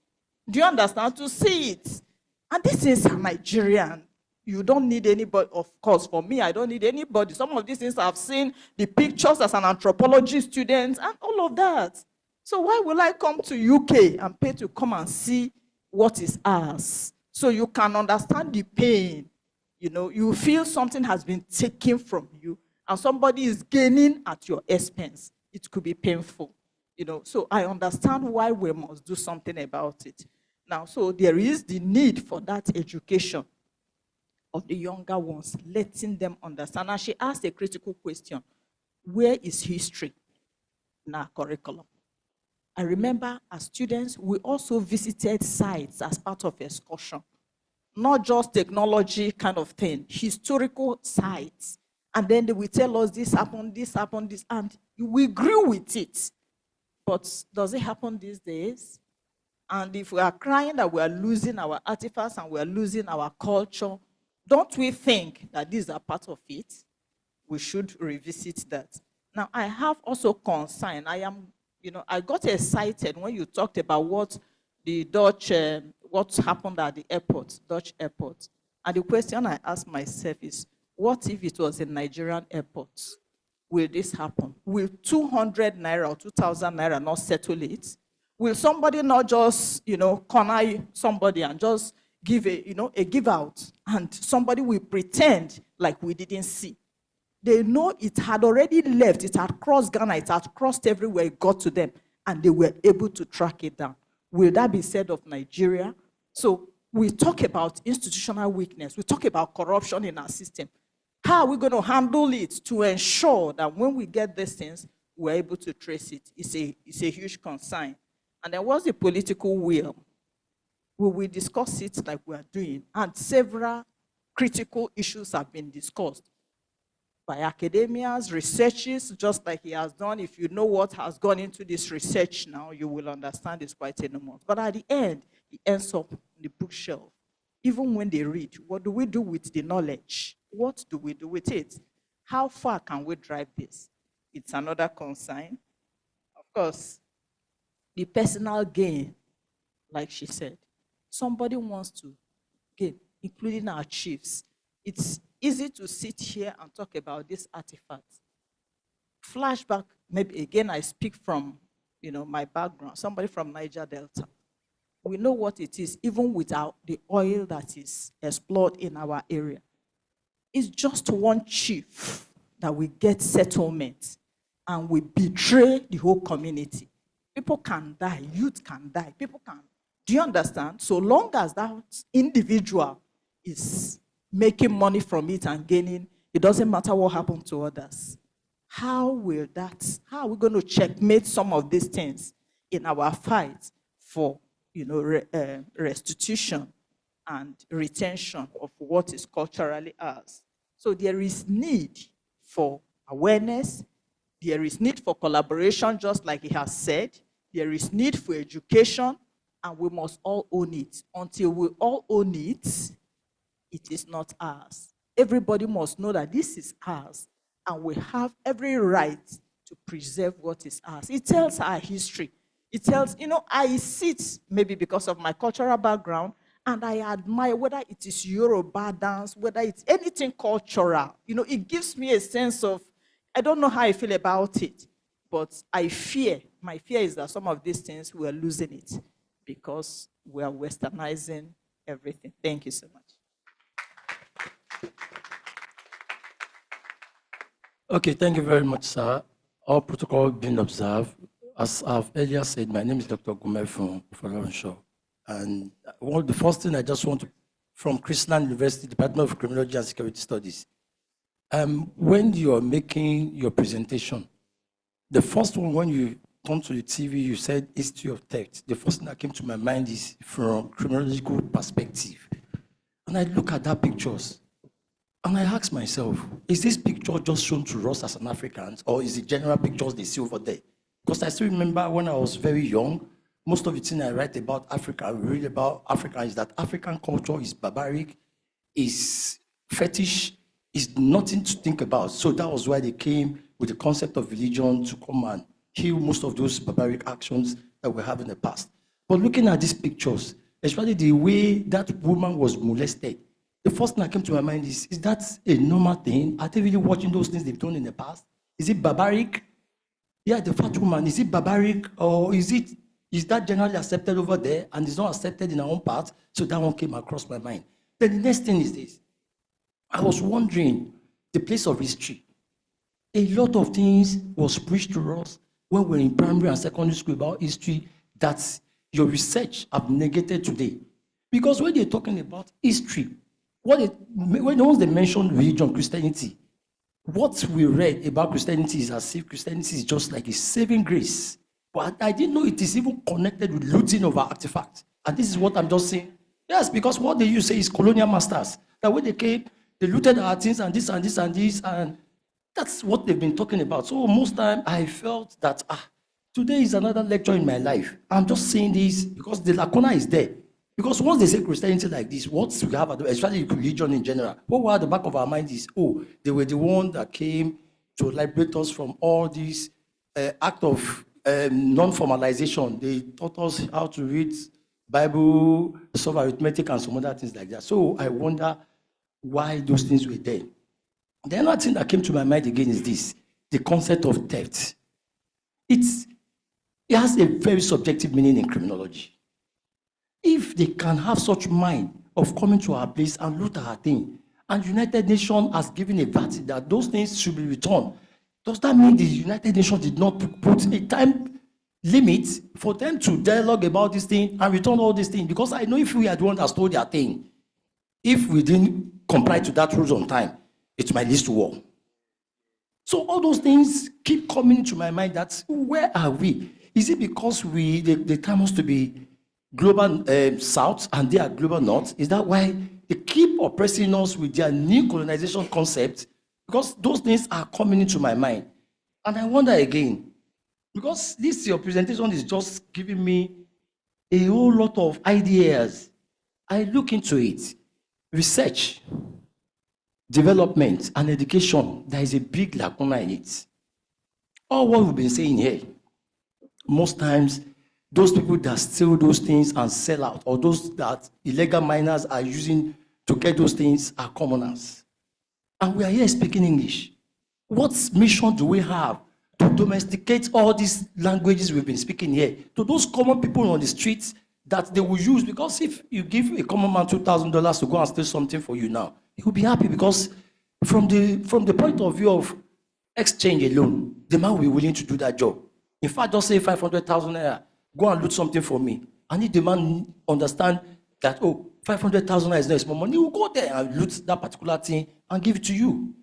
Speaker 12: Do you understand? To see it. And this is Nigerian. You don't need anybody, of course, for me, I don't need anybody. Some of these things I've seen, the pictures as an anthropology student, and all of that. So why will I come to UK and pay to come and see what is ours? So you can understand the pain. You know, you feel something has been taken from you, and somebody is gaining at your expense. It could be painful. You know, so I understand why we must do something about it. Now, so there is the need for that education of the younger ones, letting them understand. And she asked a critical question: where is history in our curriculum? I remember as students, we also visited sites as part of excursion. Not just technology kind of thing, historical sites. And then they will tell us this happened, and we grew with it. But does it happen these days? And if we are crying that we are losing our artifacts and we are losing our culture, don't we think that these are part of it? We should revisit that. Now, I have also concern. I got excited when you talked about what the Dutch, what happened at the airport, Dutch airport. And the question I asked myself is, what if it was a Nigerian airport? Will this happen? Will 200 naira or 2,000 naira not settle it? Will somebody not just, corner somebody and just give a give out, and somebody will pretend like we didn't see? They know it had already left, it had crossed Ghana, it had crossed everywhere, it got to them, and they were able to track it down. Will that be said of Nigeria? So we talk about institutional weakness, we talk about corruption in our system. How are we going to handle it to ensure that when we get these things, we're able to trace it? It's a huge concern. And then what's the political will we will discuss it like we are doing, and several critical issues have been discussed by academians, researchers, just like he has done. If you know what has gone into this research now, you will understand it's quite enormous. But at the end, it ends up on the bookshelf. Even when they read, what do we do with the knowledge? What do we do with it? How far can we drive this? It's another concern. Of course, the personal gain, like she said, somebody wants to gain, including our chiefs. It's easy to sit here and talk about this artifact. Flashback, maybe again, I speak from my background, somebody from Niger Delta. We know what it is, even without the oil that is explored in our area. It's just one chief that we get settlement and we betray the whole community. People can die, youth can die, people can. Do you understand? So long as that individual is making money from it and gaining, it doesn't matter what happened to others. How are we going to checkmate some of these things in our fight for restitution and retention of what is culturally ours? So there is need for awareness, there is need for collaboration, just like he has said, there is need for education, and we must all own it. Until we all own it, it is not ours. Everybody must know that this is ours, and we have every right to preserve what is ours. It tells our history. It tells, I sit, maybe because of my cultural background, and I admire whether it is Yoruba dance, whether it's anything cultural. It gives me a sense of, I don't know how I feel about it, but my fear is that some of these things, we are losing it because we are westernizing everything. Thank you so much.
Speaker 19: Okay, thank you very much, sir. All protocol being observed. As I've earlier said, my name is Dr. Gume from Folorenshaw. And the first thing I just want to, from Christian University, Department of Criminology and Security Studies, when you're making your presentation, the first one, when you come to the TV, you said history of theft. The first thing that came to my mind is from criminological perspective. And I look at that pictures, and I ask myself, is this picture just shown to us as an Africans, or is it general pictures they see over there? Because I still remember when I was very young, most of the things I write about Africa, read about Africa, is that African culture is barbaric, is fetish, is nothing to think about. So that was why they came with the concept of religion to come and heal most of those barbaric actions that we have in the past. But looking at these pictures, especially the way that woman was molested, the first thing that came to my mind is that a normal thing? Are they really watching those things they've done in the past? Is it barbaric? Yeah, the fat woman, is it barbaric, or is that generally accepted over there and is not accepted in our own part? So that one came across my mind. Then the next thing is this. I was wondering, the place of history. A lot of things was preached to us when we were in primary and secondary school about history that your research have negated today. Because when they're talking about history, once they mention religion, Christianity, what we read about Christianity is as if Christianity is just like a saving grace. But I didn't know it is even connected with looting of our artifacts. And this is what I'm just saying. Yes, because what they used to say is colonial masters. That when they came, they looted our things and this and this and this, and that's what they've been talking about. So most time I felt that, today is another lecture in my life. I'm just saying this because the lacuna is there. Because once they say Christianity like this, what we have, especially religion in general, what we have at the back of our mind is, they were the one that came to liberate us from all these act of non-formalization. They taught us how to read Bible, solve arithmetic, and some other things like that. So I wonder why those things were there. The other thing that came to my mind again is this, the concept of theft. It has a very subjective meaning in criminology. If they can have such mind of coming to our place and loot our thing, and United Nations has given a verdict that those things should be returned, does that mean the United Nations did not put a time limit for them to dialogue about this thing and return all these things? Because I know if we are the one that stole their thing, if we didn't comply to that rules on time, it might lead to war. So all those things keep coming to my mind that where are we? Is it because the time has to be global south and they are global north? Is that why they keep oppressing us with their new colonization concept? Because those things are coming into my mind. And I wonder again, because this your presentation is just giving me a whole lot of ideas. I look into it. Research, development, and education, there is a big lacuna in it. All what we've been saying here, most times, those people that steal those things and sell out, or those that illegal miners are using to get those things are commoners. And we are here speaking English. What mission do we have to domesticate all these languages we've been speaking here to those common people on the streets that they will use? Because if you give a common man $2,000 to go and steal something for you now, he will be happy, because from the point of view of exchange alone, the man will be willing to do that job. In fact, just say 500,000 naira, go and loot something for me. And if the man understand that, oh, 500,000 naira is not small money, he will go there and loot that particular thing and give it to you.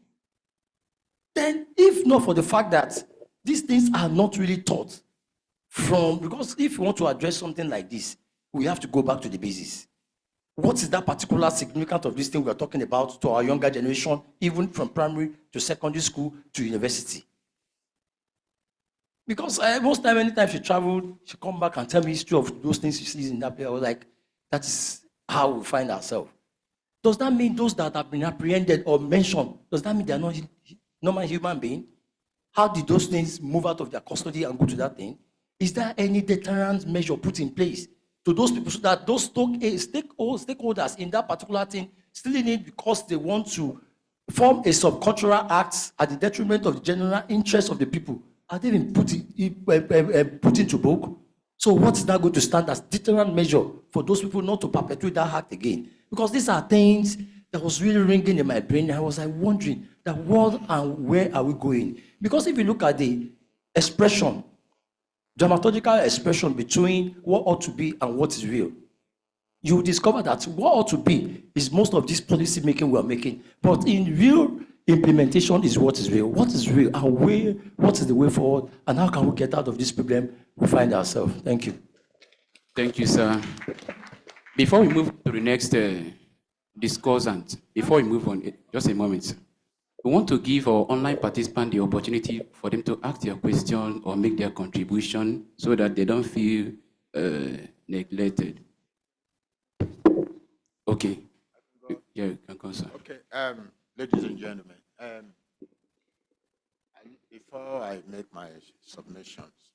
Speaker 19: Then, if not for the fact that these things are not really taught from, because if you want to address something like this, we have to go back to the basis. What is that particular significance of this thing we are talking about to our younger generation, even from primary to secondary school to university? Because most time, anytime she traveled, she come back and tell me history of those things she sees in that place. I was like, that is how we find ourselves. Does that mean those that have been apprehended or mentioned, does that mean they are not normal human beings? How did those things move out of their custody and go to that thing? Is there any deterrent measure put in place to those people so that those stakeholders in that particular thing still in it because they want to form a subcultural act at the detriment of the general interest of the people? Are they been put into book? So what is that going to stand as deterrent measure for those people not to perpetuate that act again? Because these are things that was really ringing in my brain. I was wondering that what and where are we going? Because if you look at the expression, dramaturgical expression between what ought to be and what is real, you will discover that what ought to be is most of this policy making we are making. But in real implementation is what is real. What is real and where, what is the way forward, and how can we get out of this problem we find ourselves? Thank you.
Speaker 1: Thank you, sir. Before we move to the next discussant, before we move on, just a moment. We want to give our online participants the opportunity for them to ask their question or make their contribution so that they don't feel neglected. Okay. Yeah, you can go, sir.
Speaker 10: Okay, ladies and gentlemen, before I make my submissions,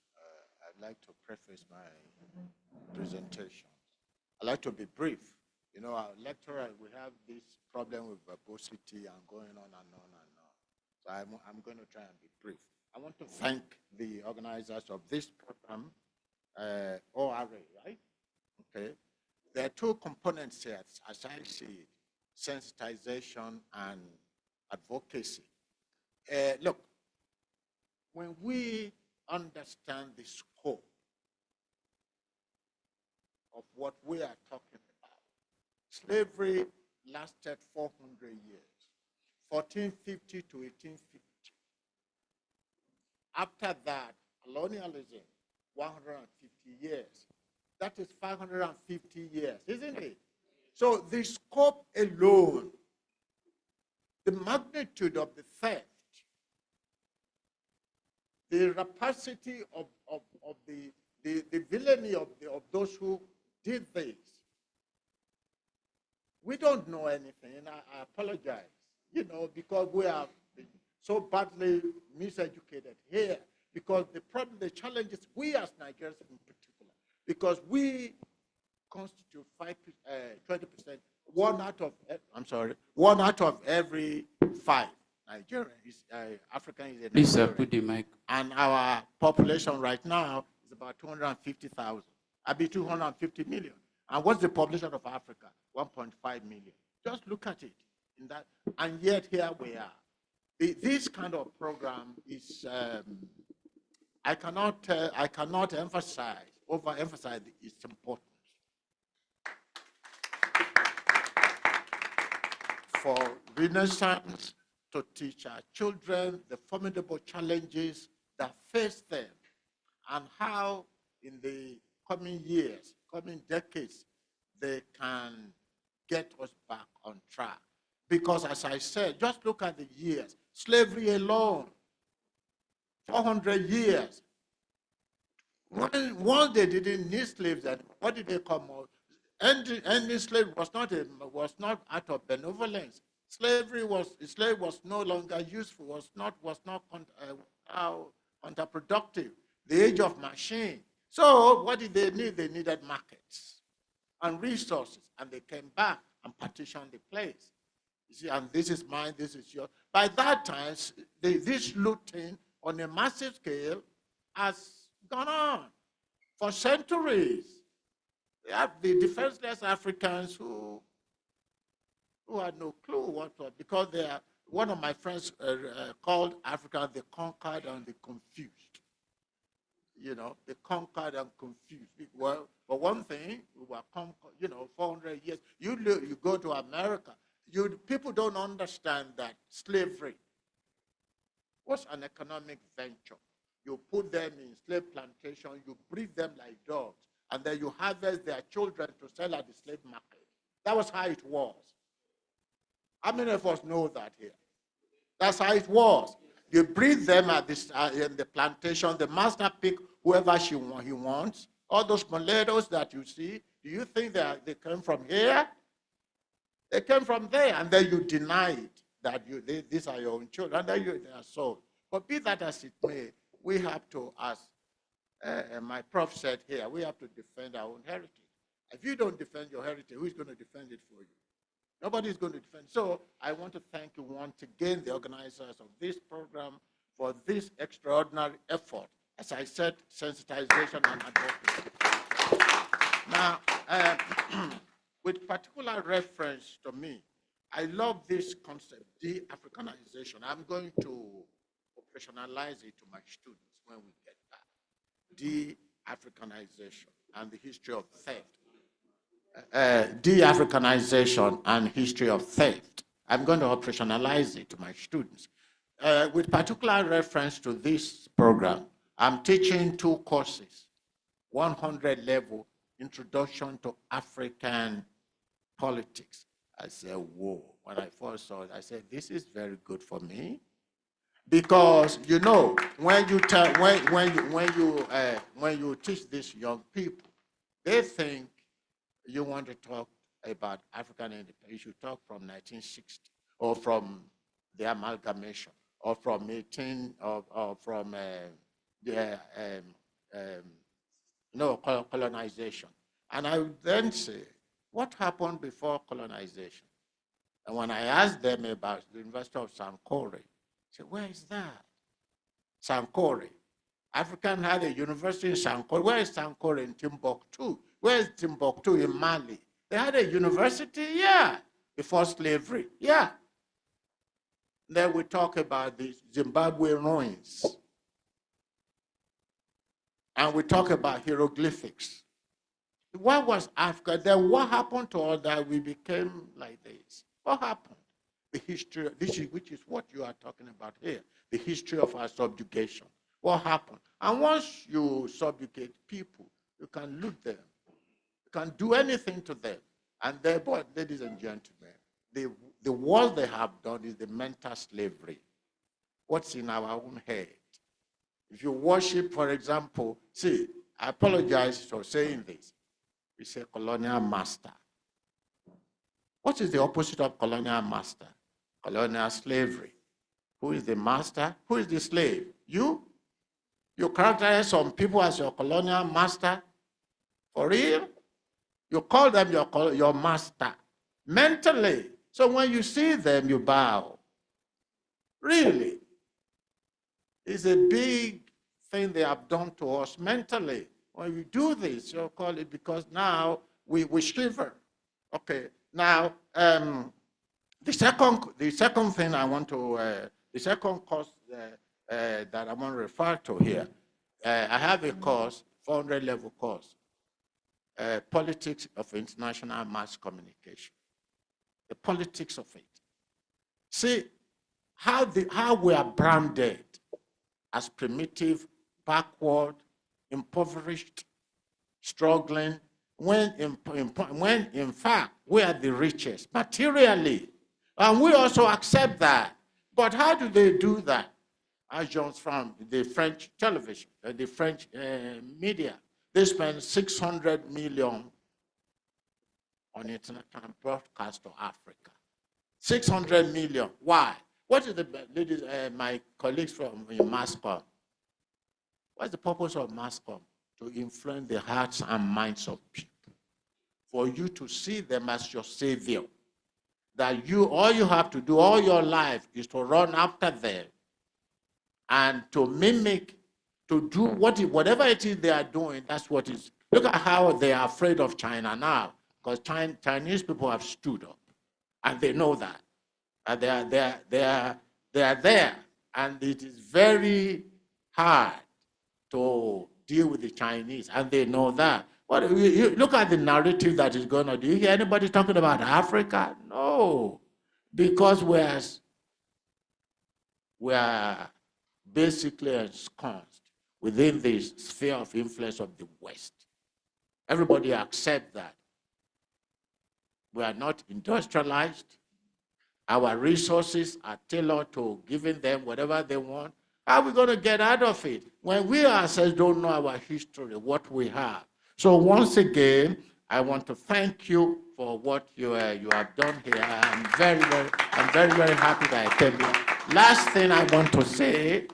Speaker 10: I'd like to preface my presentation. I'd like to be brief. You know, our lecturer, we have this problem with verbosity and going on and on and on. So I'm going to try and be brief. I want to thank the organizers of this program, ORA, right? Okay. There are two components here, as I see it: sensitization and advocacy. Look, when we understand the scope of what we are talking about, slavery lasted 400 years, 1450 to 1850. After that, colonialism, 150 years. That is 550 years, isn't it? So the scope alone, the magnitude of the theft, the rapacity of the villainy of those who did this. We don't know anything, and I apologize, you know, because we are so badly miseducated here, because the problem, the challenge is we as Nigerians in particular, because we constitute 20%, one out of every 5 Nigerian is African is a
Speaker 1: Please,
Speaker 10: Nigerian.
Speaker 1: put the mic.
Speaker 10: And our population right now is about 250,000. I'll be 250 million. And what's the population of Africa? 1.5 million. Just look at it. In that, and yet here we are. This kind of program is, I cannot overemphasize its importance. For Renaissance to teach our children the formidable challenges that face them and how in the coming years coming decades, they can get us back on track. Because as I said, just look at the years. Slavery alone, 400 years. Once they didn't need slaves, then what did they come out? Ending slavery was not out of benevolence. Slave was no longer useful, was not counterproductive. The age of machine. So what did they need? They needed markets and resources, and they came back and partitioned the place. You see, and this is mine, this is yours. By that time, this looting on a massive scale has gone on for centuries. They have the defenseless Africans who had no clue what to, because they are, one of my friends called Africa the conquered and the confused. You know, the conquered and confused. Well, for one thing, we were conquered, 400 years. You go to America, people don't understand that slavery was an economic venture. You put them in slave plantation, you breed them like dogs, and then you harvest their children to sell at the slave market. That was how it was. How many of us know that here? That's how it was. You breed them at this in the plantation. The master pick whoever he wants. All those mulattoes that you see, do you think they came from here? They came from there, and then you deny it, that these are your own children, and then they are sold. But be that as it may, we have to, as my prof said here, we have to defend our own heritage. If you don't defend your heritage, who's going to defend it for you? Nobody is going to defend. So I want to thank you once again, the organizers of this program, for this extraordinary effort. As I said, sensitization and advocacy. Now, with particular reference to me, I love this concept, de-Africanization. I'm going to operationalize it to my students when we get back. De-Africanization and the history of theft. De-Africanization and history of theft. I'm going to operationalize it to my students. With particular reference to this program, I'm teaching 2 courses, 100 level, Introduction to African Politics. I said, whoa. When I first saw it, I said, this is very good for me. Because, when you teach these young people, they think you want to talk about African independence. You should talk from 1960, or from the amalgamation, or from colonization. And I would then say, what happened before colonization? And when I asked them about the University of Sankore, I said, where is that? Sankore. African had a university in Sankore. Where is Sankore? In Timbuktu. Where is Timbuktu? In Mali. They had a university, yeah, before slavery, yeah. Then we talk about the Zimbabwe ruins. And we talk about hieroglyphics. What was Africa? Then what happened to all that? We became like this. What happened? The history, which is what you are talking about here, the history of our subjugation. What happened? And once you subjugate people, you can loot them. You can do anything to them. And therefore, ladies and gentlemen, the worst they have done is the mental slavery. What's in our own head? If you worship, for example, see, I apologize for saying this. We say colonial master. What is the opposite of colonial master? Colonial slavery. Who is the master? Who is the slave? You? You characterize some people as your colonial master? For real? You call them your master. Mentally. So when you see them, you bow. Really? It's a big thing they have done to us mentally. When we do this, you call it, because now we shiver. Okay, now the second thing I want to, the second course that I want to refer to here, I have a course, 400 level course, Politics of International Mass Communication. The politics of it. See how we are branded as primitive, backward, impoverished, struggling, when in fact we are the richest materially. And we also accept that. But how do they do that? Agents from the French television, the French media, they spend 600 million on international broadcast to Africa. 600 million. Why? What is the, ladies, my colleagues from MASCOM, what's the purpose of MASCOM? To influence the hearts and minds of people. For you to see them as your savior. That all you have to do all your life is to run after them and to mimic, to do whatever it is they are doing, that's what is. Look at how they are afraid of China now, because Chinese people have stood up, and they know that. And they are there, and it is very hard to deal with the Chinese, and they know that. But you look at the narrative that is going on. Do you hear anybody talking about Africa? No, because we are basically ensconced within the sphere of influence of the West. Everybody accepts that. We are not industrialized. Our resources are tailored to giving them whatever they want. How are we going to get out of it when we ourselves don't know our history, what we have? So once again, I want to thank you for what you have done here. I'm very, very happy that I came here. Last thing I want to say,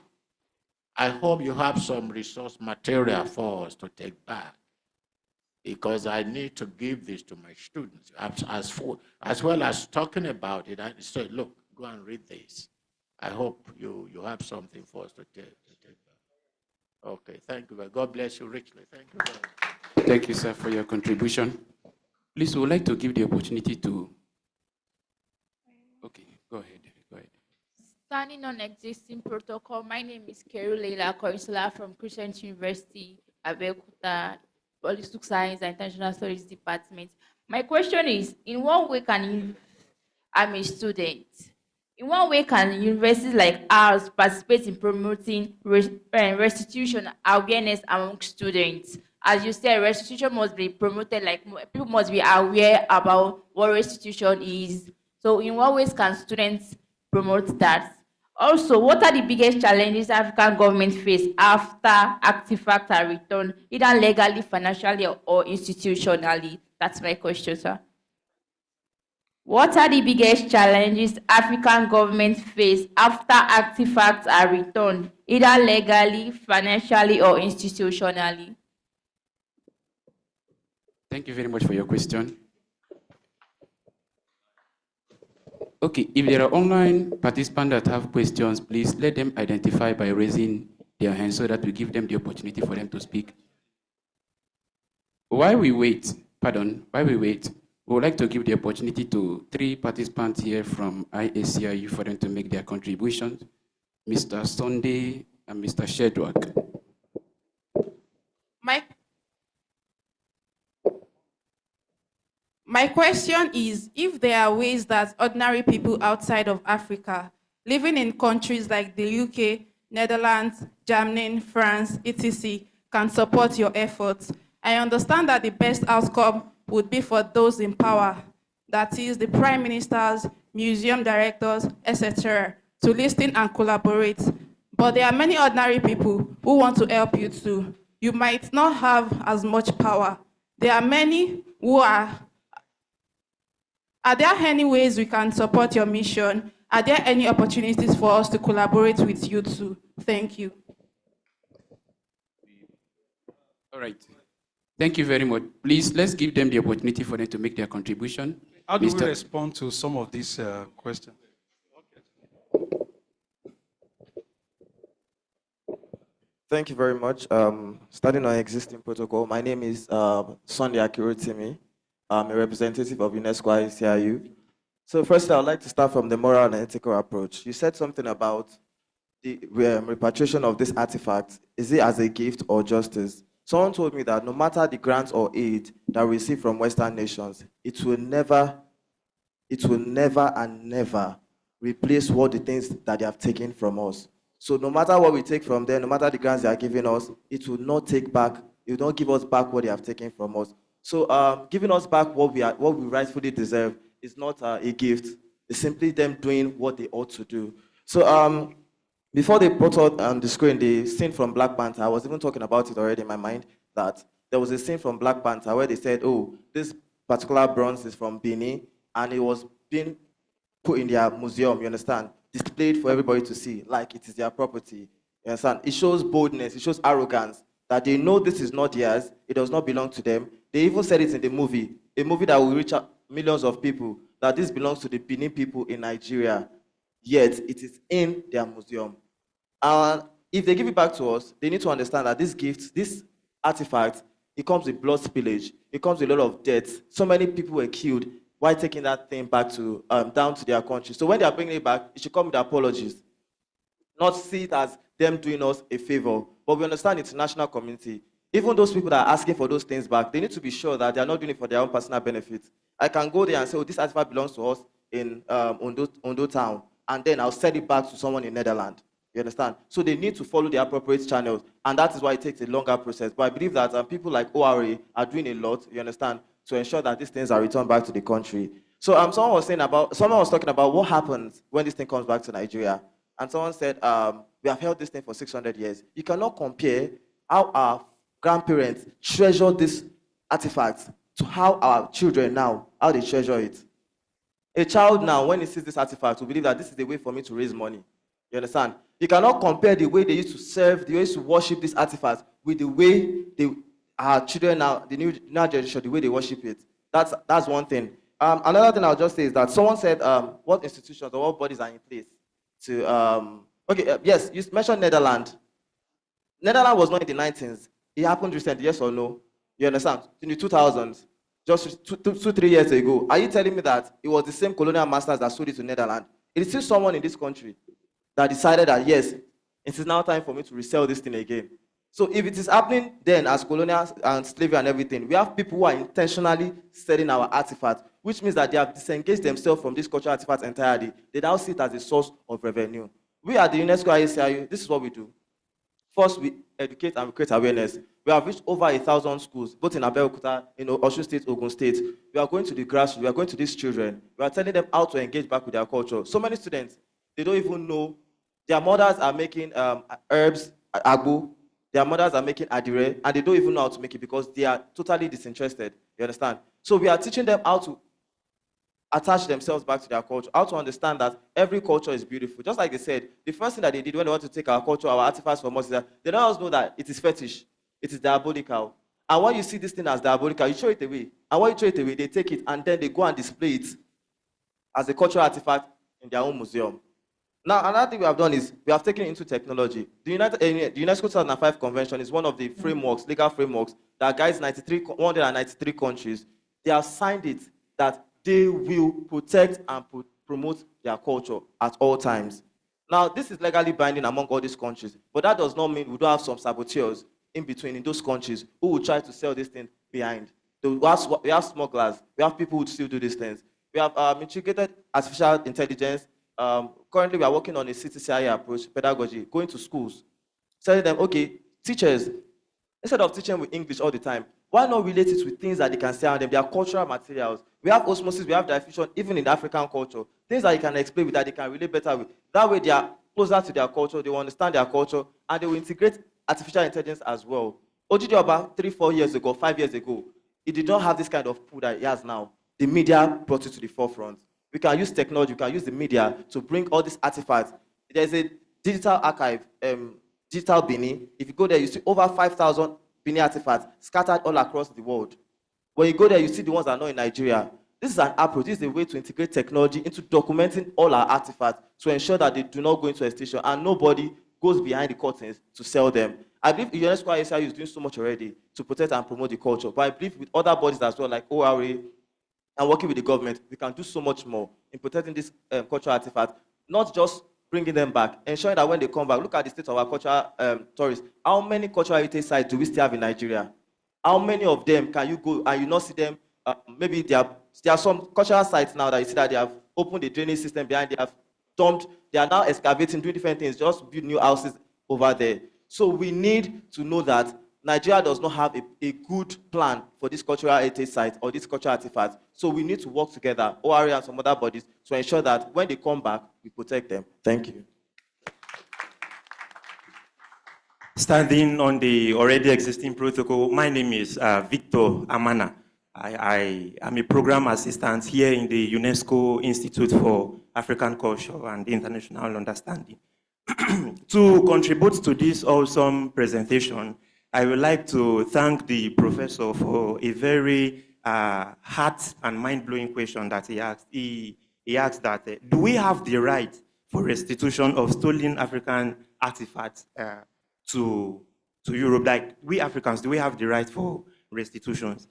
Speaker 10: I hope you have some resource material for us to take back, because I need to give this to my students, as well as talking about it. I say, look, go and read this. I hope you have something for us to take back. Okay, thank you. God bless you richly. Thank you very much.
Speaker 1: Thank you, sir, for your contribution. Please, we would like to give the opportunity to... Okay, go ahead.
Speaker 14: Standing on existing protocol, my name is Keru Leila Korisula from Christian University, Abeokuta, Political Science and International Studies Department. My question is, in what way I'm a student, in what way can universities like ours participate in promoting restitution awareness among students? As you said, restitution must be promoted, like people must be aware about what restitution is. So in what ways can students promote that? Also, what are the biggest challenges African governments face after artifacts are returned, either legally, financially, or institutionally? That's my question, sir. What are the biggest challenges African governments face after artifacts are returned, either legally, financially, or institutionally?
Speaker 1: Thank you very much for your question. Okay, if there are online participants that have questions, please let them identify by raising their hand so that we give them the opportunity for them to speak. While we wait, we would like to give the opportunity to 3 participants here from IACIU for them to make their contributions, Mr. Sunday and Mr. Shedwak.
Speaker 20: My question is, if there are ways that ordinary people outside of Africa, living in countries like the UK, Netherlands, Germany, France, etc., can support your efforts. I understand that the best outcome would be for those in power, that is, the prime ministers, museum directors, etc., to listen and collaborate. But there are many ordinary people who want to help you too. You might not have as much power. There are many who are there any ways we can support your mission? Are there any opportunities for us to collaborate with you too? Thank you.
Speaker 1: All right. Thank you very much. Please, let's give them the opportunity for them to make their contribution.
Speaker 3: How do we respond to some of these questions?
Speaker 21: Thank you very much. Starting on existing protocol, my name is Sunday Akirotimi. I'm a representative of UNESCO ICIU. So first, I would like to start from the moral and ethical approach. You said something about the repatriation of this artifact. Is it as a gift or justice? Someone told me that no matter the grants or aid that we receive from Western nations, it will never and never replace what the things that they have taken from us. So no matter what we take from them, no matter the grants they are giving us, it will not take back, it will not give us back what they have taken from us. So giving us back what we rightfully deserve is not a gift. It's simply them doing what they ought to do. So before they put out on the screen the scene from Black Panther, I was even talking about it already in my mind, that there was a scene from Black Panther where they said, oh, this particular bronze is from Benin, and it was being put in their museum, you understand, displayed for everybody to see, like it is their property, you understand. It shows boldness, it shows arrogance, that they know this is not theirs, it does not belong to them. They even said it in the movie, a movie that will reach out millions of people, that this belongs to the Benin people in Nigeria, yet it is in their museum. And if they give it back to us, they need to understand that this gift, this artifact, it comes with blood spillage, it comes with a lot of death. So many people were killed while taking that thing back to down to their country. So when they are bringing it back, it should come with apologies, not see it as them doing us a favor. But we understand the international community. Even those people that are asking for those things back, they need to be sure that they are not doing it for their own personal benefit. I can go there and say, oh, this artifact belongs to us in Ondo town, and then I'll send it back to someone in Netherlands. You understand? So they need to follow the appropriate channels, and that is why it takes a longer process. But I believe that people like ORA are doing a lot, you understand, to ensure that these things are returned back to the country. So someone was talking about what happens when this thing comes back to Nigeria. And someone said, we have held this thing for 600 years. You cannot compare how our grandparents treasure this artifact to how our children now, how they treasure it. A child now, when he sees this artifact, will believe that this is the way for me to raise money. You understand? You cannot compare the way they used to serve, the way they used to worship this artifact with the way our children now, the new generation, the way they worship it. That's one thing. Another thing I'll just say is that someone said, what institutions or what bodies are in place to, yes, you mentioned Netherlands. Netherlands was not in the 19s. It happened recently, yes or no? You understand? In the 2000s, just 3 years ago. Are you telling me that it was the same colonial masters that sold it to Netherlands? It is still someone in this country that decided that, yes, it is now time for me to resell this thing again. So if it is happening then as colonial and slavery and everything, we have people who are intentionally selling our artifacts, which means that they have disengaged themselves from this cultural artifacts entirely. They now see it as a source of revenue. We at the UNESCO IACIU, this is what we do. First, we educate and we create awareness. We have reached over 1,000 schools, both in Abeokuta, Osun State, Ogun State. We are going to the grassroots, we are going to these children. We are telling them how to engage back with their culture. So many students, they don't even know. Their mothers are making herbs, agbo. Their mothers are making adire, and they don't even know how to make it because they are totally disinterested. You understand? So we are teaching them how to attach themselves back to their culture, how to understand that every culture is beautiful. Just like they said, the first thing that they did when they want to take our culture, our artifacts from us, is that they don't always know that it is fetish, it is diabolical. And when you see this thing as diabolical, you throw it away. And when you throw it away, they take it and then they go and display it as a cultural artifact in their own museum. Now, another thing we have done is we have taken it into technology. The UNESCO 2005 Convention is one of the frameworks, legal frameworks, that guides 193 countries. They have signed it that they will protect and promote their culture at all times. Now, this is legally binding among all these countries, but that does not mean we don't have some saboteurs in between in those countries who will try to sell this thing behind. We have smugglers, we have people who still do these things. We have integrated artificial intelligence. Currently, we are working on a CTCI approach, pedagogy, going to schools, telling them, okay, teachers, instead of teaching with English all the time, why not relate it with things that they can say on them? They are cultural materials. We have osmosis, we have diffusion, even in African culture. Things that you can explain with, that they can relate better with. That way, they are closer to their culture, they will understand their culture, and they will integrate artificial intelligence as well. Ojidi Oba, 3-4 years ago, 5 years ago, he did not have this kind of pool that he has now. The media brought it to the forefront. We can use technology, we can use the media to bring all these artifacts. There's a digital archive, Digital Benin. If you go there, you see over 5,000 Benin artifacts scattered all across the world. When you go there, you see the ones that are not in Nigeria. This is an approach, this is a way to integrate technology into documenting all our artifacts to ensure that they do not go into extinction and nobody goes behind the curtains to sell them. I believe UNESCO IACIU is doing so much already to protect and promote the culture, but I believe with other bodies as well, like ORA, and working with the government, we can do so much more in protecting this cultural artifact, not just bringing them back, ensuring that when they come back, look at the state of our cultural tourists. How many cultural heritage sites do we still have in Nigeria? How many of them can you go and you not see them? Maybe there are some cultural sites now that you see that they have opened the drainage system behind, they have dumped, they are now excavating, doing different things, just build new houses over there. So we need to know that Nigeria does not have a good plan for this cultural heritage site or this cultural artifact. So we need to work together, ORA and some other bodies, to ensure that when they come back, we protect them. Thank you.
Speaker 7: Standing on the already existing protocol, my name is Victor Amana. I am a program assistant here in the UNESCO Institute for African Culture and International Understanding. To contribute to this awesome presentation, I would like to thank the professor for a very heart and mind-blowing question that he asked. He asked that, do we have the right for restitution of stolen African artifacts to Europe? Like, we Africans, do we have the right for restitutions?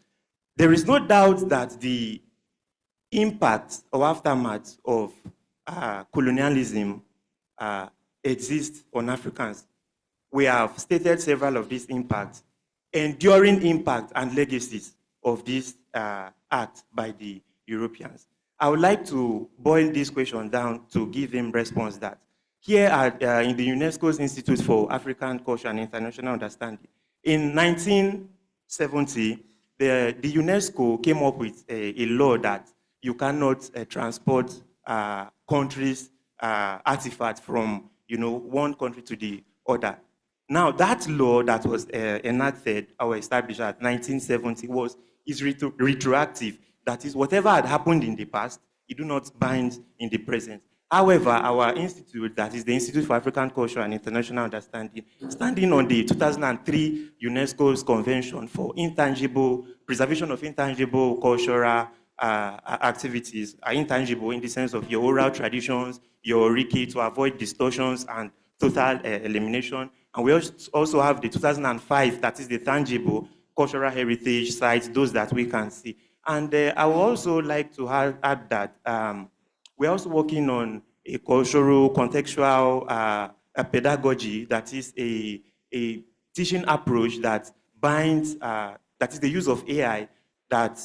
Speaker 7: There is no doubt that the impact or aftermath of colonialism exists on Africans. We have stated several of these impacts, enduring impact and legacies of this act by the Europeans. I would like to boil this question down to give him response that here in the UNESCO's Institute for African Culture and International Understanding, in 1970, the UNESCO came up with a law that you cannot transport countries' artifacts from one country to the other. Now, that law that was enacted or established at 1970 is retroactive. That is, whatever had happened in the past, it do not bind in the present. However, our institute, that is the Institute for African Culture and International Understanding, standing on the 2003 UNESCO's Convention for Preservation of Intangible Cultural Activities, are intangible in the sense of your oral traditions, your oriki, to avoid distortions and total elimination. And we also have the 2005, that is the tangible cultural heritage sites, those that we can see. And I would also like to add that we're also working on a cultural, contextual pedagogy, that is a teaching approach that binds, that is the use of AI, that,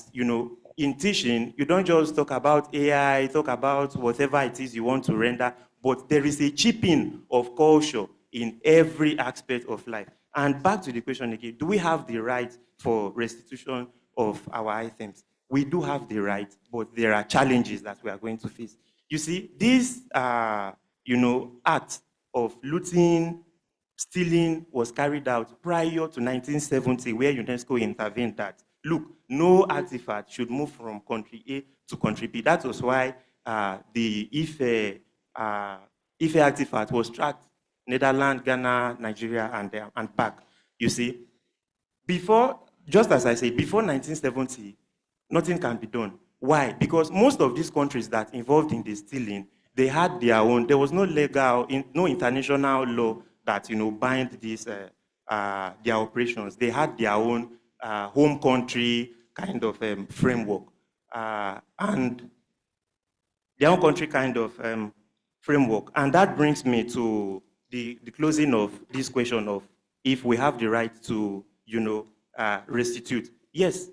Speaker 7: in teaching, you don't just talk about AI, talk about whatever it is you want to render, but there is a chipping of culture in every aspect of life. And back to the question again, do we have the right for restitution of our items? We do have the right, but there are challenges that we are going to face. You see, this, act of looting, stealing was carried out prior to 1970, where UNESCO intervened that, look, no artifact should move from country A to country B. That was why the Ife artifact was tracked Netherlands, Ghana, Nigeria, and back. You see, just as I say, before 1970, nothing can be done. Why? Because most of these countries that involved in the stealing, they had their own. There was no no international law that bind these their operations. They had their own home country kind of framework, and their own country kind of framework. And that brings me to the closing of this question of if we have the right to restitute. Yes,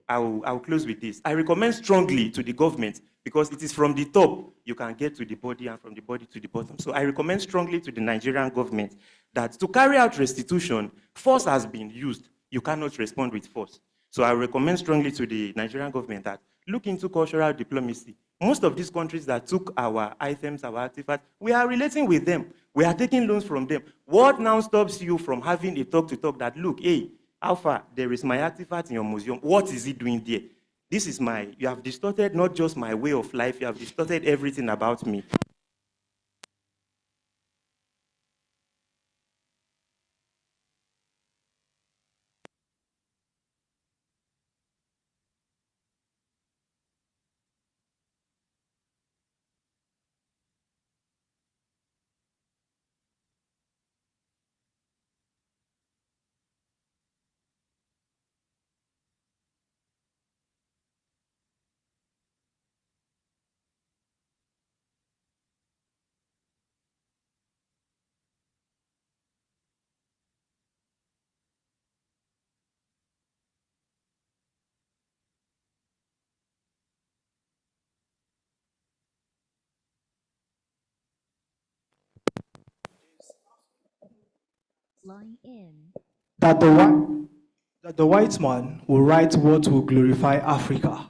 Speaker 7: I'll close with this. I recommend strongly to the government, because it is from the top you can get to the body and from the body to the bottom. So I recommend strongly to the Nigerian government that to carry out restitution, force has been used. You cannot respond with force. So I recommend strongly to the Nigerian government that look into cultural diplomacy. Most of these countries that took our items, our artifacts, we are relating with them. We are taking loans from them. What now stops you from having a talk-to-talk that, look, hey, Alpha, there is my artifact in your museum. What is it doing there? You have distorted not just my way of life, you have distorted everything about me.
Speaker 8: that the white man will write what will glorify Africa.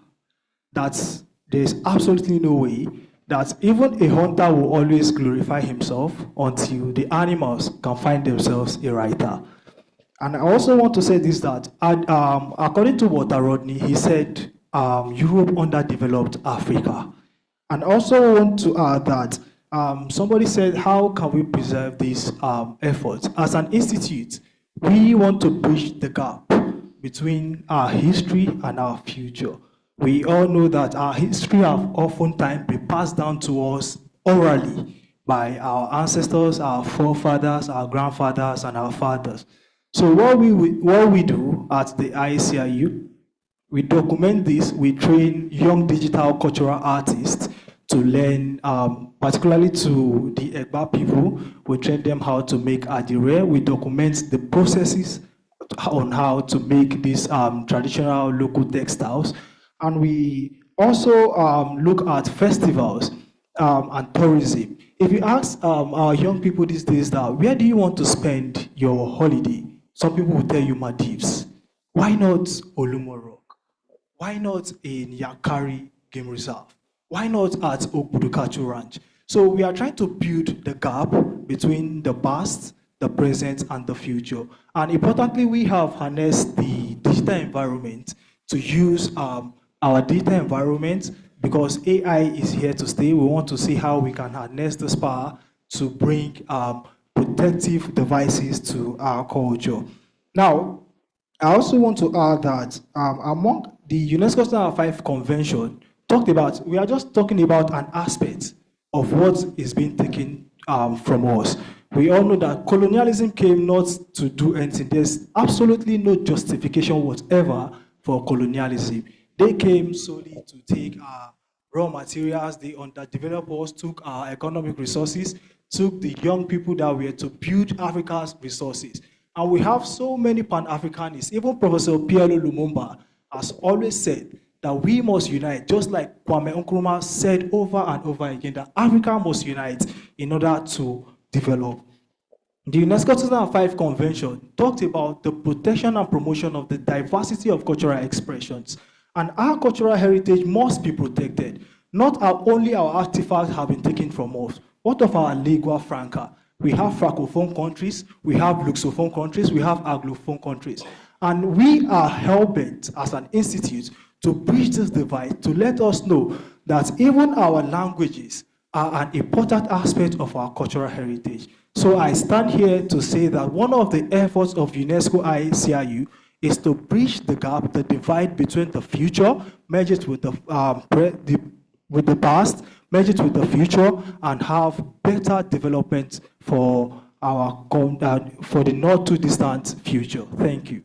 Speaker 8: That there's absolutely no way that even a hunter will always glorify himself until the animals can find themselves a writer. And I also want to say this, that according to Walter Rodney, he said Europe underdeveloped Africa. And I also want to add that somebody said, how can we preserve these efforts? As an institute, we want to bridge the gap between our history and our future. We all know that our history have oftentimes been passed down to us orally by our ancestors, our forefathers, our grandfathers, and our fathers. So what we do at the ICIU, we document this, we train young digital cultural artists to learn, particularly to the Egba people, we train them how to make adire. We document the processes on how to make these traditional local textiles. And we also look at festivals and tourism. If you ask our young people these days that, where do you want to spend your holiday? Some people will tell you Maldives. Why not Olumo Rock? Why not in Yankari Game Reserve? Why not at Okbudukachu Ranch? So we are trying to build the gap between the past, the present, and the future. And importantly, we have harnessed the digital environment to use our data environment, because AI is here to stay. We want to see how we can harness this power to bring protective devices to our culture. Now, I also want to add that among the UNESCO 2005 Convention, we are just talking about an aspect of what is being taken from us. We all know that colonialism came not to do anything. There's absolutely no justification whatever for colonialism. They came solely to take our raw materials, the underdeveloped us took our economic resources, took the young people that were to build Africa's resources. And we have so many Pan-Africanists. Even Professor Pierre Lumumba has always said that we must unite, just like Kwame Nkrumah said over and over again, that Africa must unite in order to develop. The UNESCO 2005 Convention talked about the protection and promotion of the diversity of cultural expressions. And our cultural heritage must be protected. Not only our artifacts have been taken from us. What of our lingua franca? We have francophone countries, we have lusophone countries, we have anglophone countries. And we are hell-bent as an institute to bridge this divide, to let us know that even our languages are an important aspect of our cultural heritage. So I stand here to say that one of the efforts of UNESCO ICIU is to bridge the gap, the divide between the future, merge it with the past, merge it with the future, and have better development for for the not too distant future. Thank you.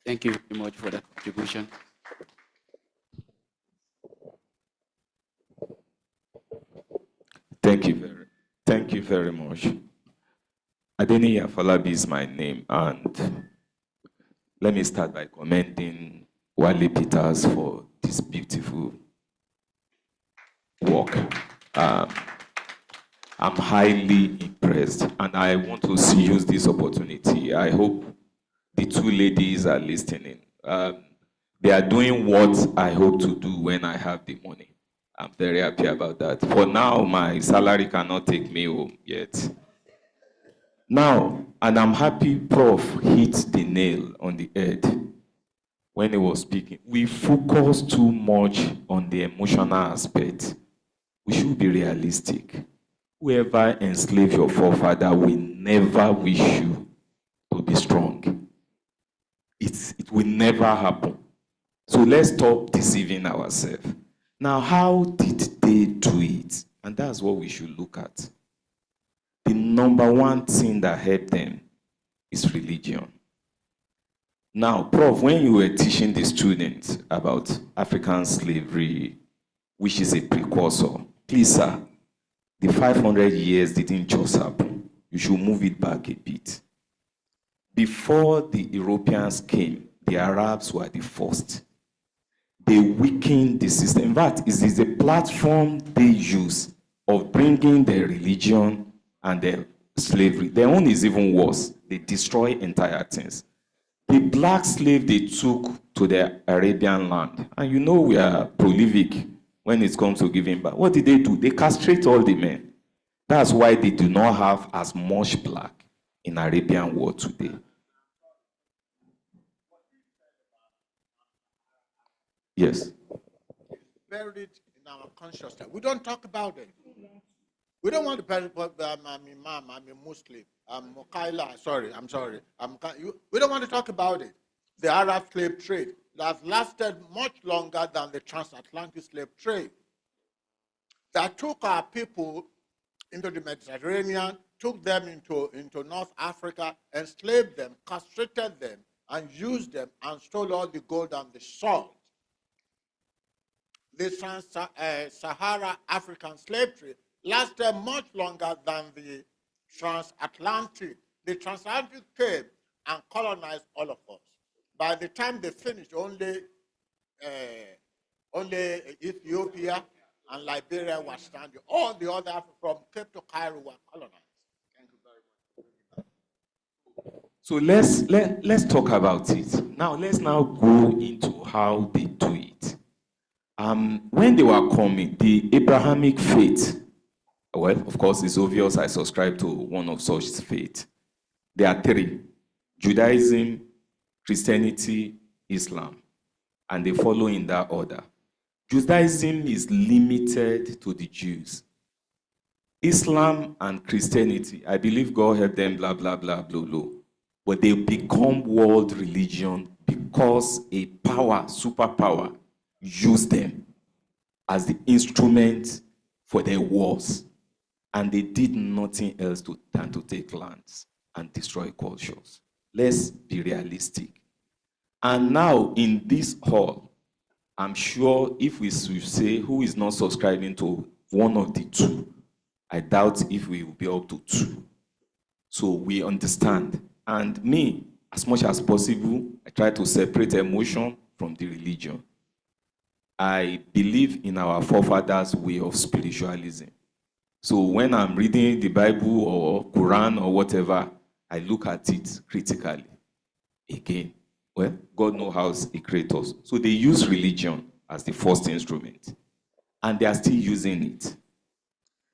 Speaker 1: Thank you very much for that contribution.
Speaker 11: Thank you very much. Adeni Afalabi is my name, and let me start by commending Wale Peters for this beautiful work. I'm highly impressed, and I want to use this opportunity. I hope the two ladies are listening. They are doing what I hope to do when I have the money. I'm very happy about that. For now, my salary cannot take me home yet. Now, and I'm happy Prof hit the nail on the head when he was speaking. We focus too much on the emotional aspect. We should be realistic. Whoever enslaved your forefather will never wish you to be strong. It will never happen. So let's stop deceiving ourselves. Now, how did they do it? And that's what we should look at. The number one thing that helped them is religion. Now, Prof, when you were teaching the students about African slavery, which is a precursor, please, sir, the 500 years didn't just happen. You should move it back a bit. Before the Europeans came, the Arabs were the first. They weakened the system. In fact, it is a platform they use of bringing their religion and their slavery. Their own is even worse. They destroy entire things. The black slave they took to the Arabian land. And you know we are prolific when it comes to giving back. What did they do? They castrate all the men. That's why they do not have as much black in Arabian world today. Yes.
Speaker 10: Buried in our consciousness. We don't talk about it. We don't want to bury, I'm Imam, I'm a Muslim, I'm Mukaila, I'm sorry. We don't want to talk about it. The Arab slave trade that lasted much longer than the transatlantic slave trade. That took our people into the Mediterranean, took them into North Africa, enslaved them, castrated them, and used them, and stole all the gold and the salt. The Sahara African slave trade lasted much longer than the transatlantic. The transatlantic came and colonized all of us. By the time they finished, only Ethiopia and Liberia were standing. All the other from Cape to Cairo were colonized. Thank you very much.
Speaker 11: So let's talk about it. Now let's go into how they do it. When they were coming, the Abrahamic faith, well, of course, it's obvious I subscribe to one of such faith. There are three: Judaism, Christianity, Islam, and they follow in that order. Judaism is limited to the Jews. Islam and Christianity, I believe God helped them, blah, blah, blah, blah, blah. But they become world religion because a power, superpower, used them as the instrument for their wars. And they did nothing else than to take lands and destroy cultures. Let's be realistic. And now in this hall, I'm sure if we should say who is not subscribing to one of the two, I doubt if we will be up to two. So we understand. And me, as much as possible, I try to separate emotion from the religion. I believe in our forefathers' way of spiritualism. So when I'm reading the Bible or Quran or whatever, I look at it critically. Again, well, God knows how He created us. So they use religion as the first instrument, and they are still using it.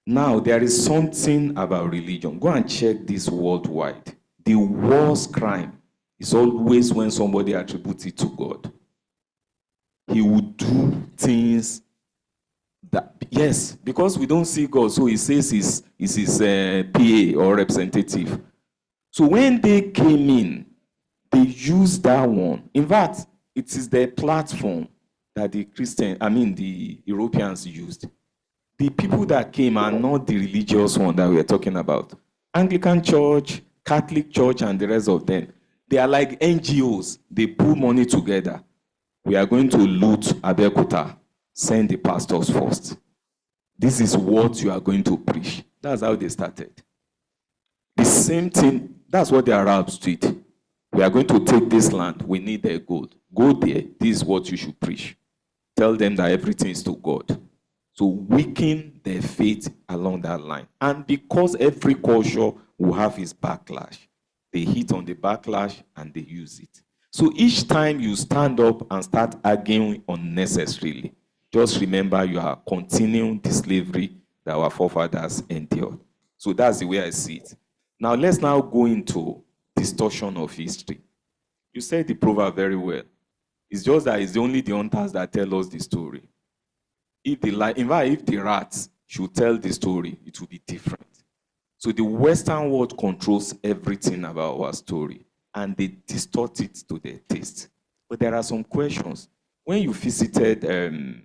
Speaker 11: Now, there is something about religion. Go and check this worldwide. The worst crime is always when somebody attributes it to God. He would do things that, yes, because we don't see God, so he says he's his PA or representative. So when they came in, they used that one. In fact, it is their platform that the Europeans used. The people that came are not the religious one that we are talking about. Anglican Church, Catholic Church, and the rest of them. They are like NGOs. They pull money together. We are going to loot Abeokuta. Send the pastors first. This is what you are going to preach. That's how they started. The same thing, that's what the Arabs did. We are going to take this land. We need their gold. Go there. This is what you should preach. Tell them that everything is to God. So weaken their faith along that line. And because every culture will have its backlash, they hit on the backlash and they use it. So each time you stand up and start arguing unnecessarily, just remember you are continuing the slavery that our forefathers endured. So that's the way I see it. Now let's now go into distortion of history. You said the proverb very well. It's just that it's only the hunters that tell us the story. If the rats should tell the story, it will be different. So the Western world controls everything about our story, and they distort it to their taste. But there are some questions. When you visited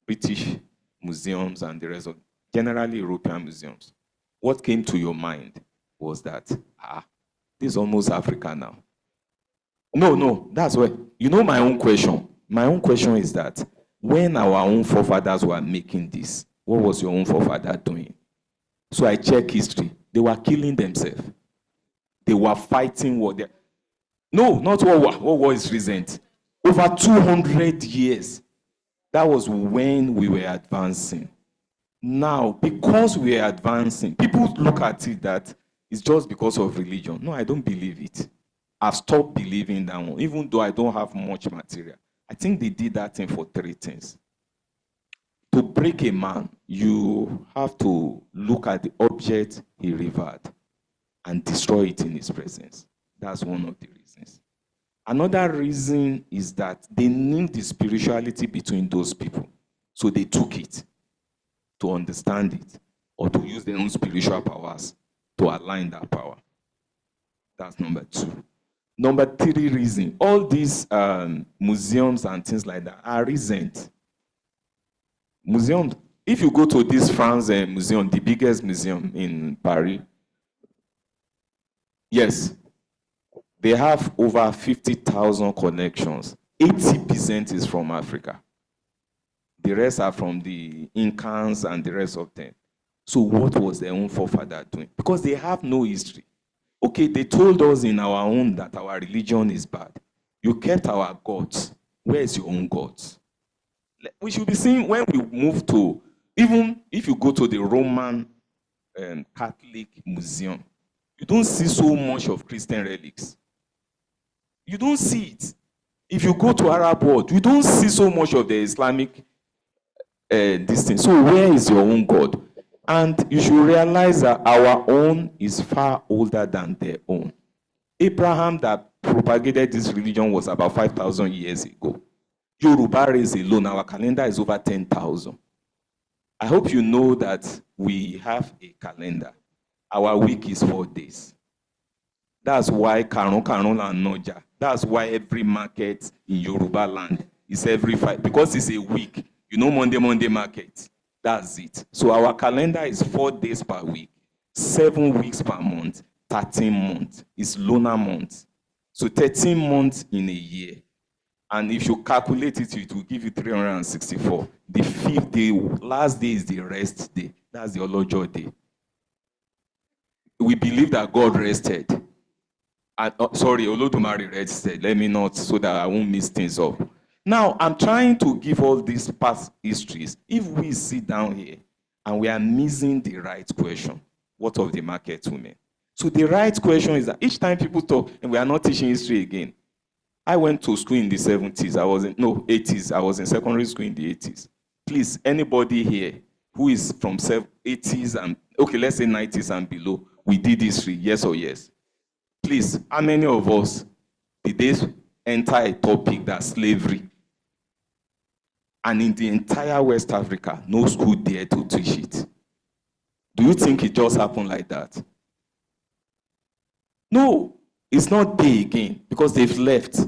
Speaker 11: British museums and the rest of, generally European museums, what came to your mind was that, this is almost Africa now. No, that's why. You know my own question. My own question is that when our own forefathers were making this, what was your own forefather doing? So I check history. They were killing themselves. They were fighting war. No, not war. What war is recent? Over 200 years. That was when we were advancing. Now, because we are advancing, people look at it that it's just because of religion. No, I don't believe it. I've stopped believing that one, even though I don't have much material. I think they did that thing for 3 things. To break a man, you have to look at the object he revered and destroy it in his presence. That's one of the reasons. Another reason is that they knew the spirituality between those people. So they took it to understand it or to use their own spiritual powers to align that power. That's number 2. Number 3 reason, all these museums and things like that are recent. Museums, if you go to this France museum, the biggest museum in Paris, yes, they have over 50,000 collections. 80% is from Africa. The rest are from the Incans and the rest of them. So what was their own forefather doing? Because they have no history. Okay, they told us in our own that our religion is bad. You kept our gods. Where is your own gods? We should be seeing when we move to, even if you go to the Roman Catholic Museum, you don't see so much of Christian relics. You don't see it. If you go to Arab world, you don't see so much of the Islamic this thing. So where is your own God? And you should realize that our own is far older than their own. Abraham that propagated this religion was about 5,000 years ago. Yoruba race alone, our calendar is over 10,000. I hope you know that we have a calendar. Our week is 4 days. That's why Karun and Noja. That's why every market in Yoruba land is every 5, because it's a week. You know, Monday market. That's it. So our calendar is 4 days per week, 7 weeks per month, 13 months. It's lunar months. So 13 months in a year. And if you calculate it, it will give you 364. The 5th day, last day is the rest day. That's the Olojo day. We believe that God rested. Sorry, Olodumare rested. Let me not, so that I won't mix things up. Now, I'm trying to give all these past histories. If we sit down here and we are missing the right question, what of the market women? So the right question is that each time people talk, and we are not teaching history again. I went to school in the 70s. 80s. I was in secondary school in the 80s. Please, anybody here who is from 80s and, okay, let's say 90s and below, we did history, yes or yes? Please, how many of us did they enter a topic that's slavery? And in the entire West Africa, no school dared to teach it. Do you think it just happened like that? No, it's not there again because they've left.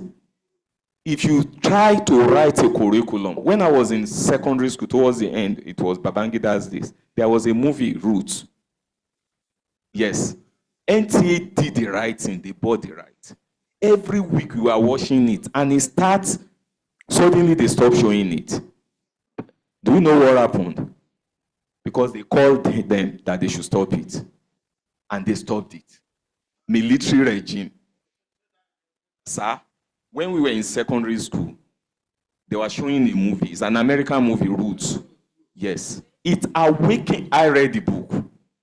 Speaker 11: If you try to write a curriculum, when I was in secondary school, towards the end, it was Babangida's days, there was a movie, Roots. Yes. NTA did the right thing, they bought the right. Every week we were watching it, and it starts, suddenly they stopped showing it. Do you know what happened? Because they called them that they should stop it. And they stopped it. Military regime. Sir, when we were in secondary school, they were showing a movie. It's an American movie, Roots. Yes. It awakened, I read the book.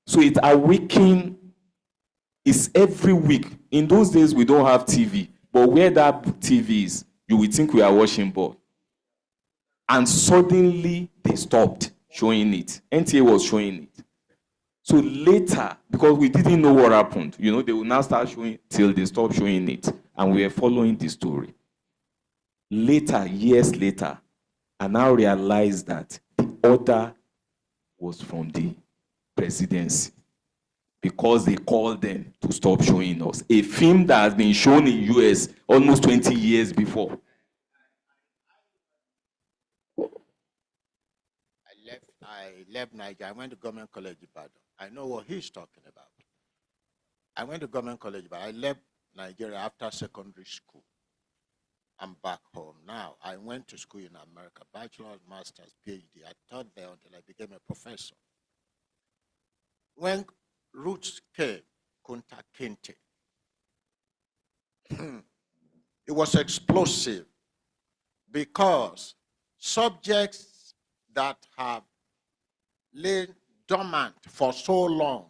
Speaker 11: So it awakened, it's every week. In those days, we don't have TV. But where that TV is, you will think we are watching ball. And suddenly, they stopped showing it. NTA was showing it. So later, because we didn't know what happened, they will now start showing till they stopped showing it. And we were following the story. Later, years later, I now realized that the order was from the presidency. Because they called them to stop showing us. A film that has been shown in the US almost 20 years before.
Speaker 10: I left Nigeria. I went to Government College Ibadan. I know what he's talking about. I went to Government College Ibadan. I left Nigeria after secondary school. I'm back home now. I went to school in America, bachelor's, master's, PhD. I taught there until I became a professor. When Roots came, Kunta Kinte, it was explosive because subjects that have lain dormant for so long,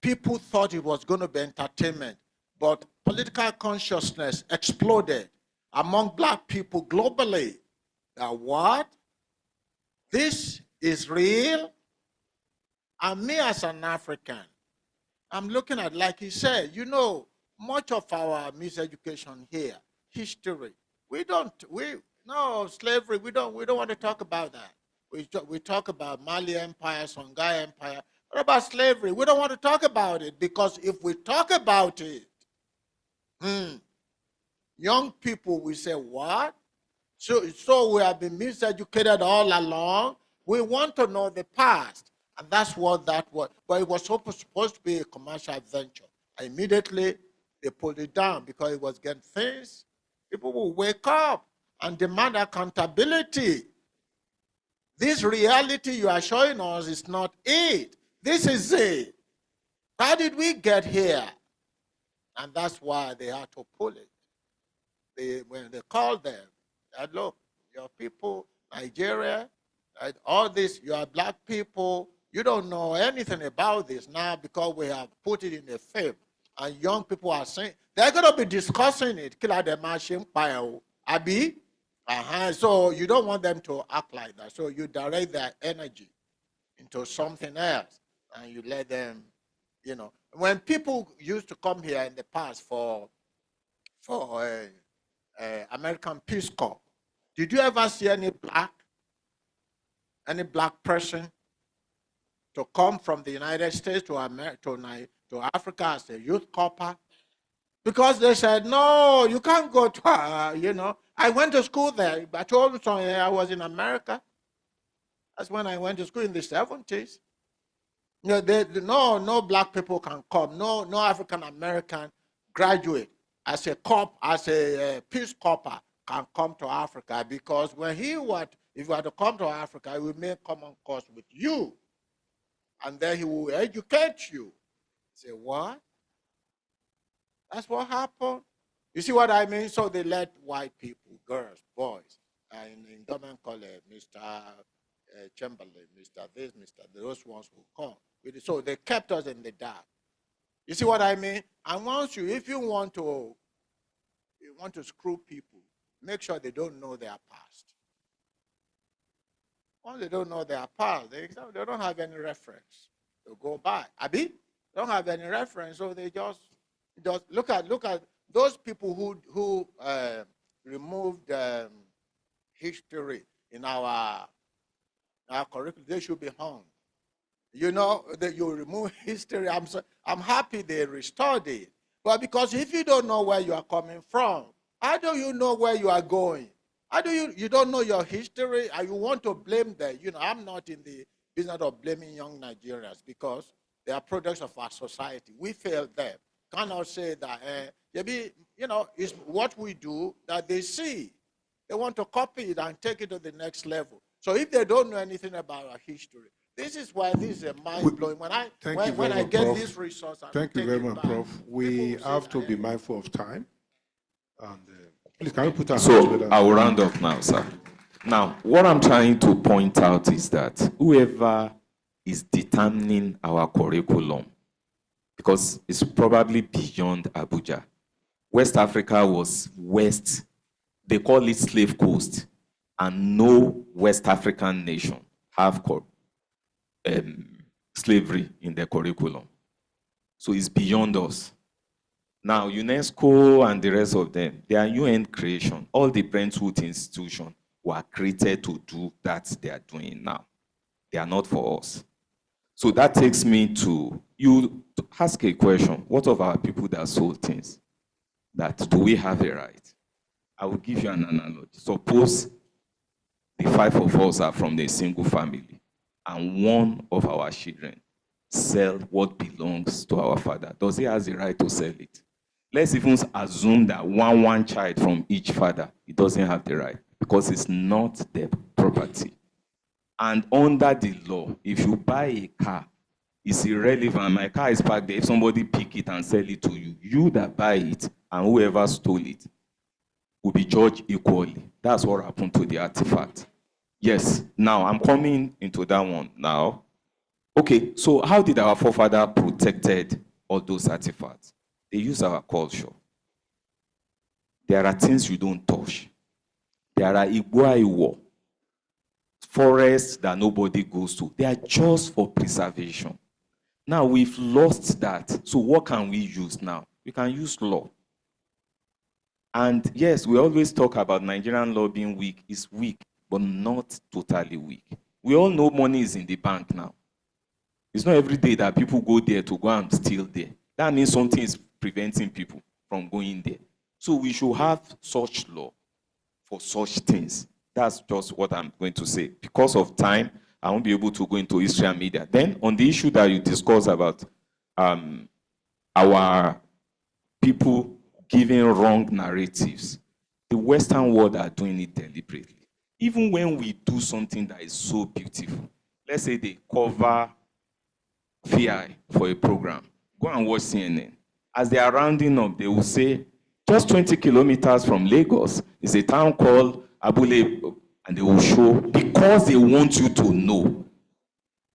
Speaker 10: people thought it was going to be entertainment, but political consciousness exploded among black people globally. That what? This is real? And me as an African, I'm looking at, like he said, you know, much of our miseducation here, history, no, slavery, we don't want to talk about that. We talk about Mali Empire, Songhai Empire. What about slavery? We don't want to talk about it, because if we talk about it, young people will say, what? So we have been miseducated all along. We want to know the past. And that's what that was. But it was supposed to be a commercial venture. Immediately, they pulled it down because it was getting things. People will wake up and demand accountability. This reality you are showing us is not it. This is it. How did we get here? And that's why they had to pull it. When they called them, said, look, your people, Nigeria, all this, you are black people, you don't know anything about this now because we have put it in a film. And young people are saying, they're going to be discussing it. Abi? So you don't want them to act like that. So you direct their energy into something else. And you let them, you know. When people used to come here in the past for American Peace Corps, did you ever see any black person to come from the United States to Africa as a youth corps? Because they said, no, you can't go to, you know. I went to school there. I told them I was in America. That's when I went to school in the 70s. You know, no black people can come. No African American graduate as a Peace Corps can come to Africa, because when if you were to come to Africa, he will make common cause with you. And then he will educate you. Say, what? That's what happened. You see what I mean? So they let white people, girls, boys, in government college, Mr. Chamberlain, Mr. this, Mr. those ones who come. So they kept us in the dark. You see what I mean? And if you want to screw people, make sure they don't know their past. Once they don't know their past, they don't have any reference to go by. Abi? They don't have any reference, so they just look at those people who removed history in our curriculum. They should be hung. You know, that you remove history. I'm happy they restored it. But because if you don't know where you are coming from, how do you know where you are going? How do you don't know your history and you want to blame them? You know, I'm not in the business of blaming young Nigerians because they are products of our society. We failed them. Cannot say that, you know, it's what we do that they see. They want to copy it and take it to the next level. So if they don't know anything about our history, this is why this is mind-blowing. When I get this resource,
Speaker 2: thank you very much, Prof. We have to be mindful of time. And please, can you put our hands together?
Speaker 11: I will round up now, sir. Now, what I'm trying to point out is that whoever is determining our curriculum, because it's probably beyond Abuja. West Africa was West, they call it slave coast, and no West African nation have slavery in their curriculum. So it's beyond us. Now, UNESCO and the rest of them, they are UN creation. All the Brentwood institutions were created to do that they are doing now. They are not for us. So that takes me to you to ask a question. What of our people that sold things? That do we have a right? I will give you an analogy. Suppose the 5 of us are from a single family and one of our children sell what belongs to our father. Does he have the right to sell it? Let's even assume that one child from each father, he doesn't have the right because it's not their property. And under the law, if you buy a car, it's irrelevant. My car is parked there. If somebody pick it and sell it to you, you that buy it and whoever stole it will be judged equally. That's what happened to the artifact. Yes, now I'm coming into that one now. Okay, so how did our forefather protected all those artifacts? They use our culture. there are things you don't touch. There are Igbo forests that nobody goes to. They are just for preservation. Now we've lost that. So what can we use now? We can use law. And yes, we always talk about Nigerian law being weak. It's weak, but not totally weak. We all know money is in the bank now. It's not every day that people go there to go and steal there. That means something is preventing people from going there. So we should have such law for such things. That's just what I'm going to say. Because of time, I won't be able to go into history and media. Then on the issue that you discussed about our people giving wrong narratives, the Western world are doing it deliberately. Even when we do something that is so beautiful, let's say they cover FI for a program, go and watch CNN. As they are rounding up, they will say, just 20 kilometers from Lagos is a town called Abule, and they will show, because they want you to know.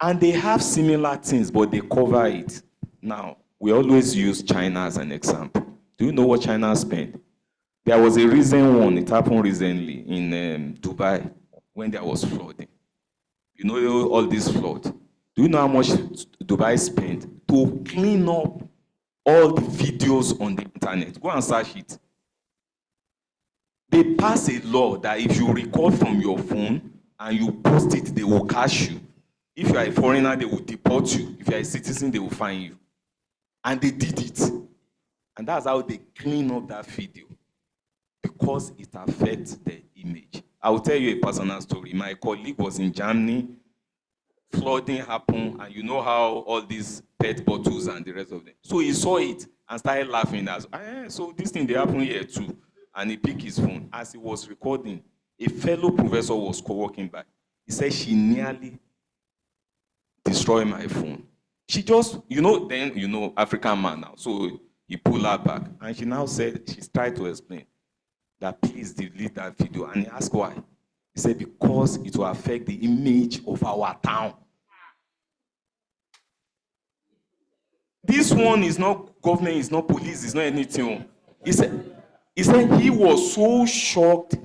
Speaker 11: And they have similar things, but they cover it. Now, we always use China as an example. Do you know what China spent? There was a recent one, it happened recently in Dubai, when there was flooding. You know all this flood. Do you know how much Dubai spent to clean up all the videos on the internet? Go and search it. They pass a law that if you record from your phone and you post it, they will catch you. If you are a foreigner, they will deport you. If you are a citizen, they will fine you. And they did it. And that's how they clean up that video, because it affects the image. I will tell you a personal story. My colleague was in Germany, flooding happened, and you know how all these pet bottles and the rest of them. So he saw it and started laughing. So this thing, they happen here too. And he picked his phone. As he was recording, a fellow professor was walking by. He said, she nearly destroyed my phone. She just, African man now. So he pulled her back. And she now said, she tried to explain that please delete that video. And he asked why. He said, because it will affect the image of our town. This one is not government, it's not police, it's not anything. He said he was so shocked.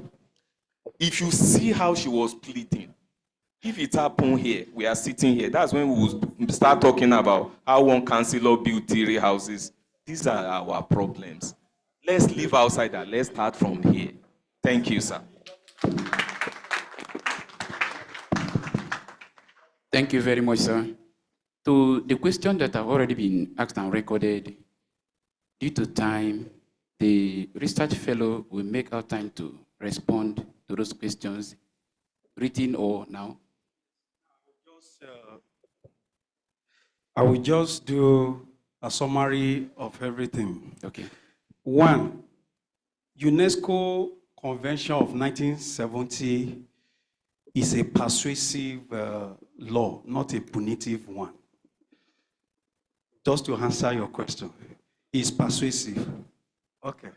Speaker 11: If you see how she was pleading, if it happened here, we are sitting here, that's when we will start talking about how one councillor built 3 houses. These are our problems. Let's leave outside that. Let's start from here. Thank you, sir.
Speaker 1: Thank you very much, sir. To the question that have already been asked and recorded, due to time, the research fellow will make our time to respond to those questions, written or now.
Speaker 3: I will just do a summary of everything.
Speaker 1: Okay.
Speaker 3: 1, UNESCO Convention of 1970 is a persuasive law, not a punitive one. Just to answer your question, it's persuasive. Okay.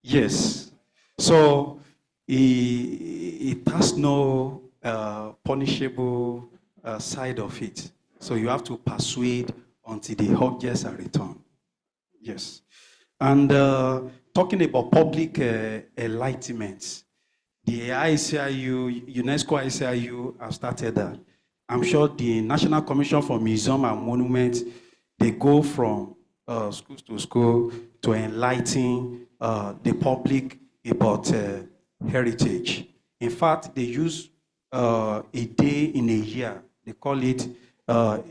Speaker 3: Yes. So it has no punishable side of it. So you have to persuade until the objects are returned. Yes. And talking about public enlightenment, the ICIU, UNESCO ICIU have started that. I'm sure the National Commission for Museum and Monuments, they go from school to school to enlighten the public about heritage. In fact, they use a day in a year. They call it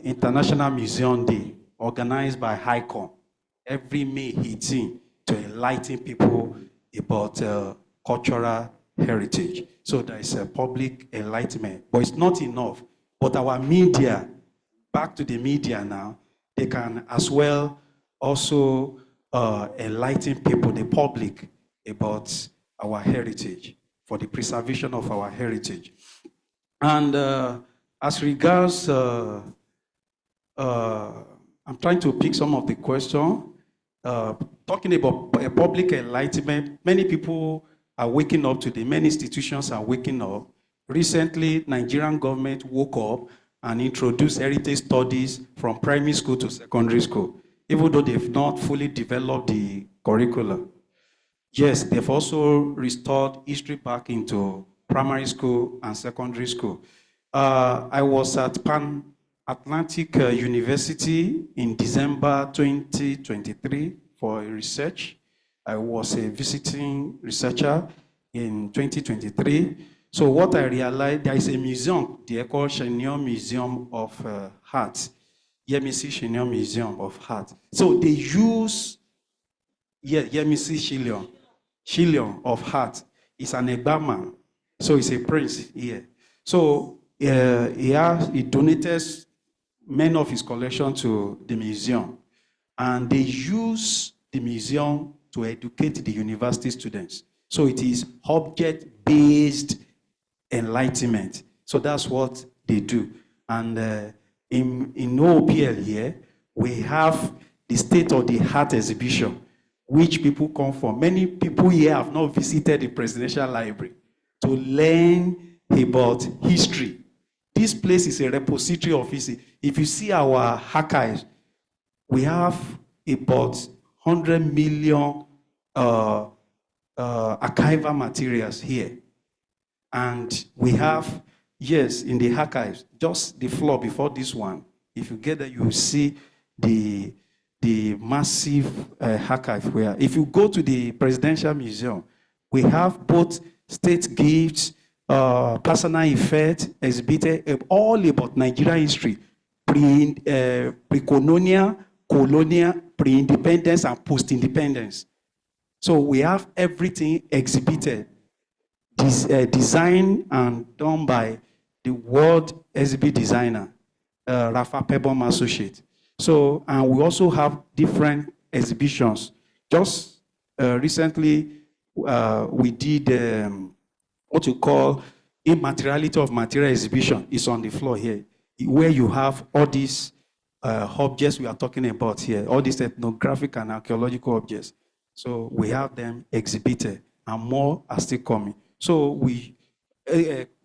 Speaker 3: International Museum Day, organized by HICOM every May 18 to enlighten people about cultural heritage. So there is a public enlightenment, but it's not enough. But our media, back to the media now, they can as well also enlighten people, the public, about our heritage, for the preservation of our heritage. And as regards, I'm trying to pick some of the questions. Talking about public enlightenment, many people are waking up today, many institutions are waking up. Recently, Nigerian government woke up and introduced heritage studies from primary school to secondary school, even though they've not fully developed the curriculum. Yes, they've also restored history back into primary school and secondary school. I was at Pan Atlantic University in December 2023 for research. I was a visiting researcher in 2023. So what I realized, there is a museum, the called Chenillon Museum of Art. Yemisi Chenillon Museum of Art. So they use, Yemisi Chenillon of Art. It's an Egbama. So it's a prince here. So he donated many of his collection to the museum. And they use the museum to educate the university students. So it is object-based enlightenment. So that's what they do. And in OPL here, we have the state-of-the-art exhibition, which people come from. Many people here have not visited the Presidential Library to learn about history. This place is a repository of history. If you see our archives, we have about 100 million archival materials here. And we have, yes, in the archives, just the floor before this one, if you get there, you will see the massive archive where, if you go to the Presidential Museum, we have both state gifts, personal effects exhibited, all about Nigerian history, pre-colonial, colonial, pre-independence, and post-independence. So we have everything exhibited, designed and done by the world exhibit designer, Rafa Pebom Associate. So, and we also have different exhibitions. Just recently, we did what you call immateriality of material exhibition. It's on the floor here, where you have all these objects we are talking about here, all these ethnographic and archaeological objects. So we have them exhibited, and more are still coming. So we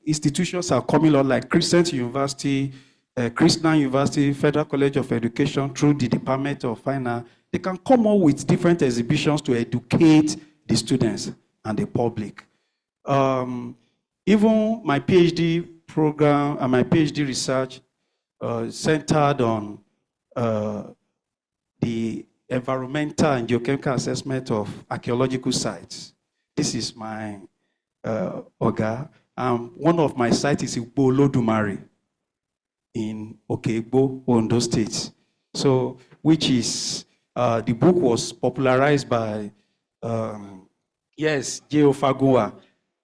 Speaker 3: institutions are coming on like Crescent University, Christian University, Federal College of Education, through the Department of Finance. They can come up with different exhibitions to educate the students and the public. Even my PhD program and my PhD research centered on the environmental and geochemical assessment of archaeological sites. This is my Oga. One of my sites is Igbo Olodumare in Okegbo, Ondo State. So, which is, the book was popularized by, J.O. Fagunwa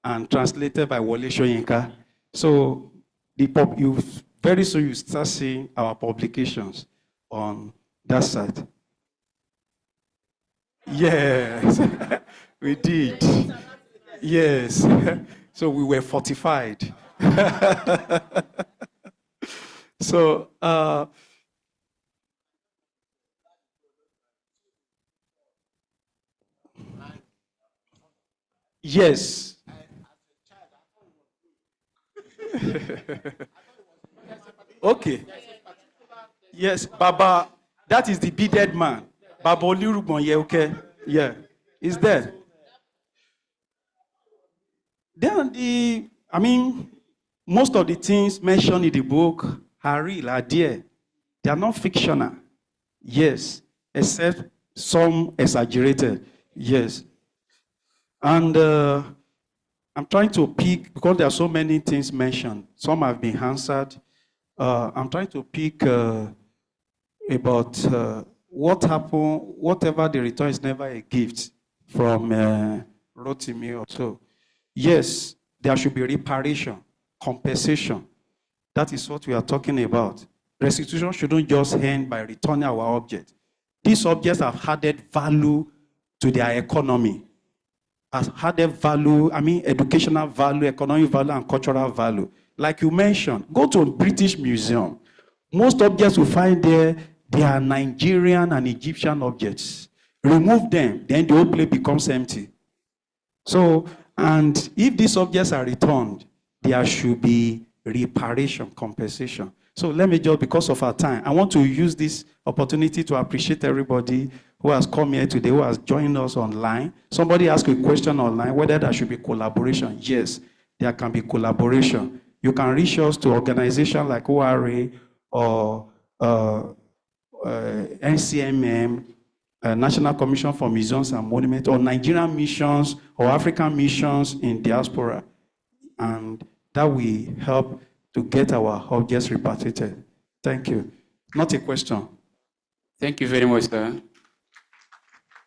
Speaker 3: and translated by Wole Soyinka. So, very soon you start seeing our publications on that site. Yes, we did. Yes, so we were fortified. So, yes. Okay. Yes, Baba, that is the bearded man. Baba Olirugbon, yeah, okay. Yeah, he's there. Then most of the things mentioned in the book are real, are there. They are not fictional. Yes, except some exaggerated. Yes. And I'm trying to pick, because there are so many things mentioned. Some have been answered. I'm trying to pick about what happened, whatever the return is never a gift from Rotimi or so. Yes, there should be reparation, compensation. That is what we are talking about. Restitution shouldn't just end by returning our object. These objects have added value to their economy. Has added value, educational value, economic value, and cultural value. Like you mentioned, go to a British museum. Most objects you find there, they are Nigerian and Egyptian objects. Remove them, then the whole place becomes empty. So, and if these objects are returned, there should be reparation, compensation. So let me just, because of our time, I want to use this opportunity to appreciate everybody who has come here today, who has joined us online. Somebody asked a question online, whether there should be collaboration. Yes, there can be collaboration. You can reach us to organizations like ORA or NCMM, National Commission for Museums and Monuments, or Nigerian missions or African missions in diaspora. And that will help to get our objects repatriated. Thank you. Not a question.
Speaker 1: Thank you very much, sir.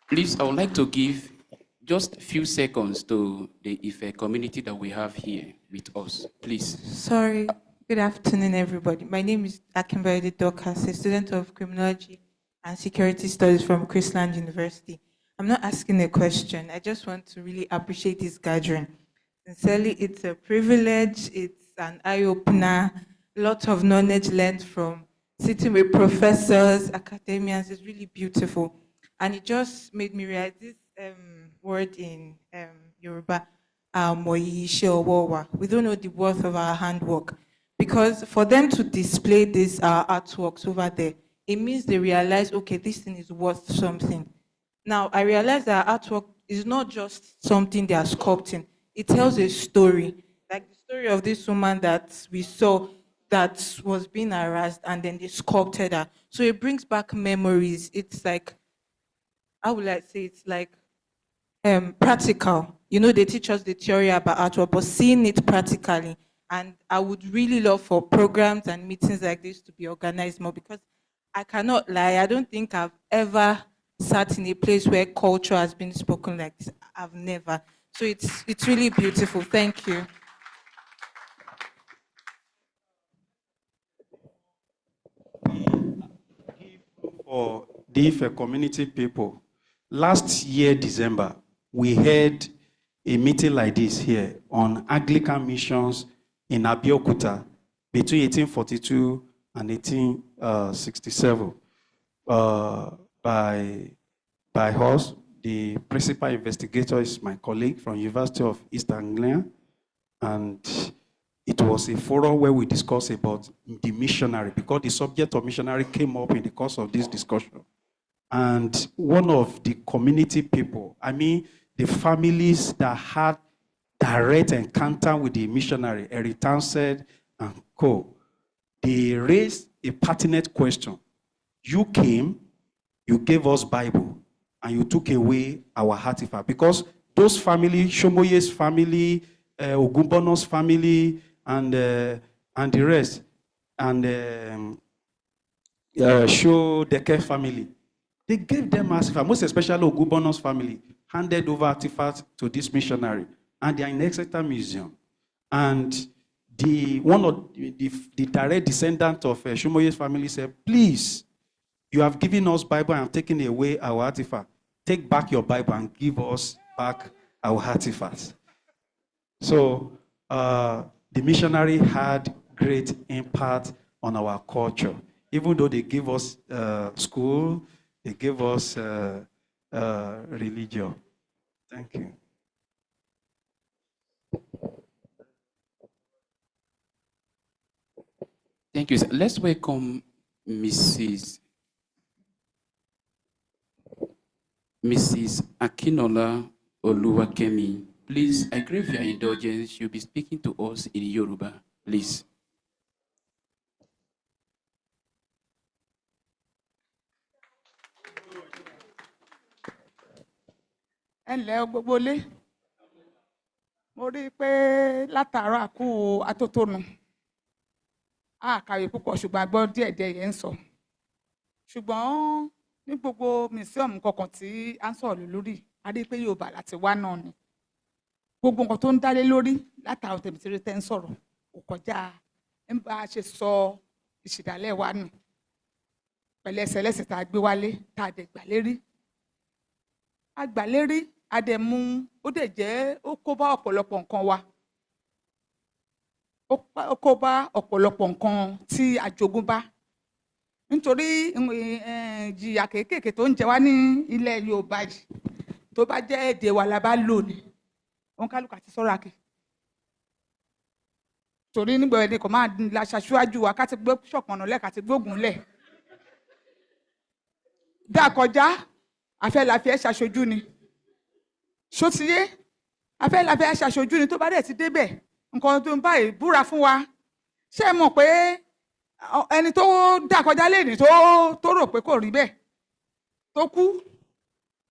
Speaker 1: Please, I would like to give just a few seconds to the Ife community that we have here with us, please.
Speaker 5: Sorry. Good afternoon, everybody. My name is Akimboyede Dorcas, a student of Criminology and Security Studies from Chrisland University. I'm not asking a question. I just want to really appreciate this gathering. Sincerely, it's a privilege. It's an eye-opener. A lot of knowledge learned from sitting with professors, academians. It's really beautiful. And it just made me realize this word in Yoruba, Moyishe Owowa. We don't know the worth of our handwork. Because for them to display these artworks over there, it means they realize, okay, this thing is worth something. Now, I realize that artwork is not just something they are sculpting. It tells a story, like the story of this woman that we saw that was being harassed, and then they sculpted her. So it brings back memories. It's like, how would I say, it's like practical. You know, they teach us the theory about artwork, but seeing it practically. And I would really love for programs and meetings like this to be organized more, because I cannot lie, I don't think I've ever sat in a place where culture has been spoken like this. I've never. So it's really beautiful. Thank you.
Speaker 3: For the Ife community people, last year, December, we had a meeting like this here on Anglican missions in Abeokuta between 1842 and 1867 by us. The principal investigator is my colleague from University of East Anglia, and it was a forum where we discussed about the missionary, because the subject of missionary came up in the course of this discussion. And one of the community people, I mean, the families that had direct encounter with the missionary, Eric Townsend and co., they raised a pertinent question. You came, you gave us Bible, and you took away our artifact. Because those families, Shomoye's family, Ogumbono's family, and the rest, and Shodeke family, they gave them artifacts, most especially Ogumbono's family, handed over artifacts to this missionary. And they are in Exeter Museum. And one of the direct descendant of Shomoye's family said, please, you have given us Bible and taken away our artifact. Take back your Bible and give us back our artifacts. So the missionary had great impact on our culture. Even though they gave us school, they gave us religion. Thank you.
Speaker 1: Thank you, sir. Let's welcome Mrs. Akinola Oluwakemi. Please, I crave your indulgence. She'll be speaking to us in Yoruba. Please.
Speaker 22: Ẹ gbogbo lé. Mo rí pé látàárọ̀ àkú atótónu. Kàwé púpọ̀ ṣùgbọ́n a gbọ́ díẹ̀díẹ̀ yẹn ń sọ. Ṣùgbọ́n ní gbogbo museum kọ̀ọ̀kan tí a ń sọ̀rọ̀ lórí, a rí pé Yorùbá láti wá náà ni. Gbogbo nǹkan tó ń dálé lórí látàárọ̀ tẹ̀mítẹ́rẹ́ tẹ́ ń sọ̀rọ̀ kò kọjá ń bá a ṣe sọ ìṣìdálẹ̀ wa nù. Pẹ̀lú ẹsẹ̀ lẹ́sẹ̀ tá a gbé wálé, tá a dẹ̀ gbà lérí. A gbà lérí, a dẹ̀ mú, ó dẹ̀ jẹ́ ó kó bá ọ̀pọ̀lọpọ̀ nǹkan wa. Ó kó bá ọ̀pọ̀lọpọ̀ nǹkan tí a jogún bá. Nítorí ìjìyà kéékèèké tó ń jẹ wá ní ilẹ̀ Yorùbá yìí, tó bá jẹ́ èdè wa la bá lò ní, òun kálukú àti sọ́ra kì. Torí nígbà ẹni kò máa la ṣaṣíwájú wa ká ti gbé ṣọ̀pọ̀nà lẹ̀ ká ti gbógun lẹ̀. Dá kọjá afẹ́ la fi ẹ́ ṣaṣojú ni ṣó ti yé afẹ́ la fi ẹ́ ṣaṣojú ni tó bá dẹ̀ ti débẹ̀ nǹkan tó ń báyìí búra fún wa ṣé ẹ mọ̀ pé ẹni tó dà kọjá lẹ́nìí tó rò pé kò rí bẹ́ẹ̀ tó kú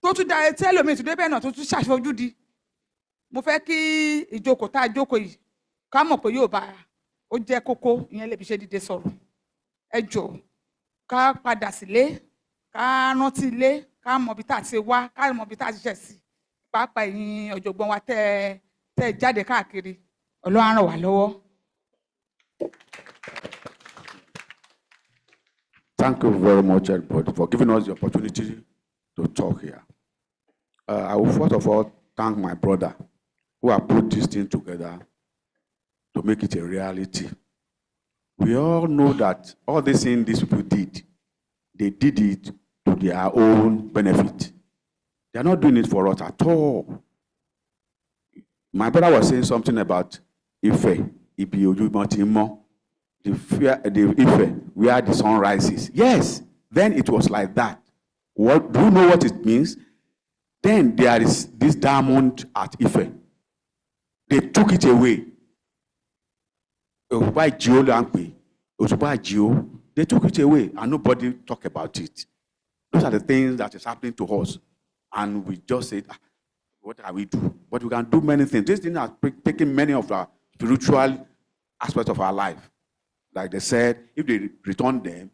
Speaker 22: tó tún da etí ẹlòmíì tó débẹ̀ náà tó tún ṣàṣojú di mo fẹ́ kí ìjókòó tá a jókòó yìí ká mọ̀ pé yóò bá ó jẹ́ kókó ìyẹn lè fi ṣe dìde sọ̀rọ̀ ẹ jọ̀ọ́ ká padà sílé ká rántí ilé ká mọ ibi tá a ti wá ká mọ ibi tá a ti ṣẹ̀ sí pàápàá ẹ̀yin ọ̀jọ̀gbọ́n wa tẹ́ ẹ jáde káàkiri Ọlọ́run á ràn wá lọ́wọ́.
Speaker 4: Thank you very much, everybody, for giving us the opportunity to talk here. I will first of all thank my brother who have put this thing together to make it a reality. We all know that all these things these people did, they did it to their own benefit. They are not doing it for us at all. My brother was saying something about Ife, the Ife, where the sun rises. Yes, then it was like that. What do you know what it means? Then there is this diamond at Ife. They took it away. They took it away and nobody talked about it. Those are the things that is happening to us. And we just said, what can we do? But we can do many things. This thing has taken many of our spiritual aspects of our life. Like they said, if they return them,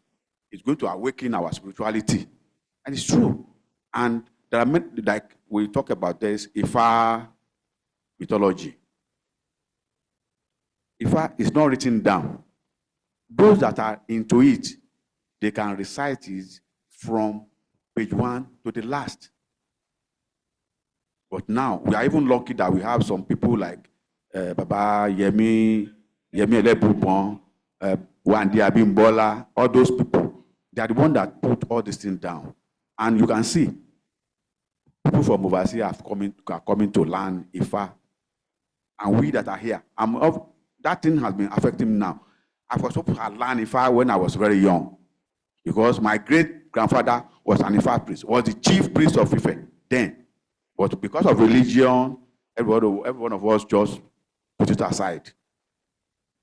Speaker 4: it's going to awaken our spirituality. And it's true. And there are many, like we talk about this, Ifa mythology. Ifa is not written down. Those that are into it, they can recite it from page 1 to the last. But now, we are even lucky that we have some people like Baba Yemi Elebubon, Wandi Abimbola, all those people. They are the ones that put all these things down. And you can see, people from overseas are coming to learn Ifa. And we that are here, that thing has been affecting me now. I was supposed to learn Ifa when I was very young. Because my great-grandfather was an Ifa priest, was the chief priest of Ife then. But because of religion, every one of us just put it aside.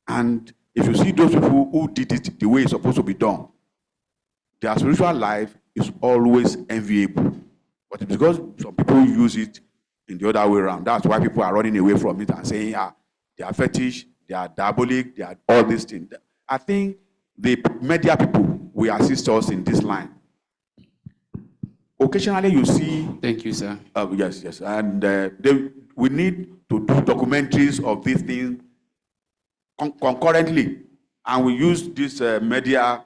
Speaker 4: And if you see those people who did it the way it's supposed to be done, their spiritual life is always enviable. But it's because some people use it in the other way around. That's why people are running away from it and saying, they are fetish, they are diabolic, they are all these things. I think the media people will assist us in this line. Occasionally you see...
Speaker 1: Thank you, sir.
Speaker 4: Yes. And we need to do documentaries of these things concurrently. And we use this media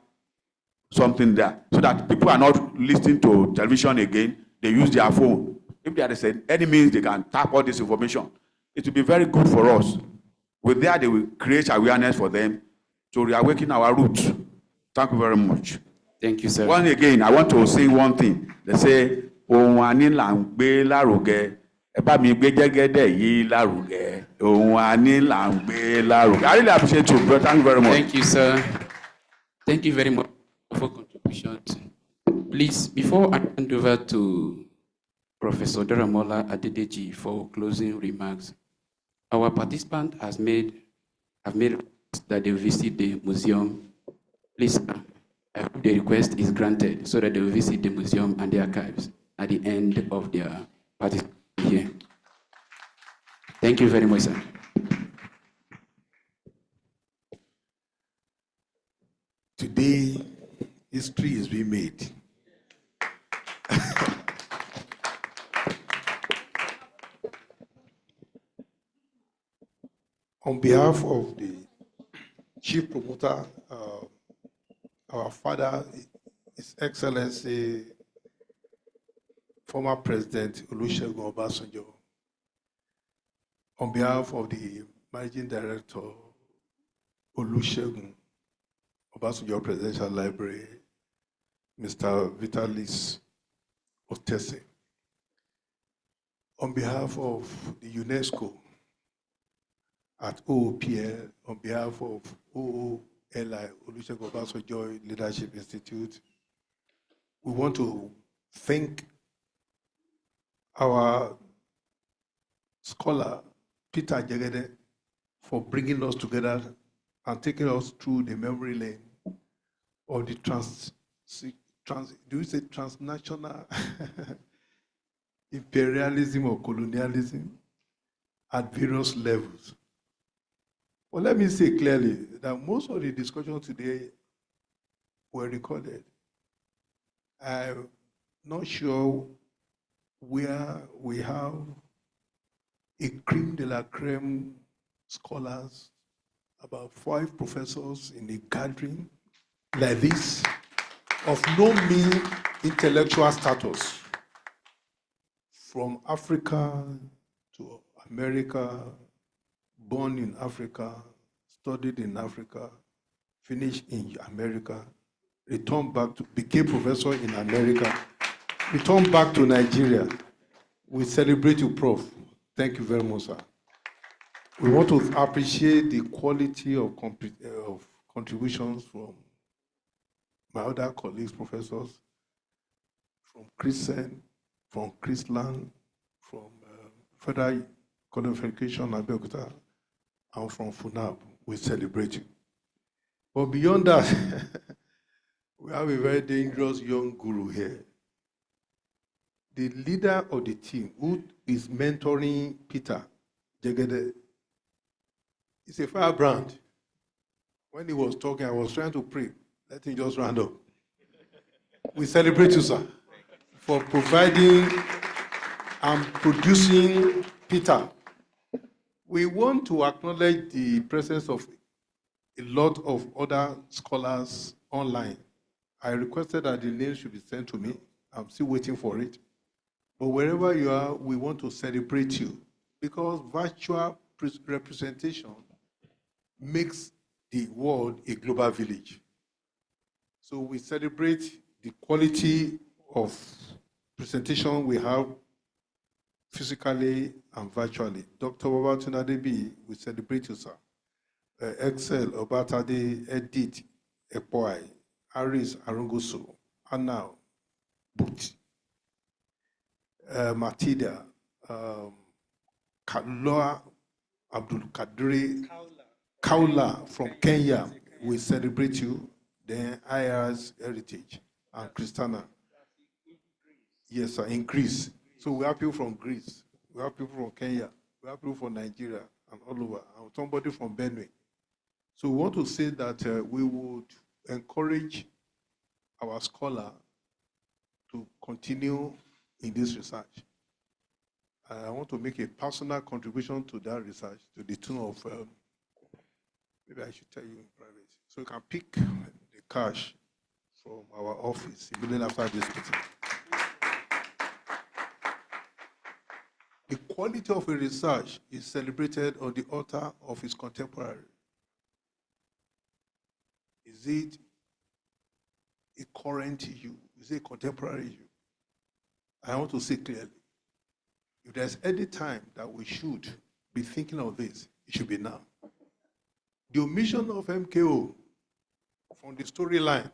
Speaker 4: something there so that people are not listening to television again. They use their phone. If there is any means they can tap all this information, it will be very good for us. With that, they will create awareness for them to reawaken our roots. Thank you very much.
Speaker 1: Thank you, sir.
Speaker 4: Once again, I want to say one thing. They say, ohun ani là ń gbé lárugẹ. Ẹ bá mi gbé jẹ́gẹ́dẹ́ yìí lárugẹ. Ohun ani là ń gbé lárugẹ. I really appreciate you, bro. Thank you very much.
Speaker 1: Thank you, sir. Thank you very much for contributions. Please, before I hand over to Professor Daramola Adedeji for closing remarks, our participant have made that they visit the museum. Please, the request is granted so that they will visit the museum and the archives at the end of their participation here. Thank you very much, sir.
Speaker 2: Today, history is being made. On behalf of the chief promoter, our father, His Excellency, former President Olusegun Obasanjo, on behalf of the Managing Director, Olusegun Obasanjo Presidential Library, Mr. Vitalis Otese, on behalf of the UNESCO at OOPL, on behalf of OOLI, Olusegun Obasanjo Leadership Institute, we want to thank our scholar, Peter Jegede, for bringing us together and taking us through the memory lane of the transnational imperialism or colonialism at various levels. Well, let me say clearly that most of the discussions today were recorded. I'm not sure where we have a creme de la creme scholars, about 5 professors in a gathering like this, of no mean intellectual status, from Africa to America, born in Africa, studied in Africa, finished in America, returned back to, became professor in America, returned back to Nigeria. We celebrate you, Prof. Thank you very much, sir. We want to appreciate the quality of contributions from my other colleagues, professors, from Christian, from Christland, from Federal College of Education, Abeokuta, and from FUNAB. We celebrate you. But beyond that, we have a very dangerous young guru here. The leader of the team who is mentoring Peter Jegede is a firebrand. When he was talking, I was trying to pray. Let him just round up. We celebrate you, sir, for providing and producing Peter. We want to acknowledge the presence of a lot of other scholars online. I requested that the names should be sent to me. I'm still waiting for it. But wherever you are, we want to celebrate you because virtual representation makes the world a global village. So we celebrate the quality of presentation we have physically and virtually. Dr. Babatunde Adebi, we celebrate you, sir. Excel, Obatade, Edith, Epoai, Aris Arunguso, Anna, But, Matilda, Kaloa, Abdul Kadri, Kaula from Kenya, we celebrate you. Then IR's Heritage and Christiana. Yes, sir, in Greece. So we have people from Greece, we have people from Kenya, we have people from Nigeria and all over, and somebody from Benue. So we want to say that we would encourage our scholar to continue in this research. I want to make a personal contribution to that research to the tune of, maybe I should tell you in private. So you can pick the cash from our office immediately after this meeting. The quality of a research is celebrated on the altar of its contemporary. Is it a current issue? Is it a contemporary issue? I want to say clearly, if there's any time that we should be thinking of this, it should be now. The omission of MKO from the storyline,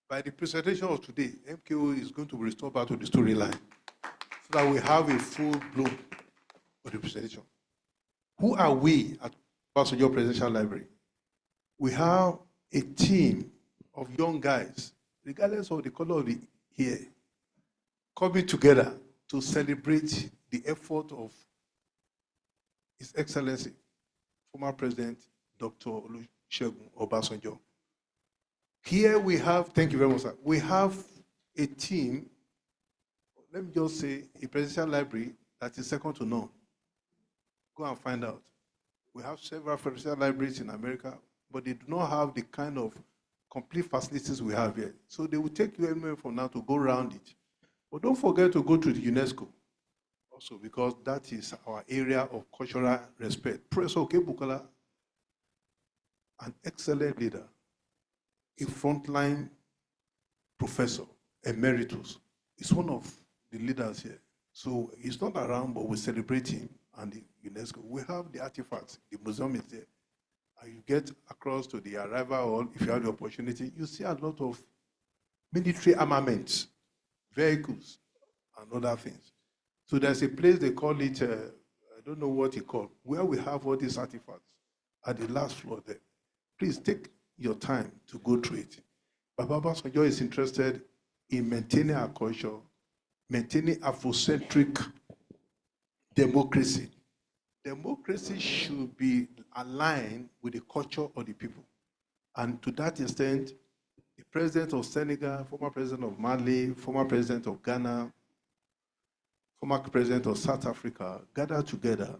Speaker 2: by the presentation of today, MKO is going to be restored back to the storyline so that we have a full blown of the presentation. Who are we at Obasanjo Presidential Library? We have a team of young guys, regardless of the color of the hair, coming together to celebrate the effort of His Excellency, former President Dr. Olusegun Obasanjo. Here we have, thank you very much, sir. We have a team, let me just say, a presidential library that is second to none. Go and find out. We have several presidential libraries in America, but they do not have the kind of complete facilities we have here. So they will take you anywhere from now to go around it. But don't forget to go to the UNESCO also, because that is our area of cultural respect. Professor Okebukola, an excellent leader, a frontline professor, emeritus, is one of the leaders here. So he's not around, but we celebrate him and the UNESCO. We have the artifacts, the museum is there. And you get across to the arrival hall, if you have the opportunity, you see a lot of military armaments, vehicles, and other things. So there's a place they call it, I don't know what it called, where we have all these artifacts at the last floor there. Please take your time to go through it. Baba Obasanjo is interested in maintaining our culture, maintaining Afrocentric democracy. Democracy should be aligned with the culture of the people. And to that extent, the president of Senegal, former president of Mali, former president of Ghana, former president of South Africa gathered together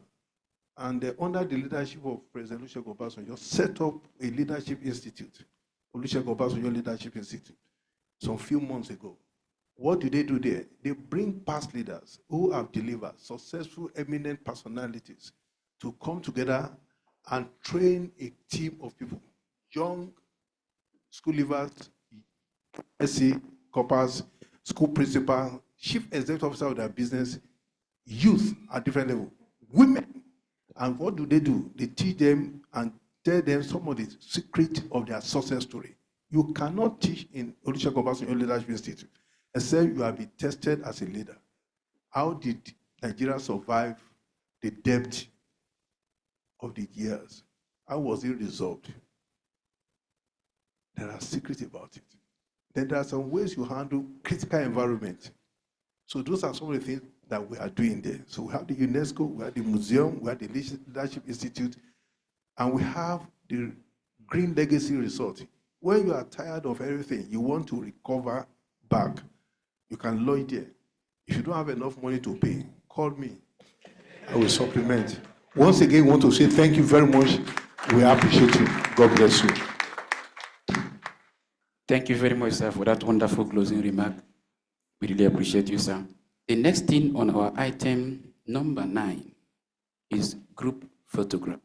Speaker 2: and under the leadership of President Olusegun Obasanjo set up a leadership institute, Olusegun Obasanjo Leadership Institute, some few months ago. What do they do there? They bring past leaders who have delivered successful, eminent personalities to come together and train a team of people, young school leavers, SC, corpers, school principal, chief executive officer of their business, youth at different levels, women. And what do? They teach them and tell them some of the secret of their success story. You cannot teach in Olusegun Obasanjo Leadership Institute except you have been tested as a leader. How did Nigeria survive the depth of the years? How was it resolved? There are secrets about it. Then there are some ways you handle critical environment. So those are some of the things that we are doing there. So we have the UNESCO, we have the museum, we have the Leadership Institute, and we have the Green Legacy Resort. When you are tired of everything, you want to recover back, you can lodge there. If you don't have enough money to pay, call me. I will supplement. Once again, I want to say thank you very much. We appreciate you. God bless you.
Speaker 1: Thank you very much, sir, for that wonderful closing remark. We really appreciate you, sir. The next thing on our item number 9 is group photograph.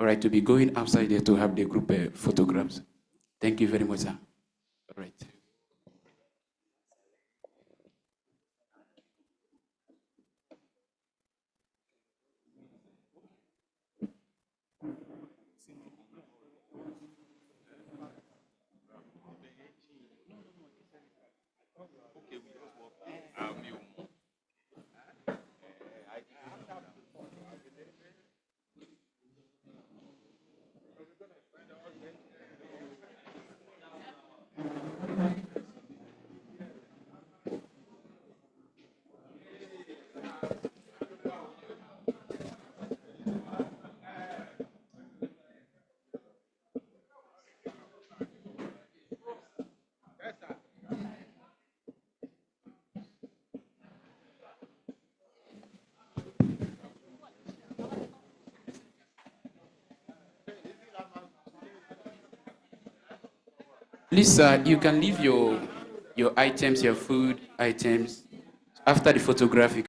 Speaker 1: All right, to be going outside there to have the group photographs. Thank you very much, sir. All right. Please, sir, you can leave your items, your food items after the photograph.